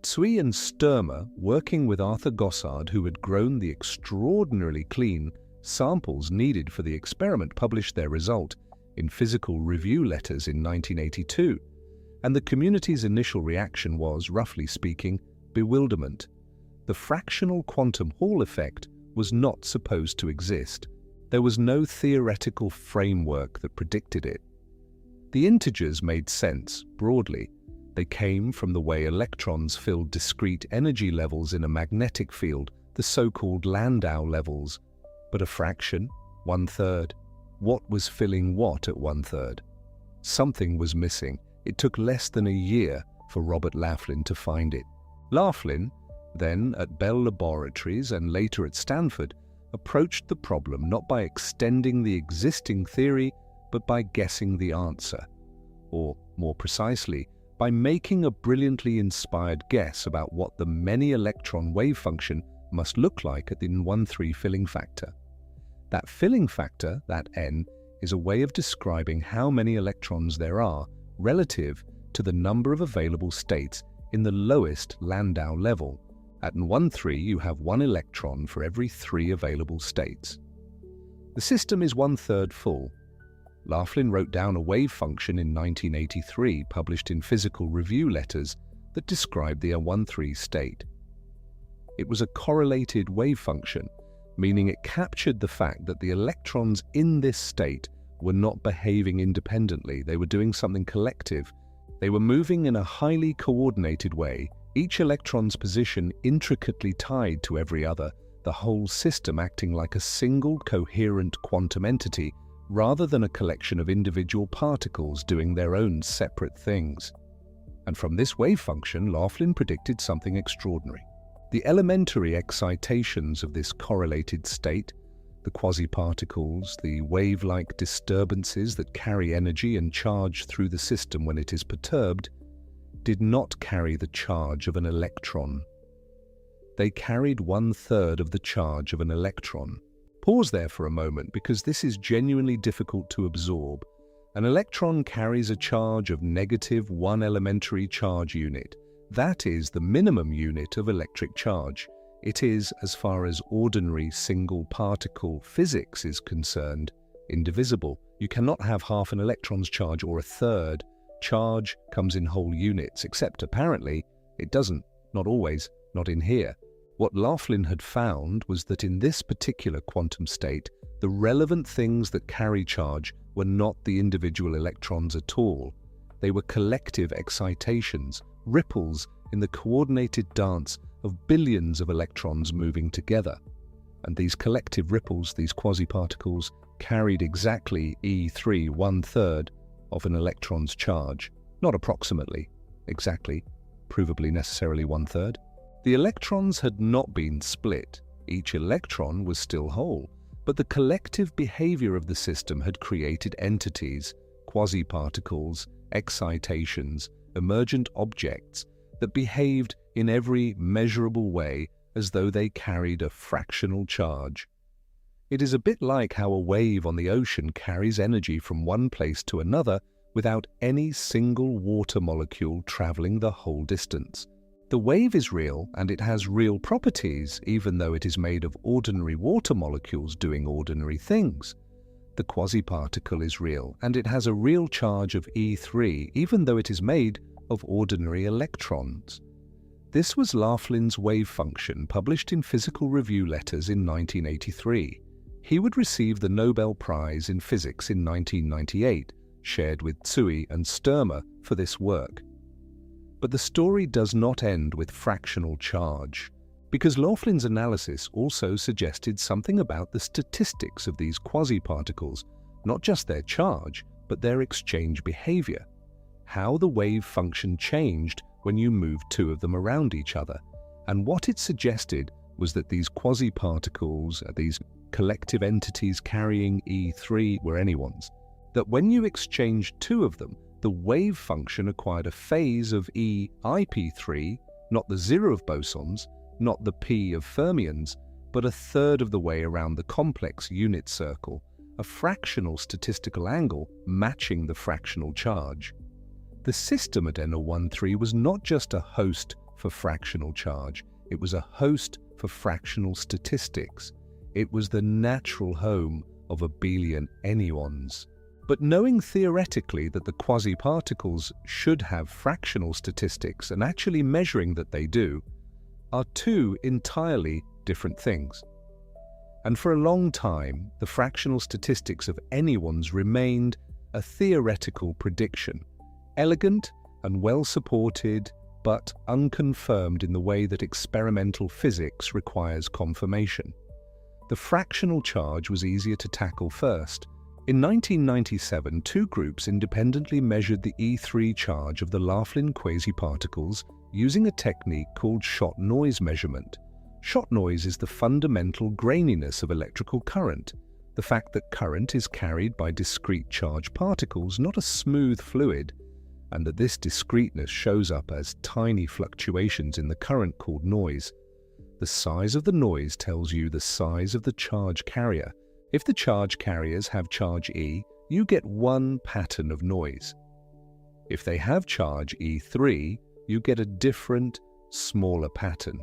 Tsui and Störmer, working with Arthur Gossard, who had grown the extraordinarily clean samples needed for the experiment, published their result in Physical Review Letters in 1982, and the community's initial reaction was, roughly speaking, bewilderment. The fractional quantum Hall effect was not supposed to exist. There was no theoretical framework that predicted it. The integers made sense, broadly. They came from the way electrons filled discrete energy levels in a magnetic field, the so-called Landau levels. But a fraction, 1/3. What was filling what at 1/3? Something was missing. It took less than a year for Robert Laughlin to find it. Laughlin, then at Bell Laboratories and later at Stanford, approached the problem not by extending the existing theory, but by guessing the answer. Or, more precisely, by making a brilliantly inspired guess about what the many-electron wave function must look like at the N13 filling factor. That filling factor, that N, is a way of describing how many electrons there are relative to the number of available states in the lowest Landau level. At N13, you have 1 electron for every 3 available states. The system is 1/3 full. Laughlin wrote down a wave function in 1983, published in Physical Review Letters, that described the N13 state. It was a correlated wave function, meaning it captured the fact that the electrons in this state were not behaving independently. They were doing something collective. They were moving in a highly coordinated way, each electron's position intricately tied to every other, the whole system acting like a single coherent quantum entity rather than a collection of individual particles doing their own separate things. And from this wave function, Laughlin predicted something extraordinary. The elementary excitations of this correlated state, the quasiparticles, the wave-like disturbances that carry energy and charge through the system when it is perturbed, did not carry the charge of an electron. They carried 1/3 of the charge of an electron. Pause there for a moment, because this is genuinely difficult to absorb. An electron carries a charge of -1 elementary charge unit. That is the minimum unit of electric charge. It is, as far as ordinary single particle physics is concerned, indivisible. You cannot have half an electron's charge or a third. Charge comes in whole units, except apparently it doesn't, not always, not in here. What Laughlin had found was that in this particular quantum state, the relevant things that carry charge were not the individual electrons at all. They were collective excitations, ripples in the coordinated dance of billions of electrons moving together. And these collective ripples, these quasiparticles, carried exactly E3, 1/3 of an electron's charge. Not approximately, exactly, provably necessarily 1/3. The electrons had not been split. Each electron was still whole, but the collective behavior of the system had created entities, quasiparticles, excitations, emergent objects that behaved in every measurable way as though they carried a fractional charge. It is a bit like how a wave on the ocean carries energy from one place to another without any single water molecule traveling the whole distance. The wave is real, and it has real properties, even though it is made of ordinary water molecules doing ordinary things. The quasiparticle is real, and it has a real charge of E3, even though it is made of ordinary electrons. This was Laughlin's wave function, published in Physical Review Letters in 1983. He would receive the Nobel Prize in Physics in 1998, shared with Tsui and Störmer for this work. But the story does not end with fractional charge, because Laughlin's analysis also suggested something about the statistics of these quasiparticles, not just their charge, but their exchange behavior, how the wave function changed when you moved 2 of them around each other. And what it suggested was that these quasiparticles, these collective entities carrying E3, were anyone's, that when you exchanged 2 of them, the wave function acquired a phase of EIP3 not the zero of bosons, not the p of fermions, but a third of the way around the complex unit circle, a fractional statistical angle matching the fractional charge. The system at NO13 was not just a host for fractional charge, it was a host for fractional statistics. It was the natural home of abelian anyons. But knowing theoretically that the quasiparticles should have fractional statistics and actually measuring that they do are two entirely different things. And for a long time, the fractional statistics of anyons remained a theoretical prediction, elegant and well-supported, but unconfirmed in the way that experimental physics requires confirmation. The fractional charge was easier to tackle first. In 1997, two groups independently measured the E3 charge of the Laughlin quasiparticles using a technique called shot noise measurement. Shot noise is the fundamental graininess of electrical current, the fact that current is carried by discrete charged particles, not a smooth fluid, and that this discreteness shows up as tiny fluctuations in the current called noise. The size of the noise tells you the size of the charge carrier. If the charge carriers have charge E, you get one pattern of noise. If they have charge E3, you get a different, smaller pattern.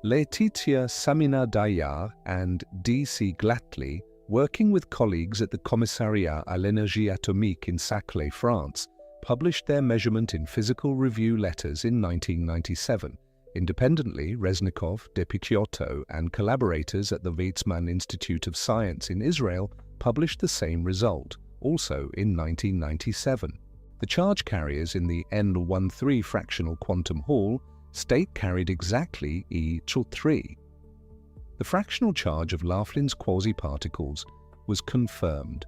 Laetitia Samina-Dayar and D.C. Glattli, working with colleagues at the Commissariat à l'énergie atomique in Saclay, France, published their measurement in Physical Review Letters in 1997. Independently, Reznikov, DePicciotto, and collaborators at the Weizmann Institute of Science in Israel published the same result, also in 1997. The charge carriers in the N13 fractional quantum Hall state carried exactly E3. The fractional charge of Laughlin's quasiparticles was confirmed,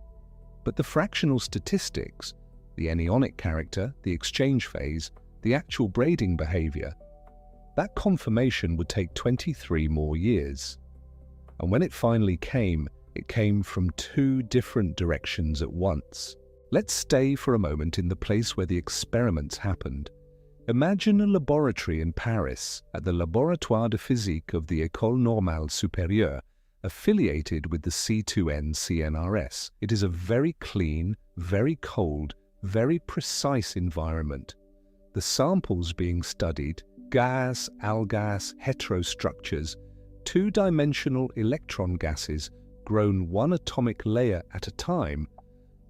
but the fractional statistics, the anyonic character, the exchange phase, the actual braiding behavior, that confirmation would take 23 more years. And when it finally came, it came from two different directions at once. Let's stay for a moment in the place where the experiments happened. Imagine a laboratory in Paris at the Laboratoire de Physique of the École Normale Supérieure, affiliated with the C2N CNRS. It is a very clean, very cold, very precise environment. The samples being studied, gas, algas, heterostructures, two-dimensional electron gases grown one atomic layer at a time,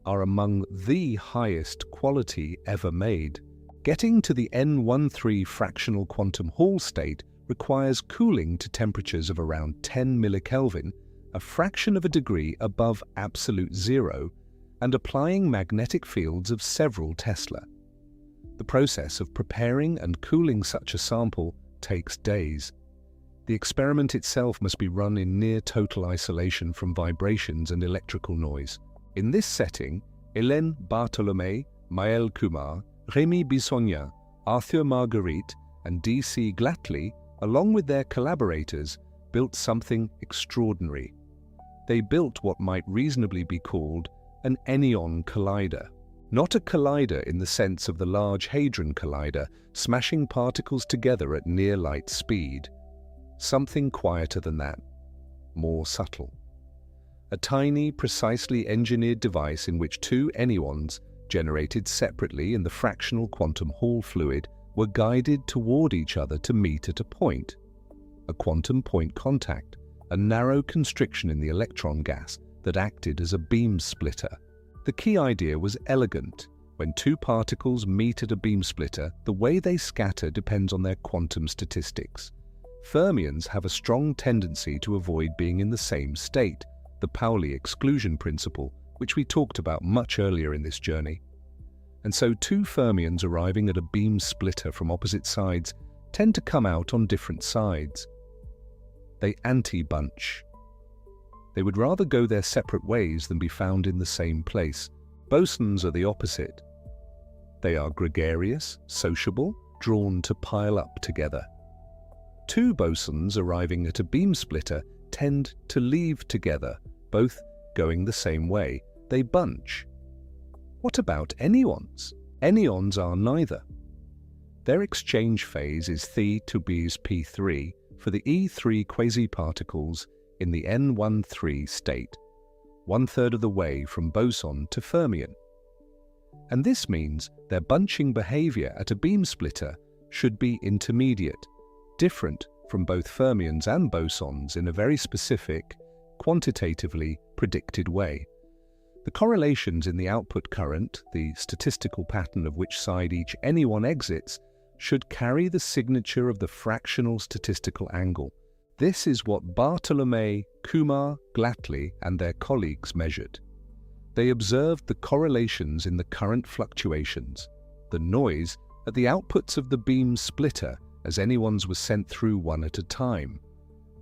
are among the highest quality ever made. Getting to the N13 fractional quantum Hall state requires cooling to temperatures of around 10 millikelvin, a fraction of a degree above absolute zero, and applying magnetic fields of several Tesla. The process of preparing and cooling such a sample takes days. The experiment itself must be run in near total isolation from vibrations and electrical noise. In this setting, Hélène Bartolomei, Maël Kumar, Rémi Bissognin, Arthur Marguerite, and D.C. Glattli, along with their collaborators, built something extraordinary. They built what might reasonably be called an anyon collider. Not a collider in the sense of the Large Hadron Collider, smashing particles together at near light speed. Something quieter than that, more subtle. A tiny, precisely engineered device in which two anyons, generated separately in the fractional quantum Hall fluid, were guided toward each other to meet at a point. A quantum point contact, a narrow constriction in the electron gas that acted as a beam splitter. The key idea was elegant. When two particles meet at a beam splitter, the way they scatter depends on their quantum statistics. Fermions have a strong tendency to avoid being in the same state, the Pauli exclusion principle, which we talked about much earlier in this journey. And so two fermions arriving at a beam splitter from opposite sides tend to come out on different sides. They anti-bunch. They would rather go their separate ways than be found in the same place. Bosons are the opposite. They are gregarious, sociable, drawn to pile up together. Two bosons arriving at a beam splitter tend to leave together, both going the same way. They bunch. What about anyons? Anyons are neither. Their exchange phase is Th2b's P3 for the E3 quasiparticles in the N13 state, 1/3 of the way from boson to fermion. And this means their bunching behavior at a beam splitter should be intermediate, different from both fermions and bosons in a very specific, quantitatively predicted way. The correlations in the output current, the statistical pattern of which side each anyone exits, should carry the signature of the fractional statistical angle. This is what Bartolomei, Glattli and their colleagues measured. They observed the correlations in the current fluctuations, the noise at the outputs of the beam splitter as anyones were sent through one at a time.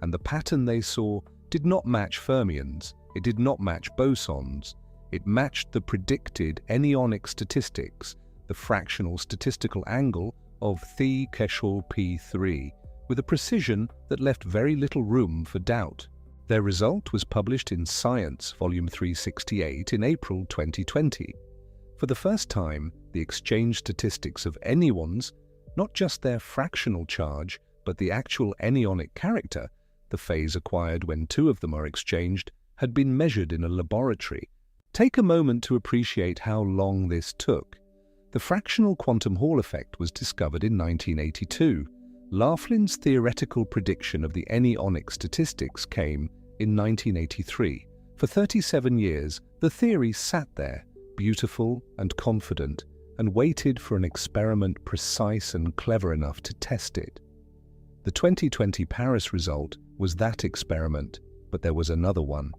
And the pattern they saw did not match fermions, it did not match bosons, it matched the predicted anyonic statistics, the fractional statistical angle of Th2b with a precision that left very little room for doubt. Their result was published in Science, volume 368 in April 2020. For the first time, the exchange statistics of anyons, not just their fractional charge, but the actual anyonic character, the phase acquired when two of them are exchanged, had been measured in a laboratory. Take a moment to appreciate how long this took. The fractional quantum Hall effect was discovered in 1982. Laughlin's theoretical prediction of the anyonic statistics came in 1983. For 37 years, the theory sat there, beautiful and confident, and waited for an experiment precise and clever enough to test it. The 2020 Paris result was that experiment, but there was another one.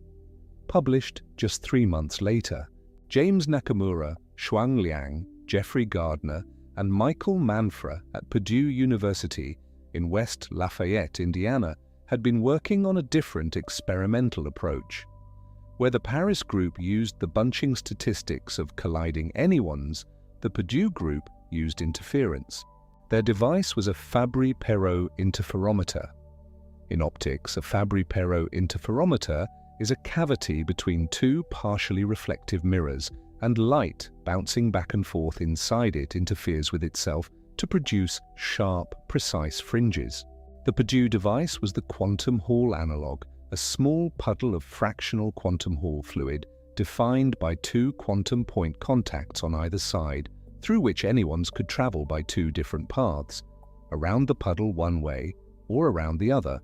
Published just 3 months later, James Nakamura, Shuang Liang, Jeffrey Gardner, and Michael Manfra at Purdue University in West Lafayette, Indiana, had been working on a different experimental approach. Where the Paris group used the bunching statistics of colliding anyons, the Purdue group used interference. Their device was a Fabry-Perot interferometer. In optics, a Fabry-Perot interferometer is a cavity between two partially reflective mirrors, and light bouncing back and forth inside it interferes with itself to produce sharp, precise fringes. The Purdue device was the quantum Hall analog, a small puddle of fractional quantum Hall fluid defined by two quantum point contacts on either side, through which anyons could travel by two different paths, around the puddle one way or around the other,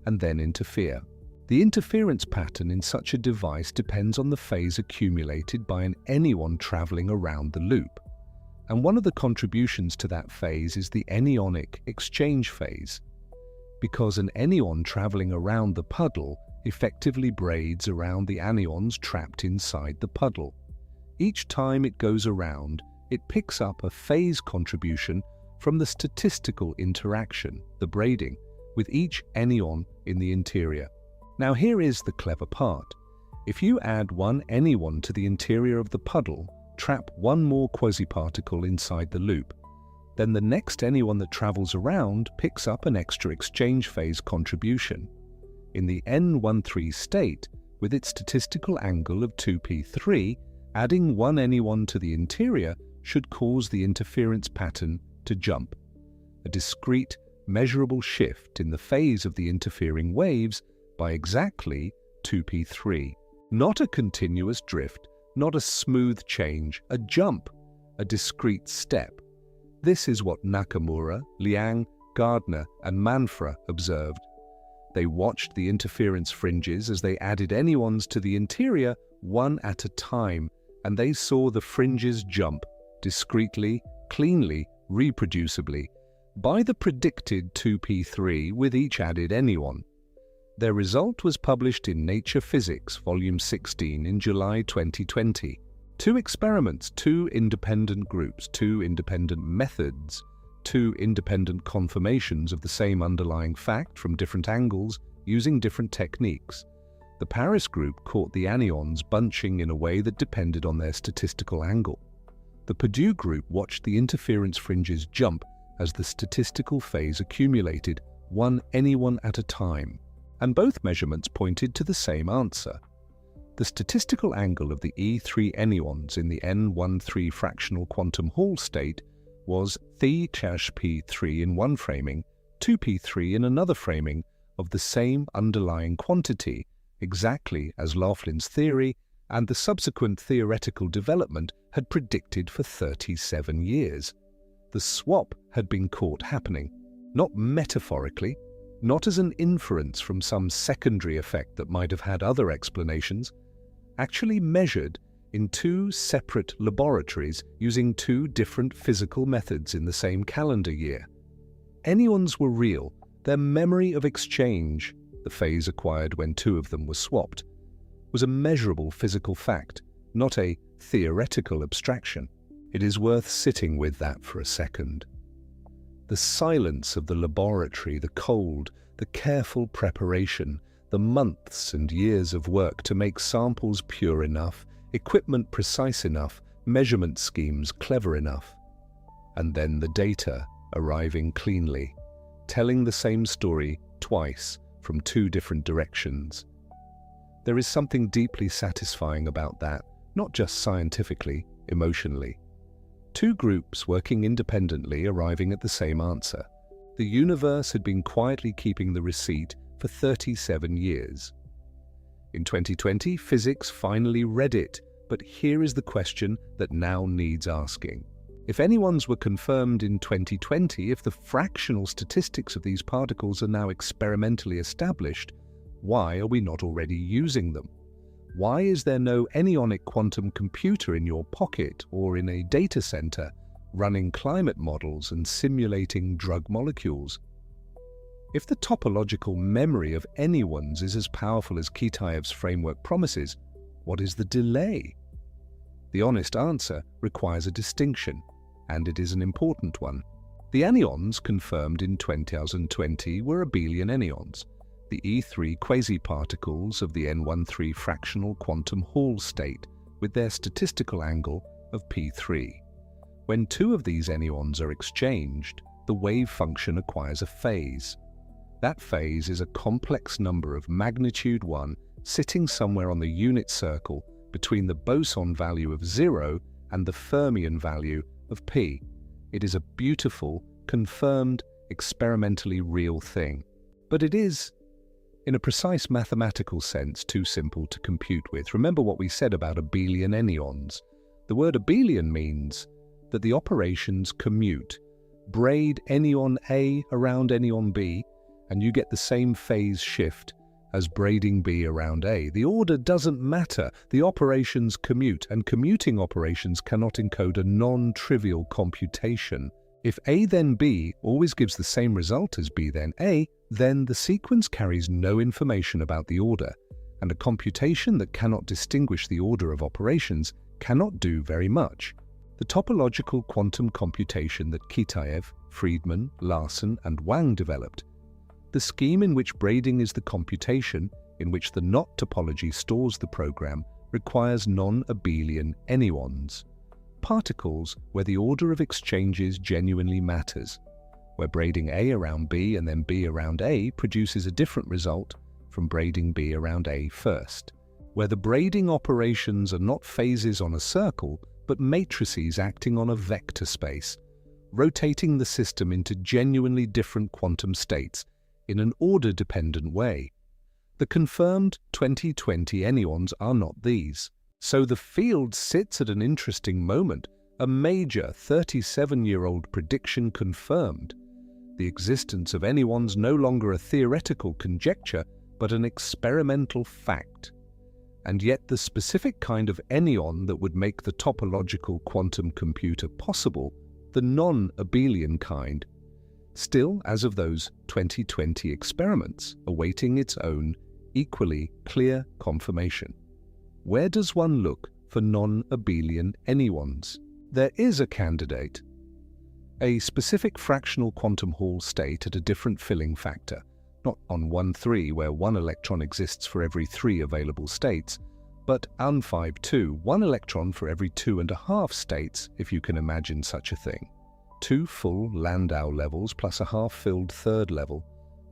and then interfere. The interference pattern in such a device depends on the phase accumulated by an anyon traveling around the loop, and one of the contributions to that phase is the anyonic exchange phase, because an anyon traveling around the puddle effectively braids around the anyons trapped inside the puddle. Each time it goes around, it picks up a phase contribution from the statistical interaction, the braiding, with each anyon in the interior. Now here is the clever part. If you add one anyon to the interior of the puddle, trap one more quasiparticle inside the loop, then the next anyon that travels around picks up an extra exchange phase contribution. In the N13 state, with its statistical angle of 2p3, adding one anyon to the interior should cause the interference pattern to jump. A discrete, measurable shift in the phase of the interfering waves by exactly 2p3. Not a continuous drift, not a smooth change, a jump, a discrete step. This is what Nakamura, Liang, Gardner, and Manfra observed. They watched the interference fringes as they added anyons to the interior one at a time, and they saw the fringes jump discretely, cleanly, reproducibly, by the predicted 2p3 with each added anyon. Their result was published in Nature Physics, volume 16 in July 2020. 2 experiments, 2 independent groups, 2 independent methods, 2 independent confirmations of the same underlying fact from different angles using different techniques. The Paris group caught the anyons bunching in a way that depended on their statistical angle. The Purdue group watched the interference fringes jump as the statistical phase accumulated, one anyon at a time, and both measurements pointed to the same answer. The statistical angle of the E3 anyons in the N13 fractional quantum Hall state was Th-P3 in one framing, 2P3 in another framing of the same underlying quantity, exactly as Laughlin's theory and the subsequent theoretical development had predicted for 37 years. The swap had been caught happening, not metaphorically, not as an inference from some secondary effect that might have had other explanations, actually measured in two separate laboratories using two different physical methods in the same calendar year. Anyons were real. Their memory of exchange, the phase acquired when two of them were swapped, was a measurable physical fact, not a theoretical abstraction. It is worth sitting with that for a second. The silence of the laboratory, the cold, the careful preparation, the months and years of work to make samples pure enough, equipment precise enough, measurement schemes clever enough. And then the data arriving cleanly, telling the same story twice from two different directions. There is something deeply satisfying about that, not just scientifically, emotionally. Two groups working independently arriving at the same answer. The universe had been quietly keeping the receipt for 37 years. In 2020, physics finally read it, but here is the question that now needs asking. If anyons were confirmed in 2020, if the fractional statistics of these particles are now experimentally established, why are we not already using them? Why is there no anyonic quantum computer in your pocket or in a data center running climate models and simulating drug molecules? If the topological memory of anyons is as powerful as Kitaev's framework promises, what is the delay? The honest answer requires a distinction, and it is an important one. The anyons confirmed in 2020 were abelian anyons, the E3 quasiparticles of the N13 fractional quantum Hall state with their statistical angle of P3. When two of these anyons are exchanged, the wave function acquires a phase. That phase is a complex number of magnitude 1 sitting somewhere on the unit circle between the boson value of 0 and the fermion value of P. It is a beautiful, confirmed, experimentally real thing. But it is, in a precise mathematical sense, too simple to compute with. Remember what we said about abelian anyons. The word abelian means that the operations commute. Braid anyon A around anyon B, and you get the same phase shift as braiding B around A. The order doesn't matter. The operations commute, and commuting operations cannot encode a non-trivial computation. If A then B always gives the same result as B then A, then the sequence carries no information about the order, and a computation that cannot distinguish the order of operations cannot do very much. The topological quantum computation that Kitaev, Friedman, Larson, and Wang developed, the scheme in which braiding is the computation in which the knot topology stores the program, requires non-abelian anyons, particles where the order of exchanges genuinely matters, where braiding A around B and then B around A produces a different result from braiding B around A first, where the braiding operations are not phases on a circle, but matrices acting on a vector space, rotating the system into genuinely different quantum states in an order-dependent way. The confirmed 2020 anyons are not these. So the field sits at an interesting moment, a major 37-year-old prediction confirmed. The existence of anyons no longer a theoretical conjecture, but an experimental fact. And yet the specific kind of anyon that would make the topological quantum computer possible, the non-abelian kind, still, as of those 2020 experiments, awaiting its own equally clear confirmation. Where does one look for non-abelian anyons? There is a candidate. A specific fractional quantum Hall state at a different filling factor, not on 1,3 where one electron exists for every 3 available states, but on 5,2, one electron for every 2.5 states, if you can imagine such a thing. 2 full Landau levels plus a half-filled third level,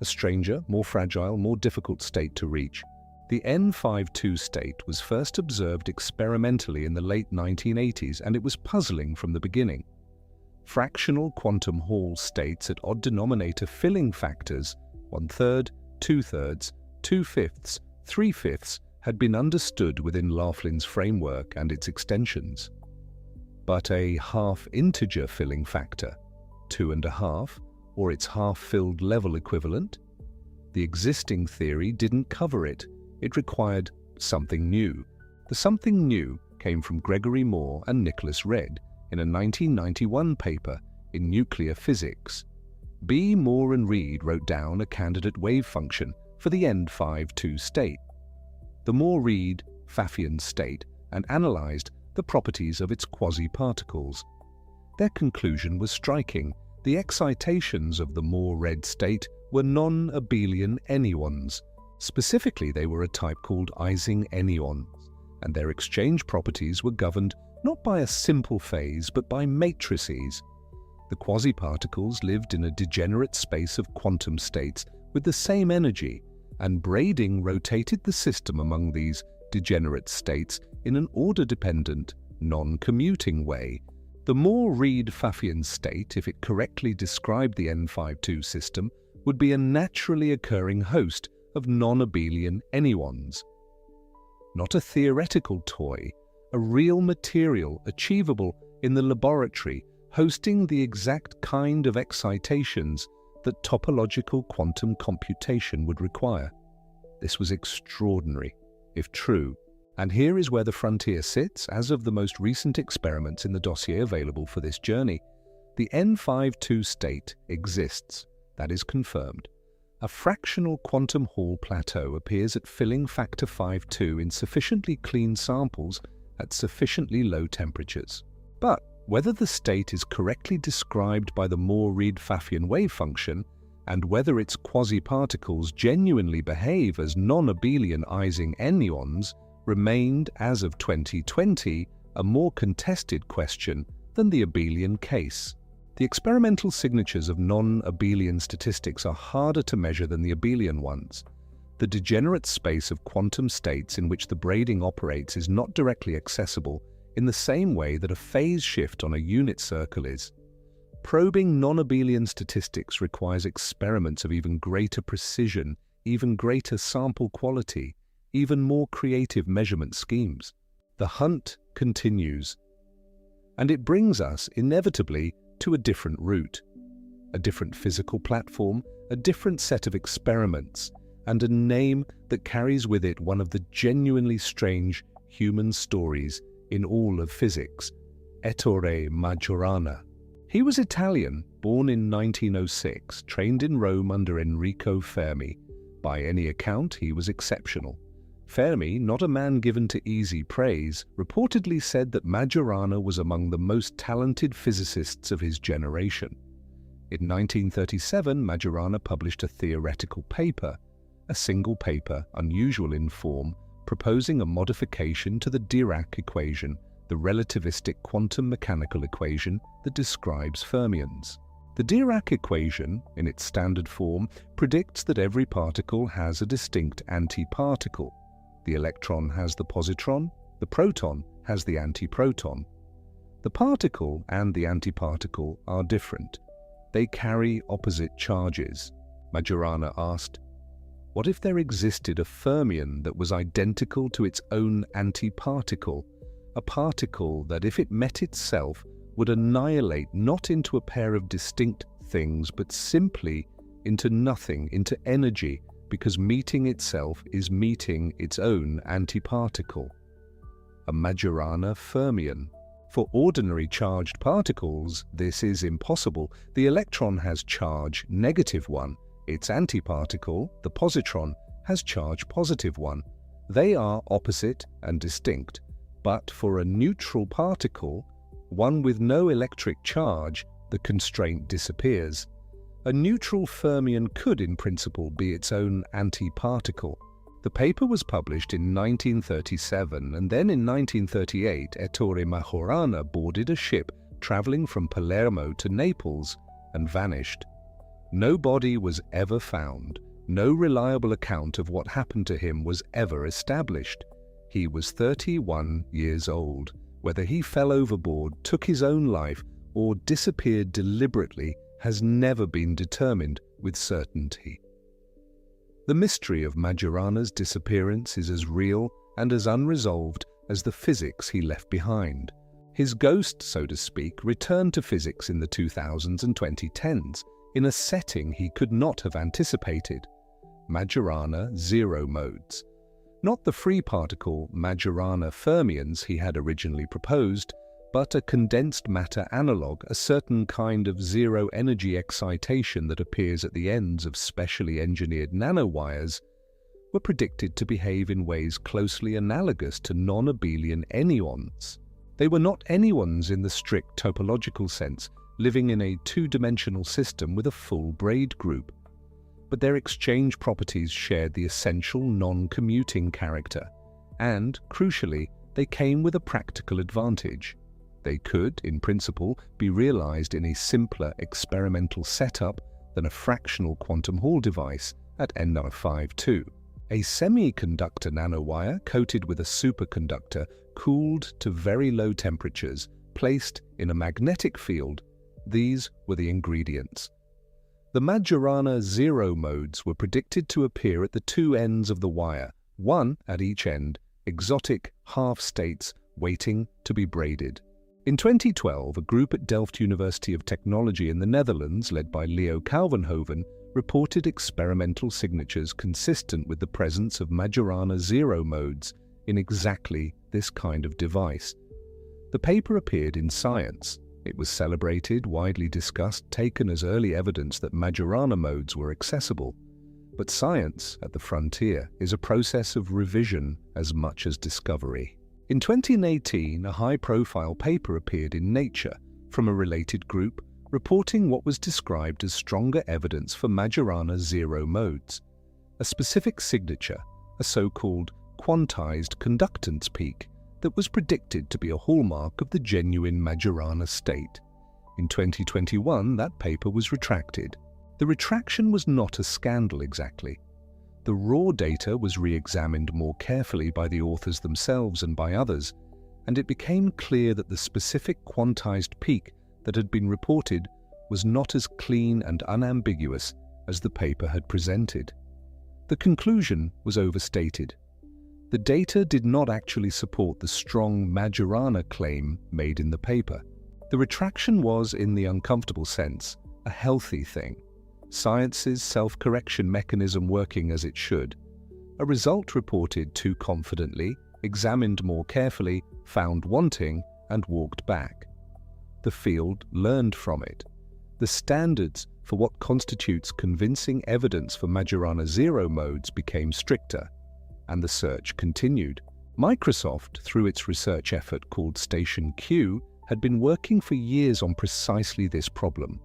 a stranger, more fragile, more difficult state to reach. The N52 state was first observed experimentally in the late 1980s, and it was puzzling from the beginning. fractional quantum Hall states at odd denominator filling factors 1/3, 2/3, 2/5, 3/5 had been understood within Laughlin's framework and its extensions. But a half-integer filling factor, 2.5, or its half-filled level equivalent? The existing theory didn't cover it. It required something new. The something new came from Gregory Moore and Nicholas Read in a 1991 paper in Nuclear Physics. B. Moore and Read wrote down a candidate wave function for the N52 state, the Moore-Read Pfaffian state, and analyzed the properties of its quasiparticles. Their conclusion was striking. The excitations of the Moore-Read state were non-abelian anyons. Specifically, they were a type called Ising anyons, and their exchange properties were governed not by a simple phase but by matrices. The quasiparticles lived in a degenerate space of quantum states with the same energy, and braiding rotated the system among these degenerate states in an order-dependent, non-commuting way. The Moore-Read Pfaffian state, if it correctly described the N52 system, would be a naturally occurring host of non-abelian anyons. Not a theoretical toy, a real material achievable in the laboratory, hosting the exact kind of excitations that topological quantum computation would require. This was extraordinary, if true, and here is where the frontier sits as of the most recent experiments in the dossier available for this journey. The N52 state exists, that is confirmed. A fractional quantum Hall plateau appears at filling factor 5.2 in sufficiently clean samples at sufficiently low temperatures. But whether the state is correctly described by the Moore-Read Pfaffian wave function, and whether its quasiparticles genuinely behave as non-abelian Ising anyons, remained, as of 2020, a more contested question than the abelian case. The experimental signatures of non-abelian statistics are harder to measure than the abelian ones. The degenerate space of quantum states in which the braiding operates is not directly accessible in the same way that a phase shift on a unit circle is. Probing non-abelian statistics requires experiments of even greater precision, even greater sample quality, even more creative measurement schemes. The hunt continues, and it brings us, inevitably, to a different route, a different physical platform, a different set of experiments, and a name that carries with it one of the genuinely strange human stories in all of physics, Ettore Majorana. He was Italian, born in 1906, trained in Rome under Enrico Fermi. By any account, he was exceptional. Fermi, not a man given to easy praise, reportedly said that Majorana was among the most talented physicists of his generation. In 1937, Majorana published a theoretical paper, a single paper, unusual in form, proposing a modification to the Dirac equation, the relativistic quantum mechanical equation that describes fermions. The Dirac equation, in its standard form, predicts that every particle has a distinct antiparticle. The electron has the positron, the proton has the antiproton. The particle and the antiparticle are different. They carry opposite charges. Majorana asked, what if there existed a fermion that was identical to its own antiparticle, a particle that, if it met itself, would annihilate not into a pair of distinct things, but simply into nothing, into energy, because meeting itself is meeting its own antiparticle. A Majorana fermion. For ordinary charged particles, this is impossible. The electron has charge -1. Its antiparticle, the positron, has charge +1. They are opposite and distinct. But for a neutral particle, one with no electric charge, the constraint disappears. A neutral fermion could, in principle, be its own antiparticle. The paper was published in 1937, and then in 1938, Ettore Majorana boarded a ship traveling from Palermo to Naples and vanished. No body was ever found. No reliable account of what happened to him was ever established. He was 31 years old. Whether he fell overboard, took his own life, or disappeared deliberately has never been determined with certainty. The mystery of Majorana's disappearance is as real and as unresolved as the physics he left behind. His ghost, so to speak, returned to physics in the 2000s and 2010s in a setting he could not have anticipated: Majorana zero modes. Not the free particle Majorana fermions he had originally proposed, but a condensed matter analog, a certain kind of zero-energy excitation that appears at the ends of specially engineered nanowires, were predicted to behave in ways closely analogous to non-abelian anyons. They were not anyons in the strict topological sense, living in a two-dimensional system with a full braid group, but their exchange properties shared the essential non-commuting character, and, crucially, they came with a practical advantage. They could, in principle, be realized in a simpler experimental setup than a fractional quantum Hall device at N-52. A semiconductor nanowire coated with a superconductor cooled to very low temperatures, placed in a magnetic field. These were the ingredients. The Majorana zero modes were predicted to appear at the two ends of the wire, one at each end, exotic half-states waiting to be braided. In 2012, a group at Delft University of Technology in the Netherlands, led by Leo Kouwenhoven, reported experimental signatures consistent with the presence of Majorana zero modes in exactly this kind of device. The paper appeared in Science. It was celebrated, widely discussed, taken as early evidence that Majorana modes were accessible. But science, at the frontier, is a process of revision as much as discovery. In 2018, a high-profile paper appeared in Nature from a related group reporting what was described as stronger evidence for Majorana zero modes, a specific signature, a so-called quantized conductance peak that was predicted to be a hallmark of the genuine Majorana state. In 2021, that paper was retracted. The retraction was not a scandal exactly. The raw data was re-examined more carefully by the authors themselves and by others, and it became clear that the specific quantized peak that had been reported was not as clean and unambiguous as the paper had presented. The conclusion was overstated. The data did not actually support the strong Majorana claim made in the paper. The retraction was, in the uncomfortable sense, a healthy thing. Science's self-correction mechanism working as it should. A result reported too confidently, examined more carefully, found wanting, and walked back. The field learned from it. The standards for what constitutes convincing evidence for Majorana zero modes became stricter, and the search continued. Microsoft, through its research effort called Station Q, had been working for years on precisely this problem.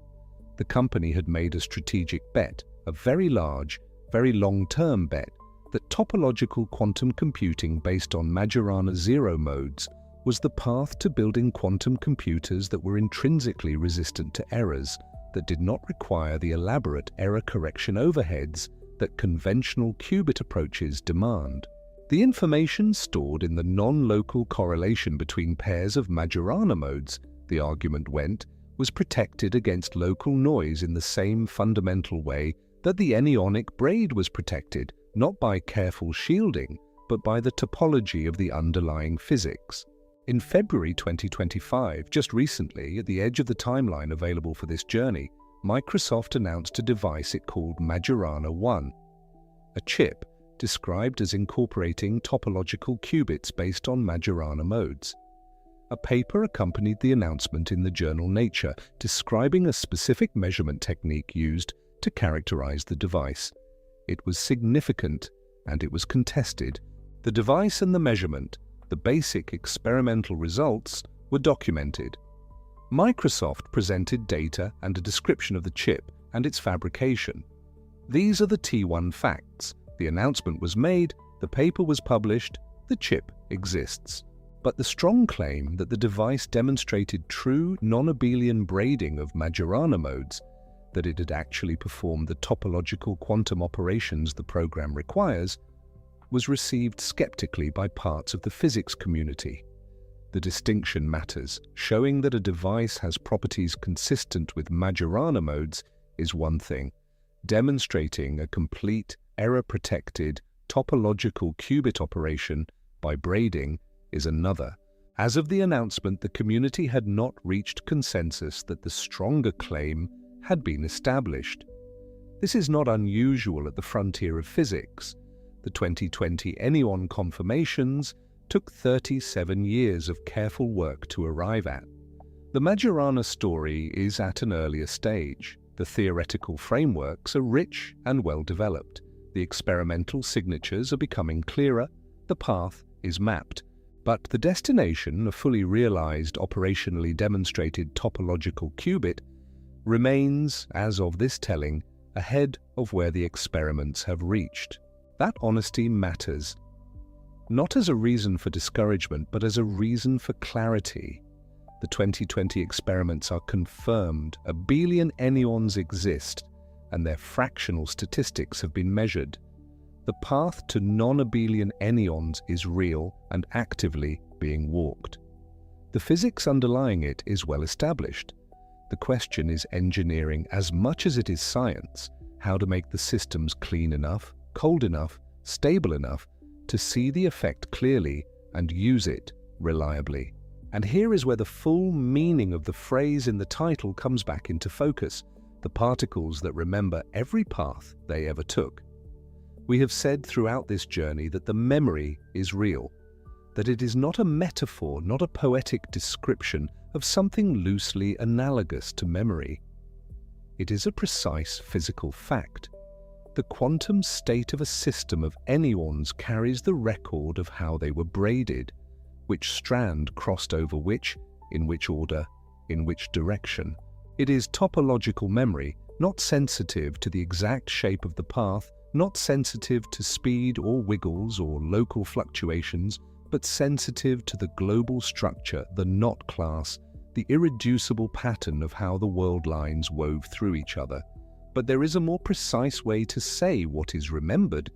The company had made a strategic bet, a very large, very long-term bet, that topological quantum computing based on Majorana zero modes was the path to building quantum computers that were intrinsically resistant to errors, that did not require the elaborate error correction overheads that conventional qubit approaches demand. The information stored in the non-local correlation between pairs of Majorana modes, the argument went, was protected against local noise in the same fundamental way that the anyonic braid was protected, not by careful shielding, but by the topology of the underlying physics. In February 2025, just recently, at the edge of the timeline available for this journey, Microsoft announced a device it called Majorana 1, a chip described as incorporating topological qubits based on Majorana modes. A paper accompanied the announcement in the journal Nature, describing a specific measurement technique used to characterize the device. It was significant, and it was contested. The device and the measurement, the basic experimental results, were documented. Microsoft presented data and a description of the chip and its fabrication. These are the T1 facts. The announcement was made, the paper was published, the chip exists. But the strong claim that the device demonstrated true non-abelian braiding of Majorana modes, that it had actually performed the topological quantum operations the program requires, was received skeptically by parts of the physics community. The distinction matters. Showing that a device has properties consistent with Majorana modes is one thing. Demonstrating a complete, error-protected, topological qubit operation by braiding is another. As of the announcement, the community had not reached consensus that the stronger claim had been established. This is not unusual at the frontier of physics. The 2020 Enneon confirmations took 37 years of careful work to arrive at. The Majorana story is at an earlier stage. The theoretical frameworks are rich and well developed. The experimental signatures are becoming clearer. The path is mapped. But the destination, a fully realized, operationally demonstrated topological qubit, remains, as of this telling, ahead of where the experiments have reached. That honesty matters, not as a reason for discouragement, but as a reason for clarity. The 2020 experiments are confirmed. Abelian enneons exist, and their fractional statistics have been measured. The path to non-abelian enneons is real and actively being walked. The physics underlying it is well established. The question is engineering as much as it is science, how to make the systems clean enough, cold enough, stable enough to see the effect clearly and use it reliably. And here is where the full meaning of the phrase in the title comes back into focus: the particles that remember every path they ever took. We have said throughout this journey that the memory is real, that it is not a metaphor, not a poetic description of something loosely analogous to memory. It is a precise physical fact. The quantum state of a system of enneons carries the record of how they were braided, which strand crossed over which, in which order, in which direction. It is topological memory, not sensitive to the exact shape of the path, not sensitive to speed or wiggles or local fluctuations, but sensitive to the global structure, the knot class, the irreducible pattern of how the world lines wove through each other. But there is a more precise way to say what is remembered,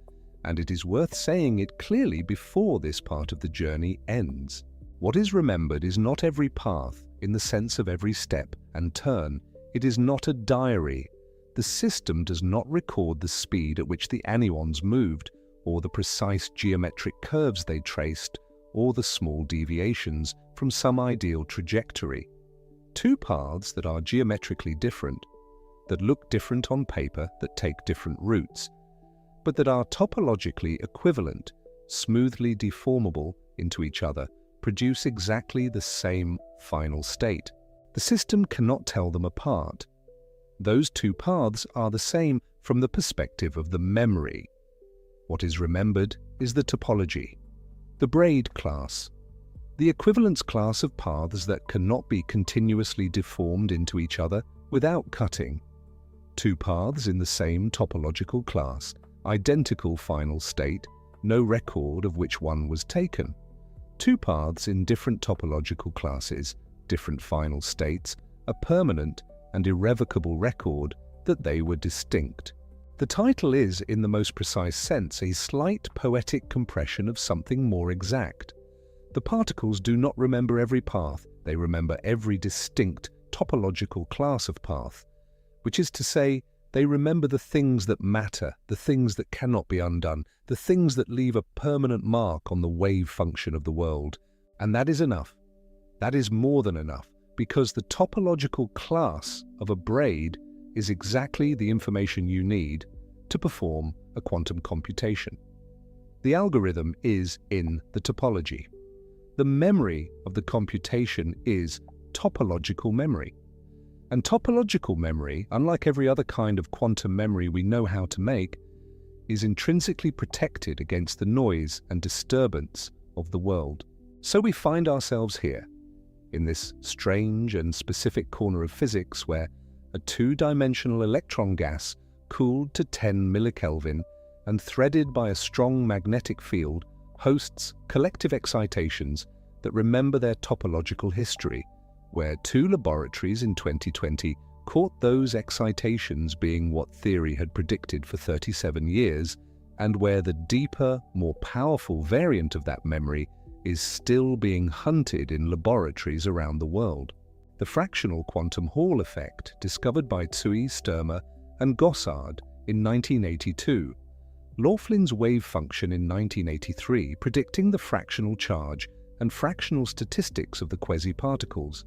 and it is worth saying it clearly before this part of the journey ends. What is remembered is not every path in the sense of every step and turn. It is not a diary. The system does not record the speed at which the enneons moved, or the precise geometric curves they traced, or the small deviations from some ideal trajectory. Two paths that are geometrically different, that look different on paper, that take different routes, but that are topologically equivalent, smoothly deformable into each other, produce exactly the same final state. The system cannot tell them apart. Those two paths are the same from the perspective of the memory. What is remembered is the topology, the braid class, the equivalence class of paths that cannot be continuously deformed into each other without cutting. Two paths in the same topological class, identical final state, no record of which one was taken. Two paths in different topological classes, different final states, a permanent and irrevocable record that they were distinct. The title is, in the most precise sense, a slight poetic compression of something more exact. The particles do not remember every path, they remember every distinct topological class of path, which is to say, they remember the things that matter, the things that cannot be undone, the things that leave a permanent mark on the wave function of the world. And that is enough. That is more than enough, because the topological class of a braid is exactly the information you need to perform a quantum computation. The algorithm is in the topology. The memory of the computation is topological memory. And topological memory, unlike every other kind of quantum memory we know how to make, is intrinsically protected against the noise and disturbance of the world. So we find ourselves here, in this strange and specific corner of physics where a two-dimensional electron gas cooled to 10 millikelvin and threaded by a strong magnetic field hosts collective excitations that remember their topological history, where two laboratories in 2020 caught those excitations being what theory had predicted for 37 years, and where the deeper, more powerful variant of that memory is still being hunted in laboratories around the world. The fractional quantum Hall effect, discovered by Tsui, Störmer, and Gossard in 1982, Laughlin's wavefunction in 1983 predicting the fractional charge and fractional statistics of the quasiparticles.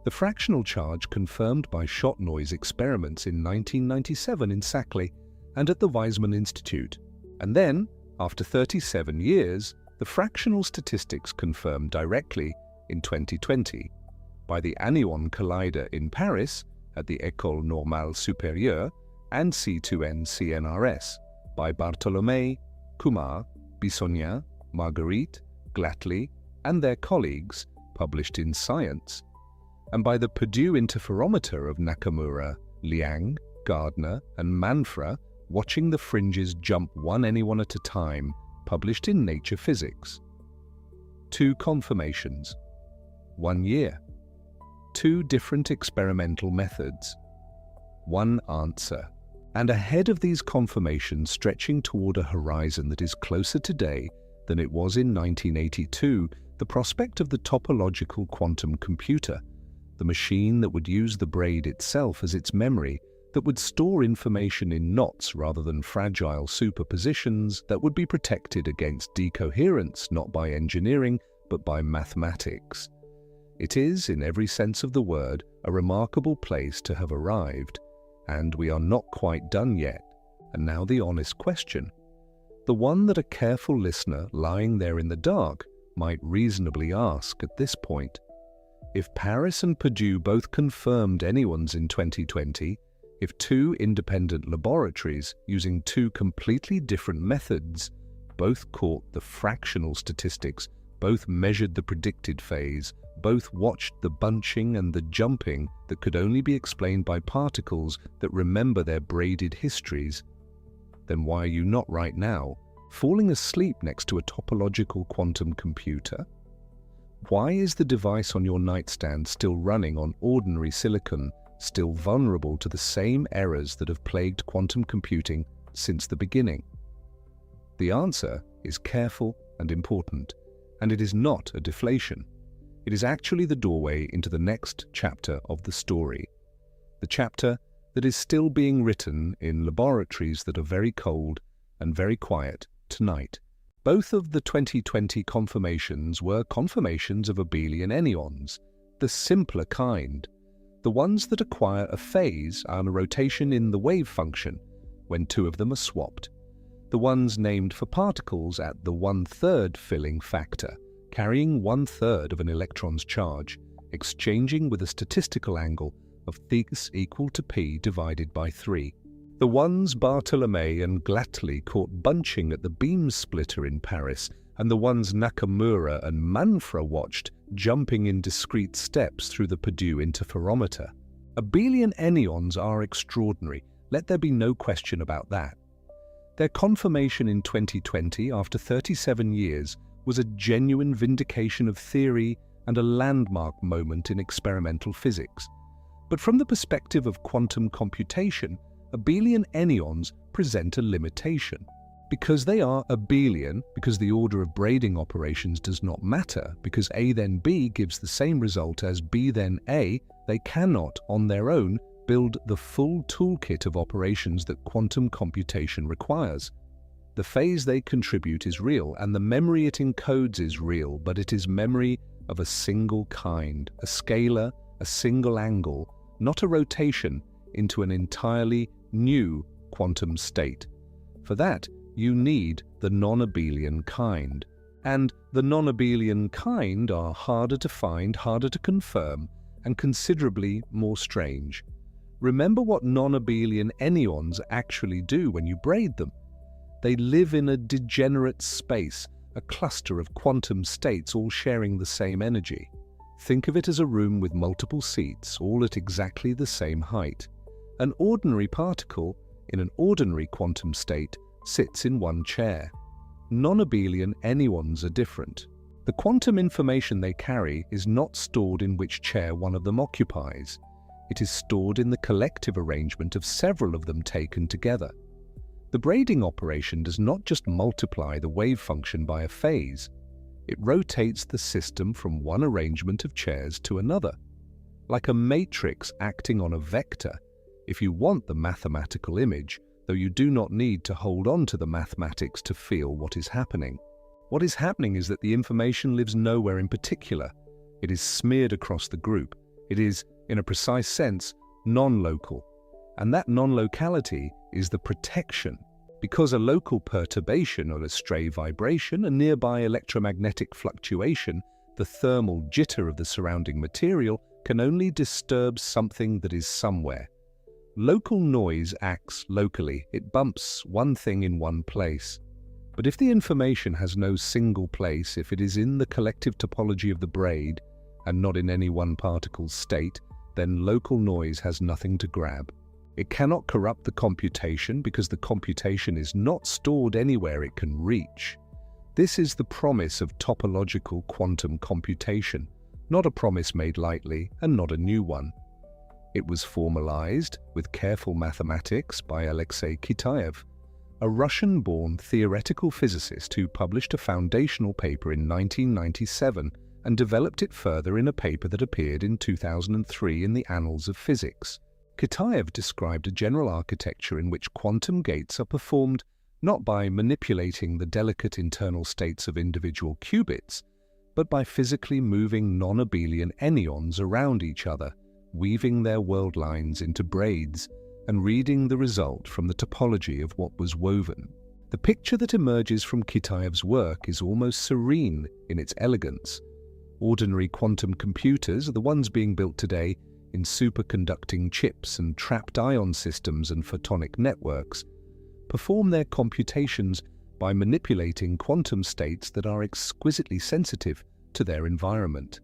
The fractional charge confirmed by shot noise experiments in 1997 in Saclay and at the Weizmann Institute. And then, after 37 years, the fractional statistics confirmed directly in 2020 by the Anyone Collider in Paris at the École Normale Supérieure and C2N CNRS by Bartolomei, Kumar, Bissonien, Moore-Read, Glattli, and their colleagues, published in Science, and by the Purdue interferometer of Nakamura, Liang, Gardner, and Manfra, watching the fringes jump one anyone at a time, published in Nature Physics. 2 confirmations. 1 year. 2 different experimental methods. 1 answer. And ahead of these confirmations stretching toward a horizon that is closer today than it was in 1982, the prospect of the topological quantum computer, the machine that would use the braid itself as its memory, that would store information in knots rather than fragile superpositions, that would be protected against decoherence not by engineering but by mathematics. It is, in every sense of the word, a remarkable place to have arrived, and we are not quite done yet. And now the honest question, the one that a careful listener lying there in the dark might reasonably ask at this point. If Paris and Purdue both confirmed anyone's in 2020, if 2 independent laboratories using 2 completely different methods both caught the fractional statistics, both measured the predicted phase, both watched the bunching and the jumping that could only be explained by particles that remember their braided histories, then why are you not right now falling asleep next to a topological quantum computer? Why is the device on your nightstand still running on ordinary silicon, still vulnerable to the same errors that have plagued quantum computing since the beginning? The answer is careful and important, and it is not a deflation. It is actually the doorway into the next chapter of the story, the chapter that is still being written in laboratories that are very cold and very quiet tonight. Both of the 2020 confirmations were confirmations of abelian anyons, the simpler kind, the ones that acquire a phase and a rotation in the wave function when 2 of them are swapped, the ones named for particles at the 1/3 filling factor, carrying 1/3 of an electron's charge, exchanging with a statistical angle of theta equal to p divided by 3. The ones Bartolomei and Glattli caught bunching at the beam splitter in Paris, and the ones Nakamura and Manfra watched jumping in discrete steps through the Purdue interferometer. Abelian anyons are extraordinary, let there be no question about that. Their confirmation in 2020, after 37 years, was a genuine vindication of theory and a landmark moment in experimental physics. But from the perspective of quantum computation, abelian anyons present a limitation. Because they are abelian, because the order of braiding operations does not matter, because A then B gives the same result as B then A, they cannot, on their own, build the full toolkit of operations that quantum computation requires. The phase they contribute is real, and the memory it encodes is real, but it is memory of a single kind, a scalar, a single angle, not a rotation into an entirely new quantum state. For that, you need the non-abelian kind. And the non-abelian kind are harder to find, harder to confirm, and considerably more strange. Remember what non-abelian anyons actually do when you braid them. They live in a degenerate space, a cluster of quantum states all sharing the same energy. Think of it as a room with multiple seats, all at exactly the same height. An ordinary particle, in an ordinary quantum state, sits in one chair. Non-abelian anyons are different. The quantum information they carry is not stored in which chair one of them occupies. It is stored in the collective arrangement of several of them taken together. The braiding operation does not just multiply the wave function by a phase. It rotates the system from one arrangement of chairs to another. Like a matrix acting on a vector, if you want the mathematical image, though you do not need to hold on to the mathematics to feel what is happening. What is happening is that the information lives nowhere in particular. It is smeared across the group. It is, in a precise sense, non-local. And that non-locality is the protection, because a local perturbation or a stray vibration, a nearby electromagnetic fluctuation, the thermal jitter of the surrounding material, can only disturb something that is somewhere. Local noise acts locally. It bumps one thing in one place. But if the information has no single place, if it is in the collective topology of the braid and not in any one particle's state, then local noise has nothing to grab. It cannot corrupt the computation because the computation is not stored anywhere it can reach. This is the promise of topological quantum computation, not a promise made lightly and not a new one. It was formalized with careful mathematics by Alexei Kitaev, a Russian-born theoretical physicist who published a foundational paper in 1997 and developed it further in a paper that appeared in 2003 in the Annals of Physics. Kitaev described a general architecture in which quantum gates are performed not by manipulating the delicate internal states of individual qubits, but by physically moving non-abelian anyons around each other, weaving their world lines into braids, and reading the result from the topology of what was woven. The picture that emerges from Kitaev's work is almost serene in its elegance. Ordinary quantum computers, the ones being built today in superconducting chips and trapped ion systems and photonic networks, perform their computations by manipulating quantum states that are exquisitely sensitive to their environment.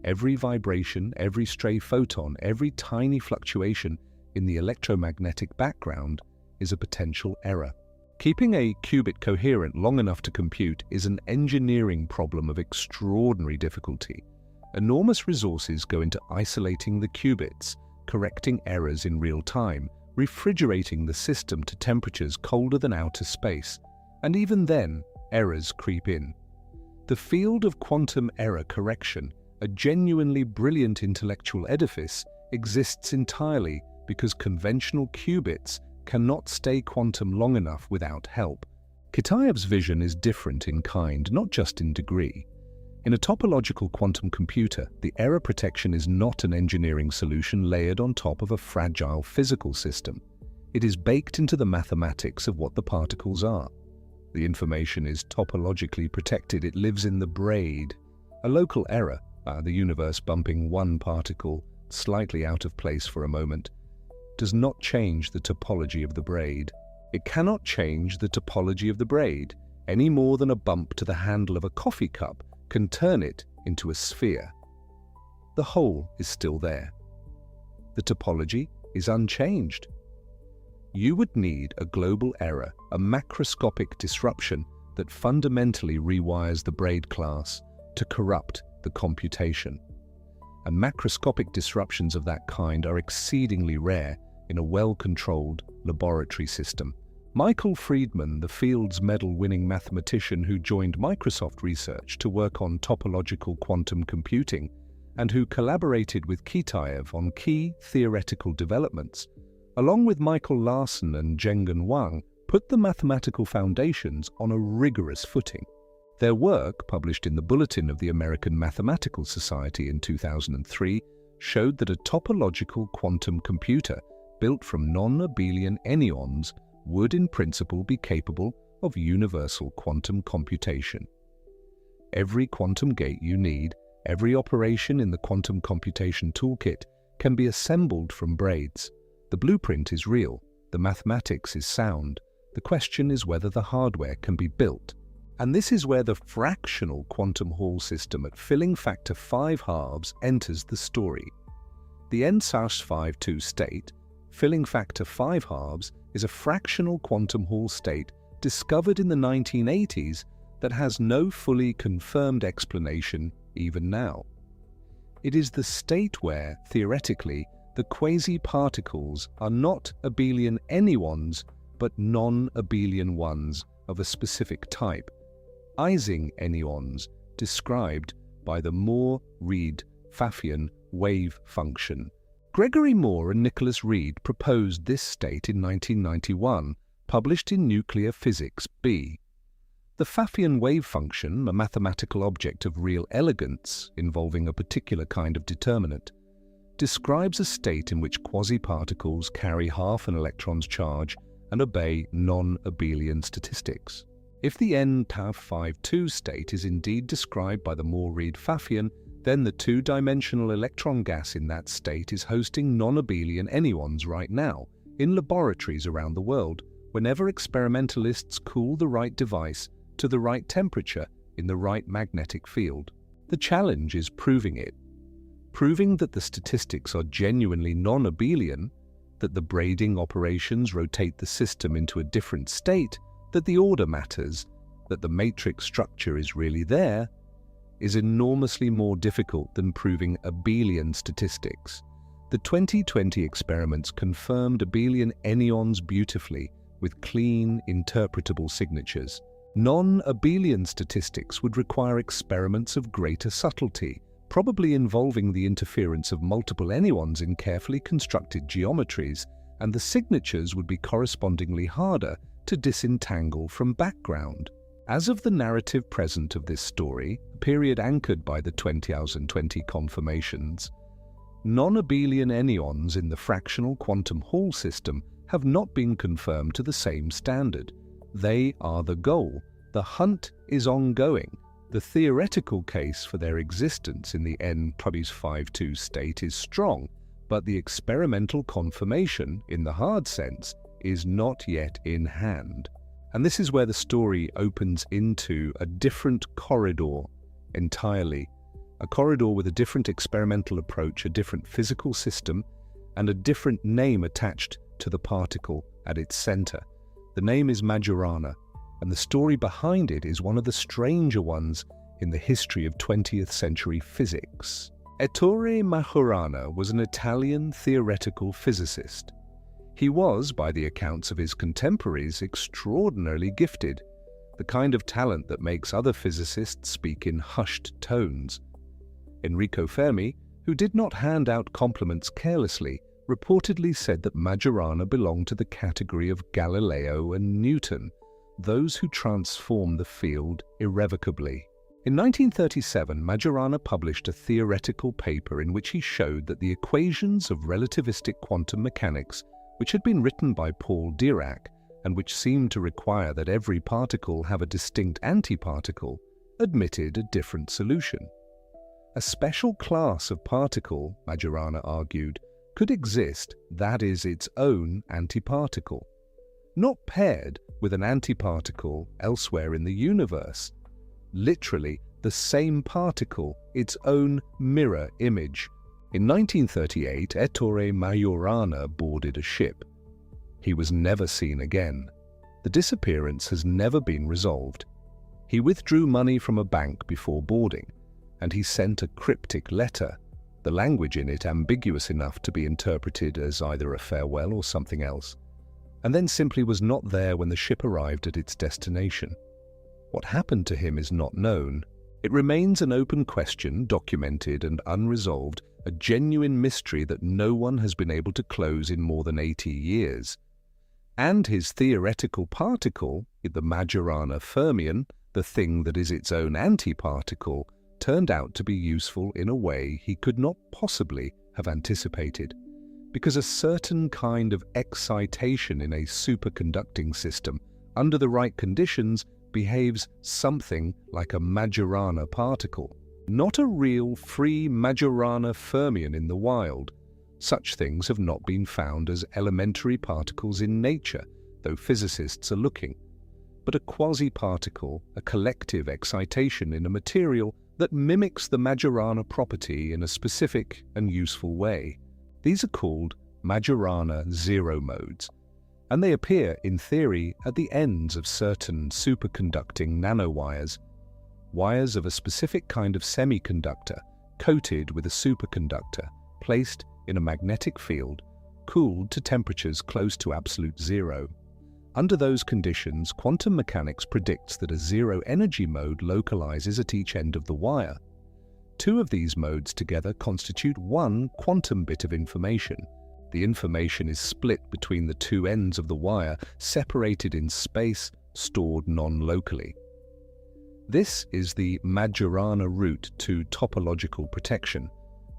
Every vibration, every stray photon, every tiny fluctuation in the electromagnetic background is a potential error. Keeping a qubit coherent long enough to compute is an engineering problem of extraordinary difficulty. Enormous resources go into isolating the qubits, correcting errors in real time, refrigerating the system to temperatures colder than outer space, and even then, errors creep in. The field of quantum error correction, a genuinely brilliant intellectual edifice, exists entirely because conventional qubits cannot stay quantum long enough without help. Kitaev's vision is different in kind, not just in degree. In a topological quantum computer, the error protection is not an engineering solution layered on top of a fragile physical system. It is baked into the mathematics of what the particles are. The information is topologically protected. It lives in the braid. A local error, the universe bumping one particle slightly out of place for a moment, does not change the topology of the braid. It cannot change the topology of the braid any more than a bump to the handle of a coffee cup can turn it into a sphere. The whole is still there. The topology is unchanged. You would need a global error, a macroscopic disruption that fundamentally rewires the braid class to corrupt the computation. And macroscopic disruptions of that kind are exceedingly rare in a well-controlled laboratory system. Michael Friedman, the Fields Medal-winning mathematician who joined Microsoft Research to work on topological quantum computing and who collaborated with Kitaev on key theoretical developments, along with Michael Larson and Zhenggen Wang, put the mathematical foundations on a rigorous footing. Their work, published in the Bulletin of the American Mathematical Society in 2003, showed that a topological quantum computer built from non-abelian anyons would in principle be capable of universal quantum computation. Every quantum gate you need, every operation in the quantum computation toolkit can be assembled from braids. The blueprint is real, the mathematics is sound. The question is whether the hardware can be built. And this is where the fractional quantum Hall system at filling factor 5 halves enters the story. The N-5-2 state, filling factor 5 halves, is a fractional quantum Hall state discovered in the 1980s that has no fully confirmed explanation even now. It is the state where, theoretically, the quasiparticles are not abelian anyons, but non-abelian ones of a specific type. Ising anyons, described by the Moore-Read Pfaffian wave function. Gregory Moore and Nicholas Reed proposed this state in 1991, published in Nuclear Physics B. The Pfaffian wave function, a mathematical object of real elegance involving a particular kind of determinant, describes a state in which quasiparticles carry half an electron's charge and obey non-abelian statistics. If the n-τ52 state is indeed described by the Moore-Read Pfaffian, then the two-dimensional electron gas in that state is hosting non-abelian anyons right now in laboratories around the world whenever experimentalists cool the right device to the right temperature in the right magnetic field. The challenge is proving it. Proving that the statistics are genuinely non-abelian, that the braiding operations rotate the system into a different state, that the order matters, that the matrix structure is really there, is enormously more difficult than proving abelian statistics. The 2020 experiments confirmed abelian anyons beautifully with clean, interpretable signatures. Non-abelian statistics would require experiments of greater subtlety, probably involving the interference of multiple anyons in carefully constructed geometries, and the signatures would be correspondingly harder to disentangle from background. As of the narrative present of this story, a period anchored by the 2020 confirmations, non-abelian anyons in the fractional quantum Hall system have not been confirmed to the same standard. They are the goal. The hunt is ongoing. The theoretical case for their existence in the n-52 state is strong, but the experimental confirmation, in the hard sense, is not yet in hand. And this is where the story opens into a different corridor entirely. A corridor with a different experimental approach, a different physical system, and a different name attached to the particle at its center. The name is Majorana, and the story behind it is one of the stranger ones in the history of 20th century physics. Ettore Majorana was an Italian theoretical physicist. He was, by the accounts of his contemporaries, extraordinarily gifted, the kind of talent that makes other physicists speak in hushed tones. Enrico Fermi, who did not hand out compliments carelessly, reportedly said that Majorana belonged to the category of Galileo and Newton, those who transform the field irrevocably. In 1937, Majorana published a theoretical paper in which he showed that the equations of relativistic quantum mechanics, which had been written by Paul Dirac and which seemed to require that every particle have a distinct antiparticle, admitted a different solution. A special class of particle, Majorana argued, could exist that is its own antiparticle, not paired with an antiparticle elsewhere in the universe. Literally, the same particle, its own mirror image. In 1938, Ettore Majorana boarded a ship. He was never seen again. The disappearance has never been resolved. He withdrew money from a bank before boarding, and he sent a cryptic letter, the language in it ambiguous enough to be interpreted as either a farewell or something else, and then simply was not there when the ship arrived at its destination. What happened to him is not known. It remains an open question, documented and unresolved, a genuine mystery that no one has been able to close in more than 80 years. And his theoretical particle, the Majorana fermion, the thing that is its own antiparticle, turned out to be useful in a way he could not possibly have anticipated, because a certain kind of excitation in a superconducting system, under the right conditions, behaves something like a Majorana particle, not a real free Majorana fermion in the wild. Such things have not been found as elementary particles in nature, though physicists are looking, but a quasiparticle, a collective excitation in a material that mimics the Majorana property in a specific and useful way. These are called Majorana zero modes, and they appear, in theory, at the ends of certain superconducting nanowires, wires of a specific kind of semiconductor coated with a superconductor, placed in a magnetic field, cooled to temperatures close to absolute zero. Under those conditions, quantum mechanics predicts that a zero-energy mode localizes at each end of the wire. Two of these modes together constitute one quantum bit of information. The information is split between the two ends of the wire, separated in space, stored non-locally. This is the Majorana route to topological protection,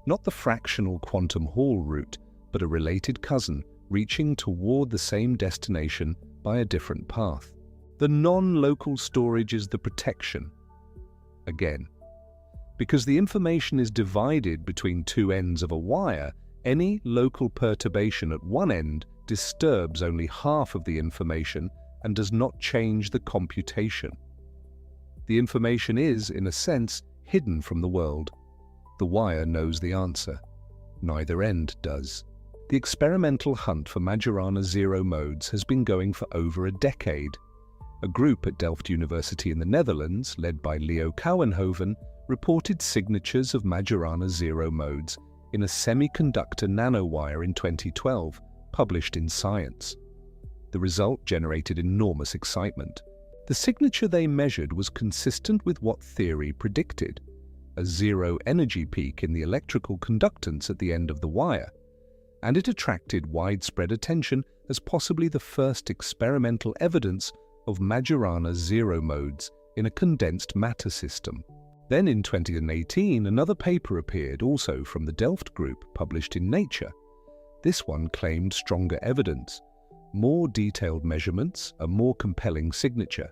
not the fractional quantum Hall route, but a related cousin reaching toward the same destination by a different path. The non-local storage is the protection. Again, because the information is divided between two ends of a wire, any local perturbation at one end disturbs only half of the information and does not change the computation. The information is, in a sense, hidden from the world. The wire knows the answer. Neither end does. The experimental hunt for Majorana zero modes has been going for over a decade. A group at Delft University in the Netherlands, led by Leo Kouwenhoven, reported signatures of Majorana zero modes in a semiconductor nanowire in 2012, published in Science. The result generated enormous excitement. The signature they measured was consistent with what theory predicted: a zero-energy peak in the electrical conductance at the end of the wire, and it attracted widespread attention as possibly the first experimental evidence of Majorana zero modes in a condensed matter system. Then in 2018, another paper appeared, also from the Delft group, published in Nature. This one claimed stronger evidence, more detailed measurements, a more compelling signature.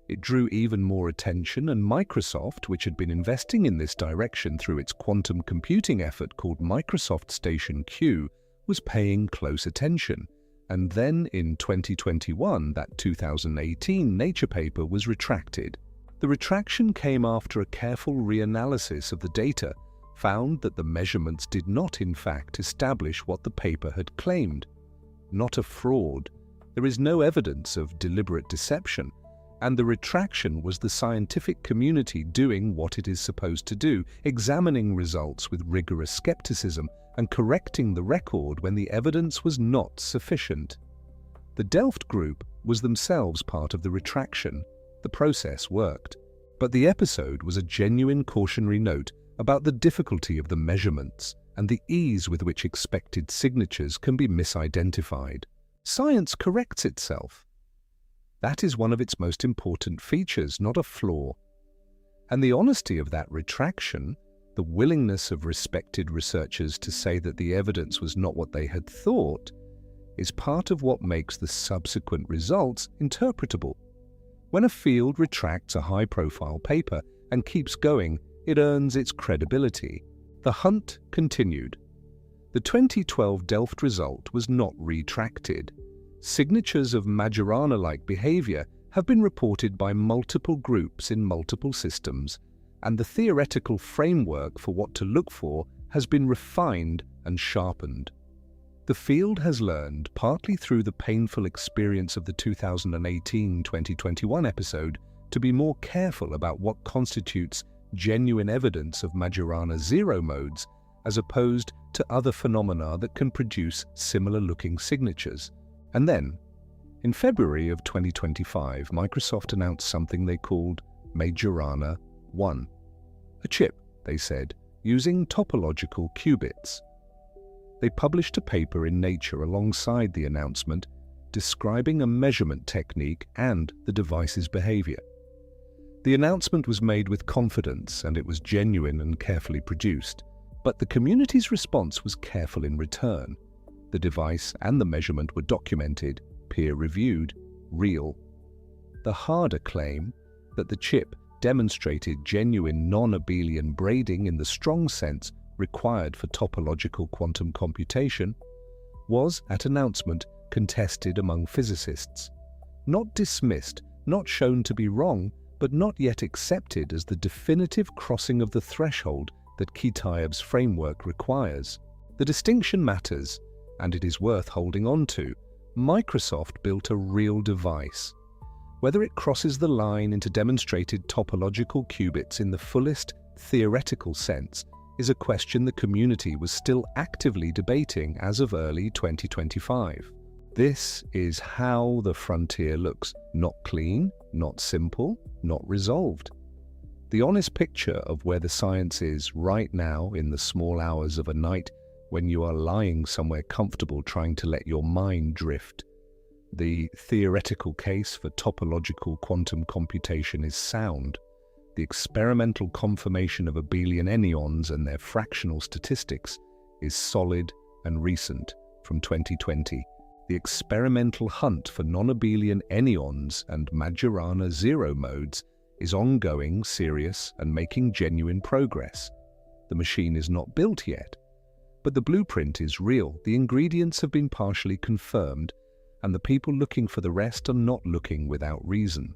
It drew even more attention, and Microsoft, which had been investing in this direction through its quantum computing effort called Microsoft Station Q, was paying close attention. And then in 2021, that 2018 Nature paper was retracted. The retraction came after a careful reanalysis of the data found that the measurements did not in fact establish what the paper had claimed. Not a fraud. There is no evidence of deliberate deception, and the retraction was the scientific community doing what it is supposed to do, examining results with rigorous skepticism and correcting the record when the evidence was not sufficient. The Delft group was themselves part of the retraction. The process worked. But the episode was a genuine cautionary note about the difficulty of the measurements and the ease with which expected signatures can be misidentified. Science corrects itself. That is one of its most important features, not a flaw. And the honesty of that retraction, the willingness of respected researchers to say that the evidence was not what they had thought, is part of what makes the subsequent results interpretable. When a field retracts a high-profile paper and keeps going, it earns its credibility. The hunt continued. The 2012 Delft result was not retracted. Signatures of Majorana-like behavior have been reported by multiple groups in multiple systems, and the theoretical framework for what to look for has been refined and sharpened. The field has learned, partly through the painful experience of the 2018-2021 episode, to be more careful about what constitutes genuine evidence of Majorana zero modes as opposed to other phenomena that can produce similar-looking signatures. And then, in February of 2025, Microsoft announced something they called Majorana 1. A chip, they said, using topological qubits. They published a paper in Nature alongside the announcement describing a measurement technique and the device's behavior. The announcement was made with confidence and it was genuine and carefully produced, but the community's response was careful in return. The device and the measurement were documented, peer-reviewed, real. The harder claim, that the chip demonstrated genuine non-abelian braiding in the strong sense required for topological quantum computation, was, at announcement, contested among physicists. Not dismissed, not shown to be wrong, but not yet accepted as the definitive crossing of the threshold that Kitaev's framework requires. The distinction matters, and it is worth holding on to. Microsoft built a real device. Whether it crosses the line into demonstrated topological qubits in the fullest theoretical sense is a question the community was still actively debating as of early 2025. This is how the frontier looks. Not clean, not simple, not resolved. The honest picture of where the science is right now in the small hours of a night when you are lying somewhere comfortable trying to let your mind drift. The theoretical case for topological quantum computation is sound. The experimental confirmation of abelian anyons and their fractional statistics is solid and recent from 2020. The experimental hunt for non-abelian anyons and Majorana zero modes is ongoing, serious, and making genuine progress. The machine is not built yet, but the blueprint is real. The ingredients have been partially confirmed, and the people looking for the rest are not looking without reason.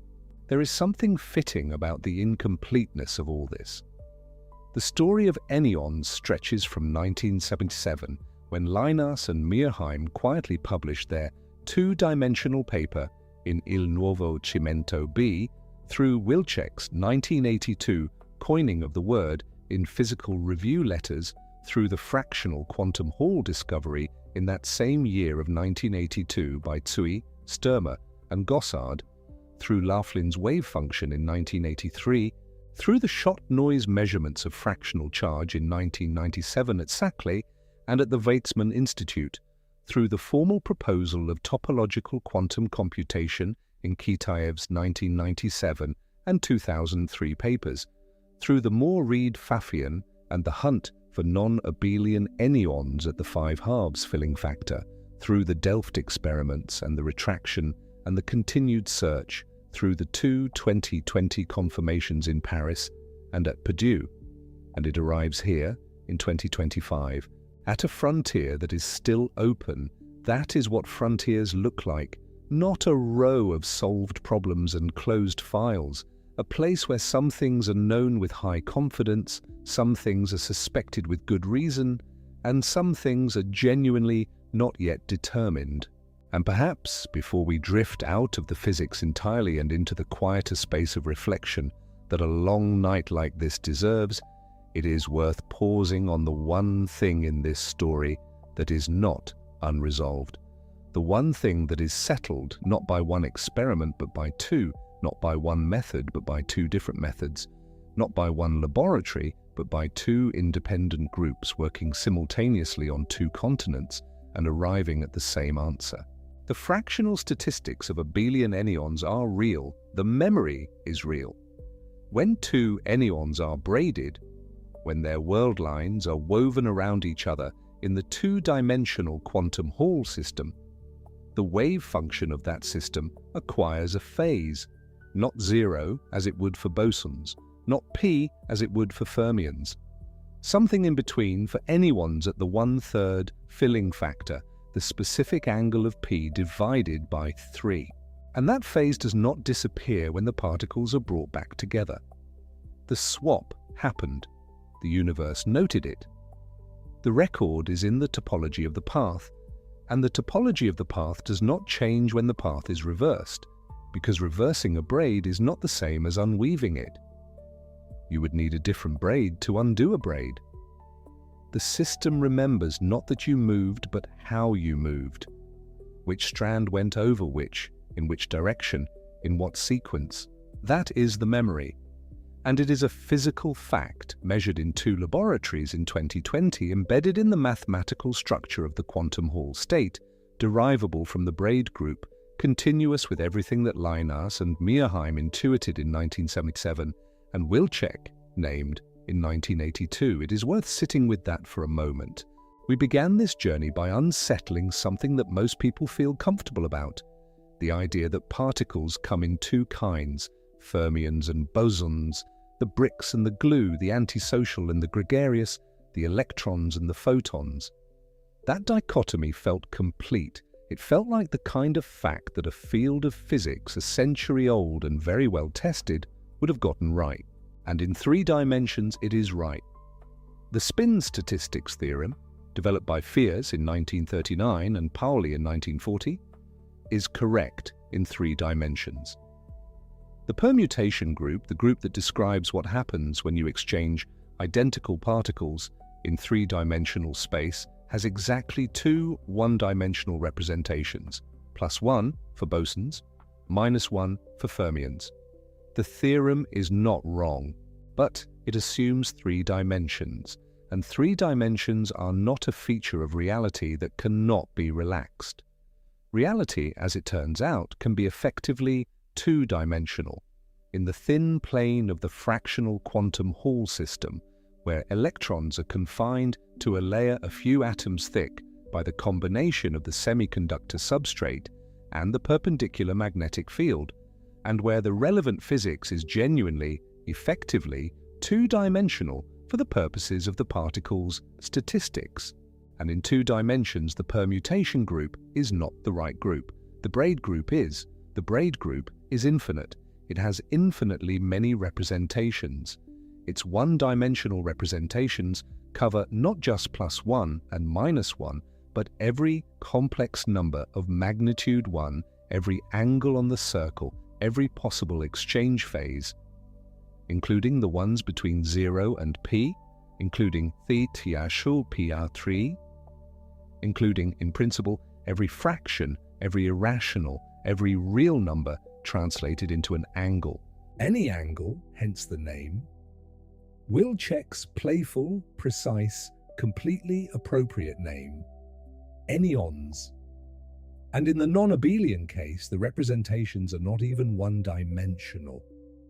There is something fitting about the incompleteness of all this. The story of anyons stretches from 1977, when Leinaas and Myrheim quietly published their two-dimensional paper in Il Nuovo Cimento B, through Wilczek's 1982 coining of the word in Physical Review letters, through the fractional quantum Hall discovery in that same year of 1982 by Tsui, Störmer, and Gossard, through Laughlin's wavefunction in 1983, through the shot noise measurements of fractional charge in 1997 at École and at the Weizmann Institute, through the formal proposal of topological quantum computation in Kitaev's 1997 and 2003 papers, through the Moore-Read Pfaffian and the hunt for non-abelian anyons at the 5/2 filling factor, through the Delft experiments and the retraction and the continued search, through the two 2020 confirmations in Paris and at Purdue, and it arrives here in 2025 at a frontier that is still open. That is what frontiers look like. Not a row of solved problems and closed files, a place where some things are known with high confidence, some things are suspected with good reason, and some things are genuinely not yet determined. And perhaps, before we drift out of the physics entirely and into the quieter space of reflection that a long night like this deserves, it is worth pausing on the one thing in this story that is not unresolved. The one thing that is settled not by one experiment but by two, not by one method but by two different methods, not by one laboratory but by two independent groups working simultaneously on two continents and arriving at the same answer. The fractional statistics of abelian anyons are real. The memory is real. When two anyons are braided, when their world lines are woven around each other in the two-dimensional quantum Hall system, the wave function of that system acquires a phase, not zero as it would for bosons, not p as it would for fermions. Something in between for anyons at the 1/3 filling factor, the specific angle of p divided by 3. And that phase does not disappear when the particles are brought back together. The swap happened. The universe noted it. The record is in the topology of the path, and the topology of the path does not change when the path is reversed, because reversing a braid is not the same as unweaving it. You would need a different braid to undo a braid. The system remembers not that you moved, but how you moved. Which strand went over which, in which direction, in what sequence. That is the memory. And it is a physical fact measured in two laboratories in 2020, embedded in the mathematical structure of the quantum Hall state, derivable from the braid group, continuous with everything that Leinaas and Myrheim intuited in 1977 and Wilczek named in 1982. It is worth sitting with that for a moment. We began this journey by unsettling something that most people feel comfortable about, the idea that particles come in two kinds, fermions and bosons, the bricks and the glue, the antisocial and the gregarious, the electrons and the photons. That dichotomy felt complete. It felt like the kind of fact that a field of physics a century old and very well tested would have gotten right. And in 3 dimensions it is right. The spin statistics theorem, developed by Fiers in 1939 and Pauli in 1940, is correct in 3 dimensions. The permutation group, the group that describes what happens when you exchange identical particles in 3-dimensional space, has exactly two one-dimensional representations, +1 for bosons, -1 for fermions. The theorem is not wrong, but it assumes 3 dimensions, and 3 dimensions are not a feature of reality that cannot be relaxed. Reality, as it turns out, can be effectively 2-dimensional, in the thin plane of the fractional quantum Hall system, where electrons are confined to a layer a few atoms thick by the combination of the semiconductor substrate and the perpendicular magnetic field, and where the relevant physics is genuinely, effectively, 2-dimensional for the purposes of the particle's statistics. And in 2 dimensions, the permutation group is not the right group. The braid group is. The braid group is infinite. It has infinitely many representations. Its one-dimensional representations cover not just +1 and -1, but every complex number of magnitude 1, every angle on the circle, every possible exchange phase, including the ones between 0 and p, including θ PR3, including, in principle, every fraction, every irrational, every real number translated into an angle. Any angle, hence the name. Wilczek's playful, precise, completely appropriate name, anyons. And in the non-abelian case, the representations are not even one-dimensional.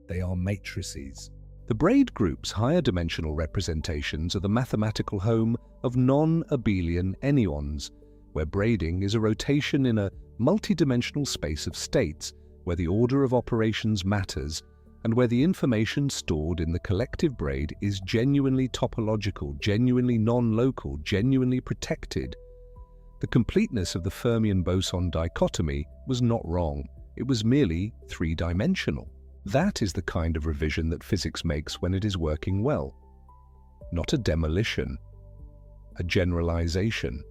They are matrices. The braid group's higher dimensional representations are the mathematical home of non-abelian anyons, where braiding is a rotation in a multidimensional space of states, where the order of operations matters, and where the information stored in the collective braid is genuinely topological, genuinely non-local, genuinely protected. The completeness of the fermion-boson dichotomy was not wrong. It was merely 3-dimensional. That is the kind of revision that physics makes when it is working well. Not a demolition, a generalization.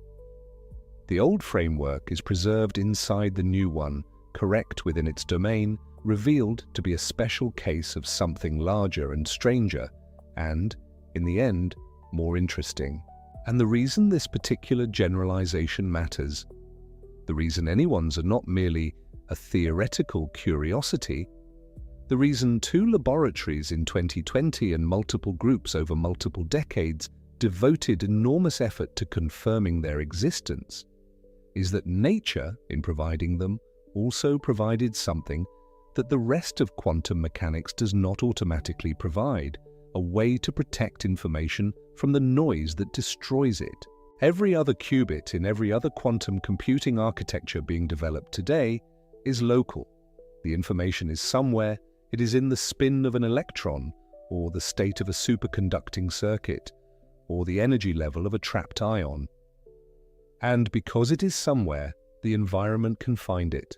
The old framework is preserved inside the new one, correct within its domain, revealed to be a special case of something larger and stranger, and, in the end, more interesting. And the reason this particular generalization matters, the reason anyons are not merely a theoretical curiosity, the reason 2 laboratories in 2020 and multiple groups over multiple decades devoted enormous effort to confirming their existence, is that nature, in providing them, also provided something that the rest of quantum mechanics does not automatically provide, a way to protect information from the noise that destroys it. Every other qubit in every other quantum computing architecture being developed today is local. The information is somewhere. It is in the spin of an electron, or the state of a superconducting circuit, or the energy level of a trapped ion. And because it is somewhere, the environment can find it.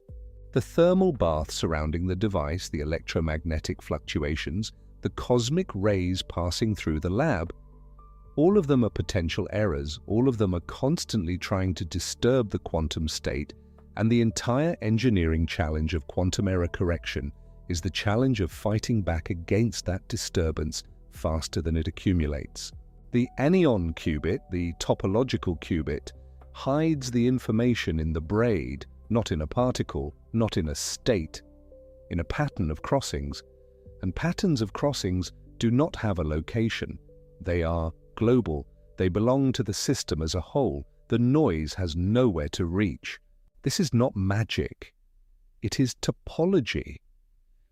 The thermal bath surrounding the device, the electromagnetic fluctuations, the cosmic rays passing through the lab, all of them are potential errors, all of them are constantly trying to disturb the quantum state, and the entire engineering challenge of quantum error correction is the challenge of fighting back against that disturbance faster than it accumulates. The anyon qubit, the topological qubit, hides the information in the braid, not in a particle, not in a state, in a pattern of crossings. And patterns of crossings do not have a location. They are global. They belong to the system as a whole. The noise has nowhere to reach. This is not magic. It is topology.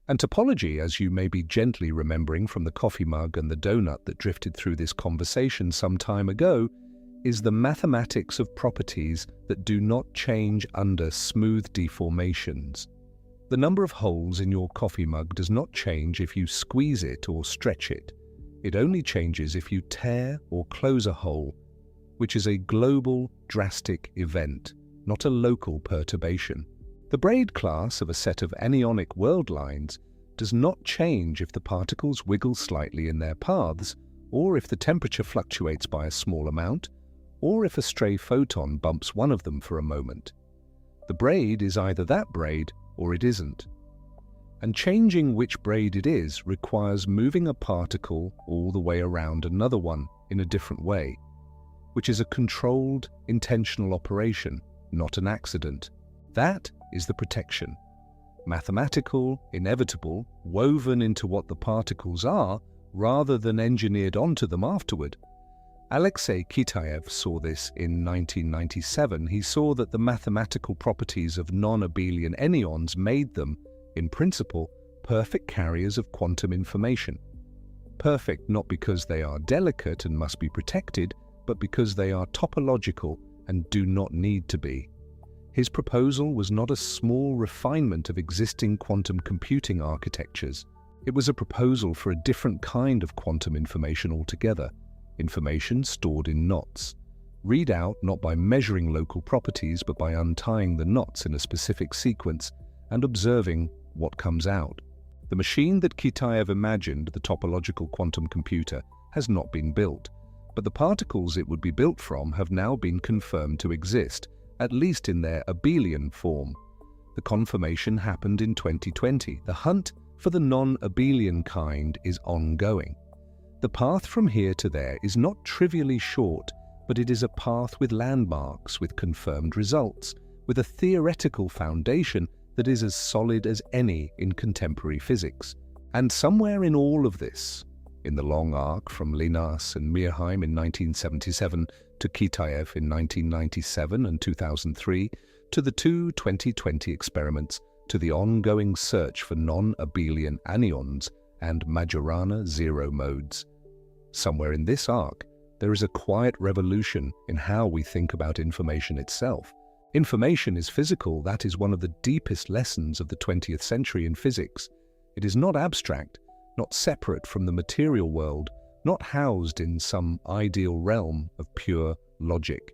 And topology, as you may be gently remembering from the coffee mug and the donut that drifted through this conversation some time ago, is the mathematics of properties that do not change under smooth deformations. The number of holes in your coffee mug does not change if you squeeze it or stretch it. It only changes if you tear or close a hole, which is a global, drastic event, not a local perturbation. The braid class of a set of anyonic world lines does not change if the particles wiggle slightly in their paths, or if the temperature fluctuates by a small amount, or if a stray photon bumps one of them for a moment. The braid is either that braid or it isn't. And changing which braid it is requires moving a particle all the way around another one in a different way. which is a controlled, intentional operation, not an accident. That is the protection. Mathematical, inevitable, woven into what the particles are, rather than engineered onto them afterward. Alexei Kitaev saw this in 1997. He saw that the mathematical properties of non-abelian anyons made them, in principle, perfect carriers of quantum information. Perfect not because they are delicate and must be protected, but because they are topological and do not need to be. His proposal was not a small refinement of existing quantum computing architectures. It was a proposal for a different kind of quantum information altogether, information stored in knots. Read out not by measuring local properties, but by untying the knots in a specific sequence and observing what comes out. The machine that Kitaev imagined, the topological quantum computer, has not been built, but the particles it would be built from have now been confirmed to exist, at least in their abelian form. The confirmation happened in 2020. The hunt for the non-abelian kind is ongoing. The path from here to there is not trivially short, but it is a path with landmarks, with confirmed results, with a theoretical foundation that is as solid as any in contemporary physics. And somewhere in all of this, in the long arc from Leinaas and Myrheim in 1977 to Kitaev in 1997 and 2003, to the two 2020 experiments, to the ongoing search for non-abelian anyons and Majorana zero modes. Somewhere in this arc, there is a quiet revolution in how we think about information itself. Information is physical. That is one of the deepest lessons of the 20th century in physics. It is not abstract, not separate from the material world, not housed in some ideal realm of pure logic.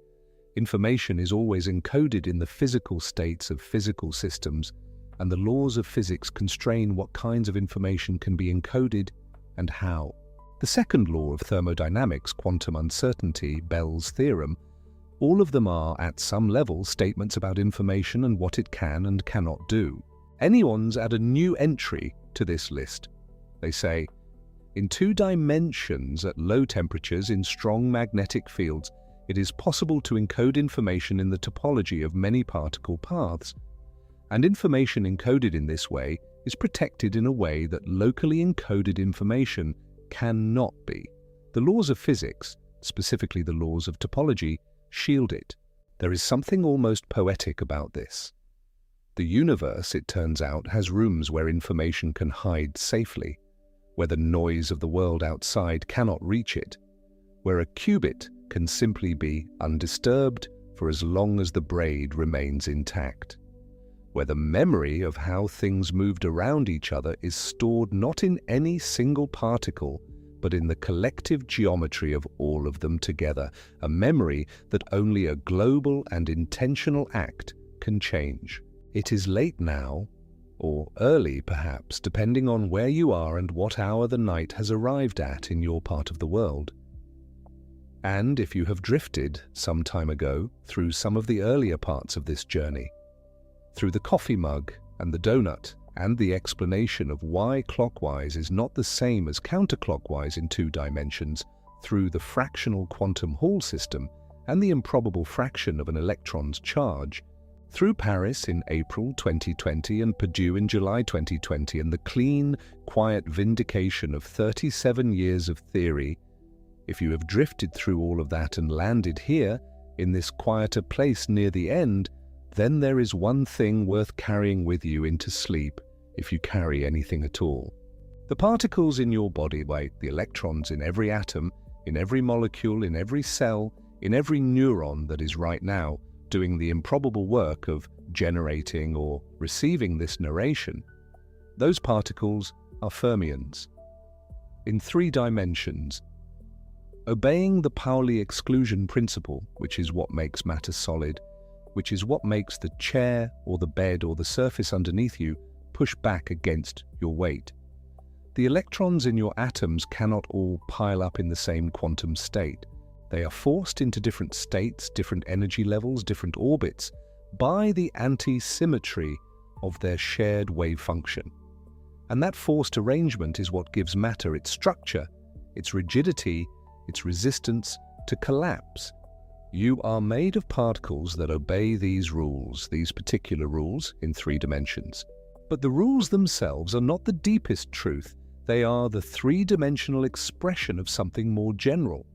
Information is always encoded in the physical states of physical systems, and the laws of physics constrain what kinds of information can be encoded and how. The second law of thermodynamics, quantum uncertainty, Bell's theorem, all of them are, at some level, statements about information and what it can and cannot do. Anyons add a new entry to this list. They say, in 2 dimensions at low temperatures in strong magnetic fields, it is possible to encode information in the topology of many particle paths. And information encoded in this way is protected in a way that locally encoded information cannot be. The laws of physics, specifically the laws of topology, shield it. There is something almost poetic about this. The universe, it turns out, has rooms where information can hide safely, where the noise of the world outside cannot reach it, where a qubit can simply be undisturbed for as long as the braid remains intact, where the memory of how things moved around each other is stored not in any single particle, but in the collective geometry of all of them together, a memory that only a global and intentional act can change. It is late now, or early perhaps, depending on where you are and what hour the night has arrived at in your part of the world. And if you have drifted some time ago through some of the earlier parts of this journey, through the coffee mug and the donut, and the explanation of why clockwise is not the same as counterclockwise in 2 dimensions, through the fractional quantum Hall system and the improbable fraction of an electron's charge, through Paris in April 2020 and Purdue in July 2020, and the clean, quiet vindication of 37 years of theory, if you have drifted through all of that and landed here, in this quieter place near the end, then there is one thing worth carrying with you into sleep, if you carry anything at all. The particles in your body, like the electrons in every atom, in every molecule, in every cell, in every neuron that is right now doing the improbable work of generating or receiving this narration, those particles are fermions. In 3 dimensions, obeying the Pauli exclusion principle, which is what makes matter solid, which is what makes the chair or the bed or the surface underneath you push back against your weight. The electrons in your atoms cannot all pile up in the same quantum state. They are forced into different states, different energy levels, different orbits, by the anti-symmetry of their shared wave function. And that forced arrangement is what gives matter its structure, its rigidity, its resistance to collapse, You are made of particles that obey these rules, these particular rules, in 3 dimensions. But the rules themselves are not the deepest truth. They are the 3-dimensional expression of something more general.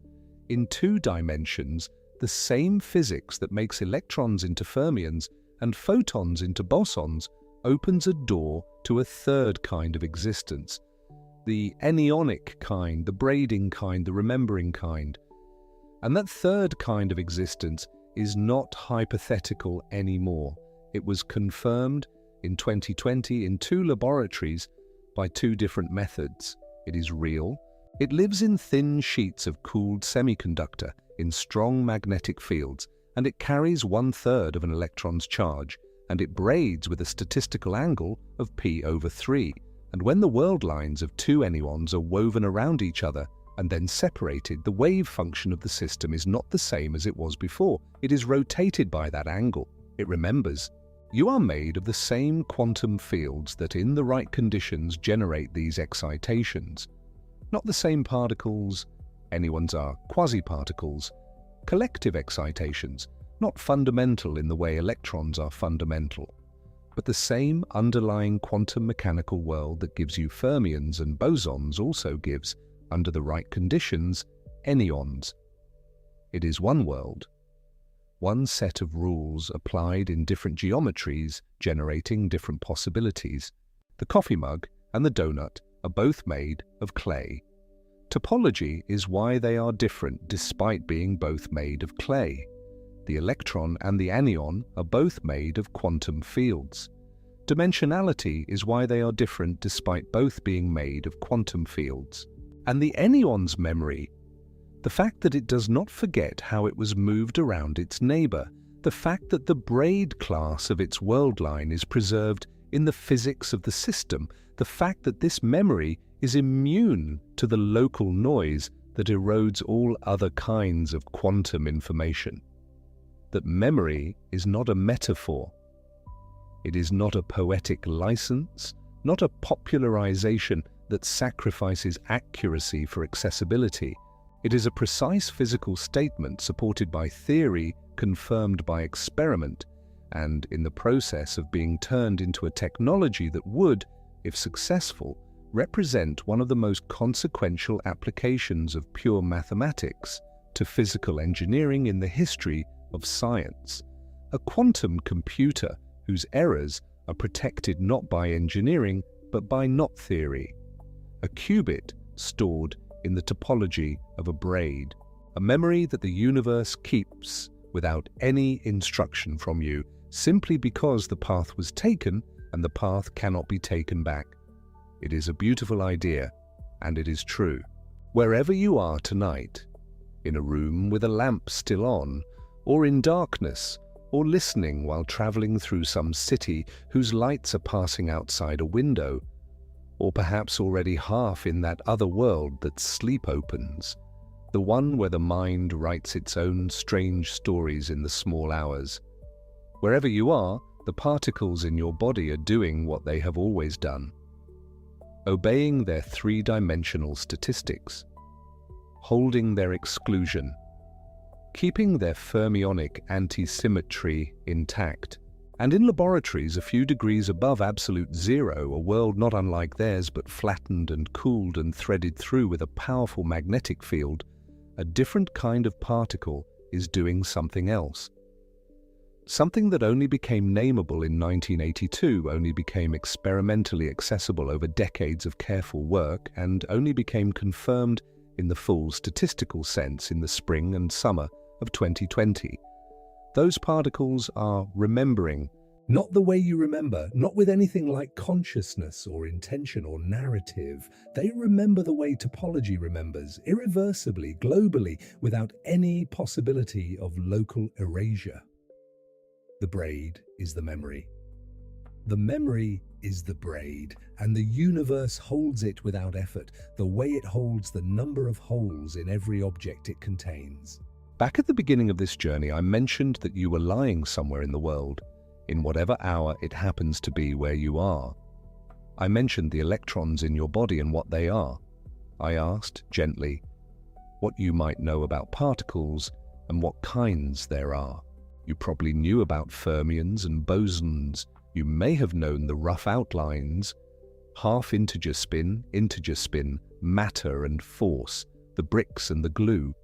In 2 dimensions, the same physics that makes electrons into fermions and photons into bosons opens a door to a 3rd kind of existence. The anionic kind, the braiding kind, the remembering kind. And that 3rd kind of existence is not hypothetical anymore. It was confirmed in 2020 in 2 laboratories by 2 different methods. It is real. It lives in thin sheets of cooled semiconductor in strong magnetic fields, and it carries 1/3 of an electron's charge, and it braids with a statistical angle of p/3. And when the world lines of 2 anyons are woven around each other and then separated, the wave function of the system is not the same as it was before. It is rotated by that angle. It remembers. You are made of the same quantum fields that in the right conditions generate these excitations. Not the same particles. Anyons are quasiparticles. Collective excitations, not fundamental in the way electrons are fundamental, but the same underlying quantum mechanical world that gives you fermions and bosons also gives, under the right conditions, anyons. It is one world, one set of rules applied in different geometries, generating different possibilities. The coffee mug and the donut are both made of clay. Topology is why they are different despite being both made of clay. The electron and the anion are both made of quantum fields. Dimensionality is why they are different despite both being made of quantum fields. And the anion's memory, the fact that it does not forget how it was moved around its neighbor, the fact that the braid class of its world line is preserved in the physics of the system, the fact that this memory is immune to the local noise that erodes all other kinds of quantum information. That memory is not a metaphor. It is not a poetic license, not a popularization that sacrifices accuracy for accessibility. It is a precise physical statement supported by theory, confirmed by experiment, and in the process of being turned into a technology that would, if successful, represent one of the most consequential applications of pure mathematics to physical engineering in the history of science. A quantum computer whose errors are protected not by engineering but by knot theory. A qubit stored in the topology of a braid. A memory that the universe keeps without any instruction from you, simply because the path was taken and the path cannot be taken back. It is a beautiful idea, and it is true. Wherever you are tonight, in a room with a lamp still on, or in darkness, or listening while traveling through some city whose lights are passing outside a window, or perhaps already half in that other world that sleep opens, the one where the mind writes its own strange stories in the small hours. Wherever you are, the particles in your body are doing what they have always done, obeying their 3-dimensional statistics, holding their exclusion, keeping their fermionic antisymmetry intact, and in laboratories a few degrees above absolute zero, a world not unlike theirs but flattened and cooled and threaded through with a powerful magnetic field, a different kind of particle is doing something else. Something that only became nameable in 1982, only became experimentally accessible over decades of careful work, and only became confirmed in the full statistical sense in the spring and summer of 2020. Those particles are remembering, not the way you remember, not with anything like consciousness or intention or narrative. They remember the way topology remembers, irreversibly, globally, without any possibility of local erasure. The braid is the memory. The memory is the braid, and the universe holds it without effort, the way it holds the number of holes in every object it contains. Back at the beginning of this journey, I mentioned that you were lying somewhere in the world, in whatever hour it happens to be where you are. I mentioned the electrons in your body and what they are. I asked, gently, what you might know about particles and what kinds there are. You probably knew about fermions and bosons. You may have known the rough outlines: half-integer spin, matter and force, the bricks and the glue.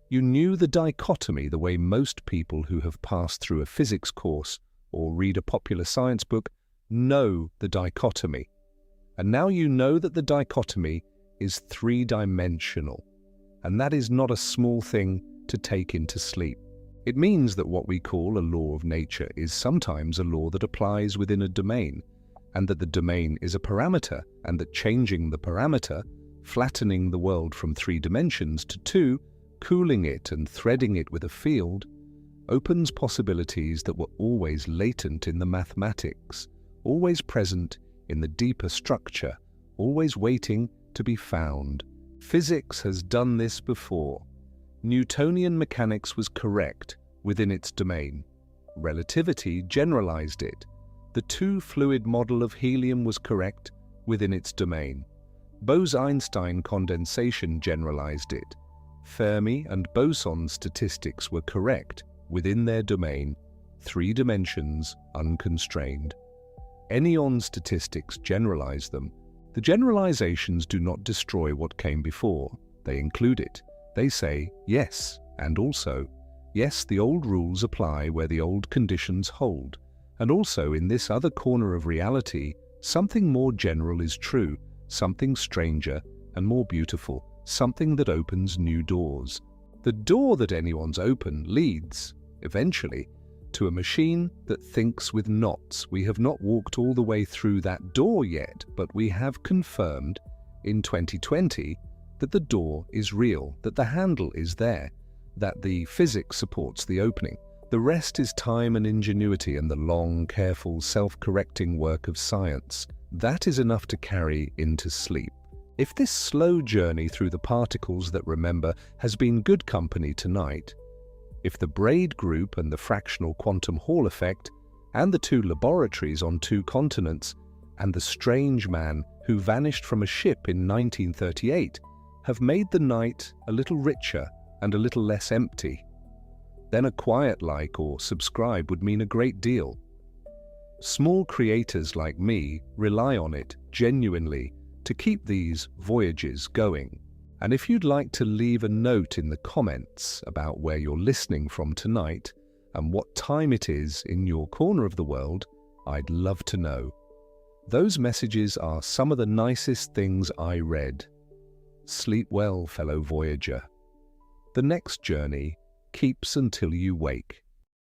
You knew the dichotomy the way most people who have passed through a physics course or read a popular science book know the dichotomy. And now you know that the dichotomy is three-dimensional, and that is not a small thing to take into sleep. It means that what we call a law of nature is sometimes a law that applies within a domain, and that the domain is a parameter, and that changing the parameter, flattening the world from 3 dimensions to 2, cooling it and threading it with a field, opens possibilities that were always latent in the mathematics, always present in the deeper structure, always waiting to be found. Physics has done this before. Newtonian mechanics was correct within its domain. Relativity generalized it. The two-fluid model of helium was correct within its domain. Bose-Einstein condensation generalized it. Fermi and boson statistics were correct within their domain, 3 dimensions, unconstrained. Enyon statistics generalize them. The generalizations do not destroy what came before. They include it. They say yes, and also, yes, the old rules apply where the old conditions hold. And also, in this other corner of reality, something more general is true, something stranger and more beautiful, something that opens new doors. The door that anyone's open leads, eventually, to a machine that thinks with knots. We have not walked all the way through that door yet, but we have confirmed in 2020 that the door is real, that the handle is there, that the physics supports the opening. The rest is time and ingenuity and the long, careful, self-correcting work of science. That is enough to carry into sleep. If this slow journey through the particles that remember has been good company tonight, if the braid group and the fractional quantum Hall effect, and the 2 laboratories on 2 continents, and the strange man who vanished from a ship in 1938 have made the night a little richer and a little less empty, then a quiet like or subscribe would mean a great deal. Small creators like me rely on it genuinely to keep these voyages going. And if you'd like to leave a note in the comments about where you're listening from tonight and what time it is in your corner of the world, I'd love to know. Those messages are some of the nicest things I read. Sleep well, fellow voyager. The next journey keeps until you wake.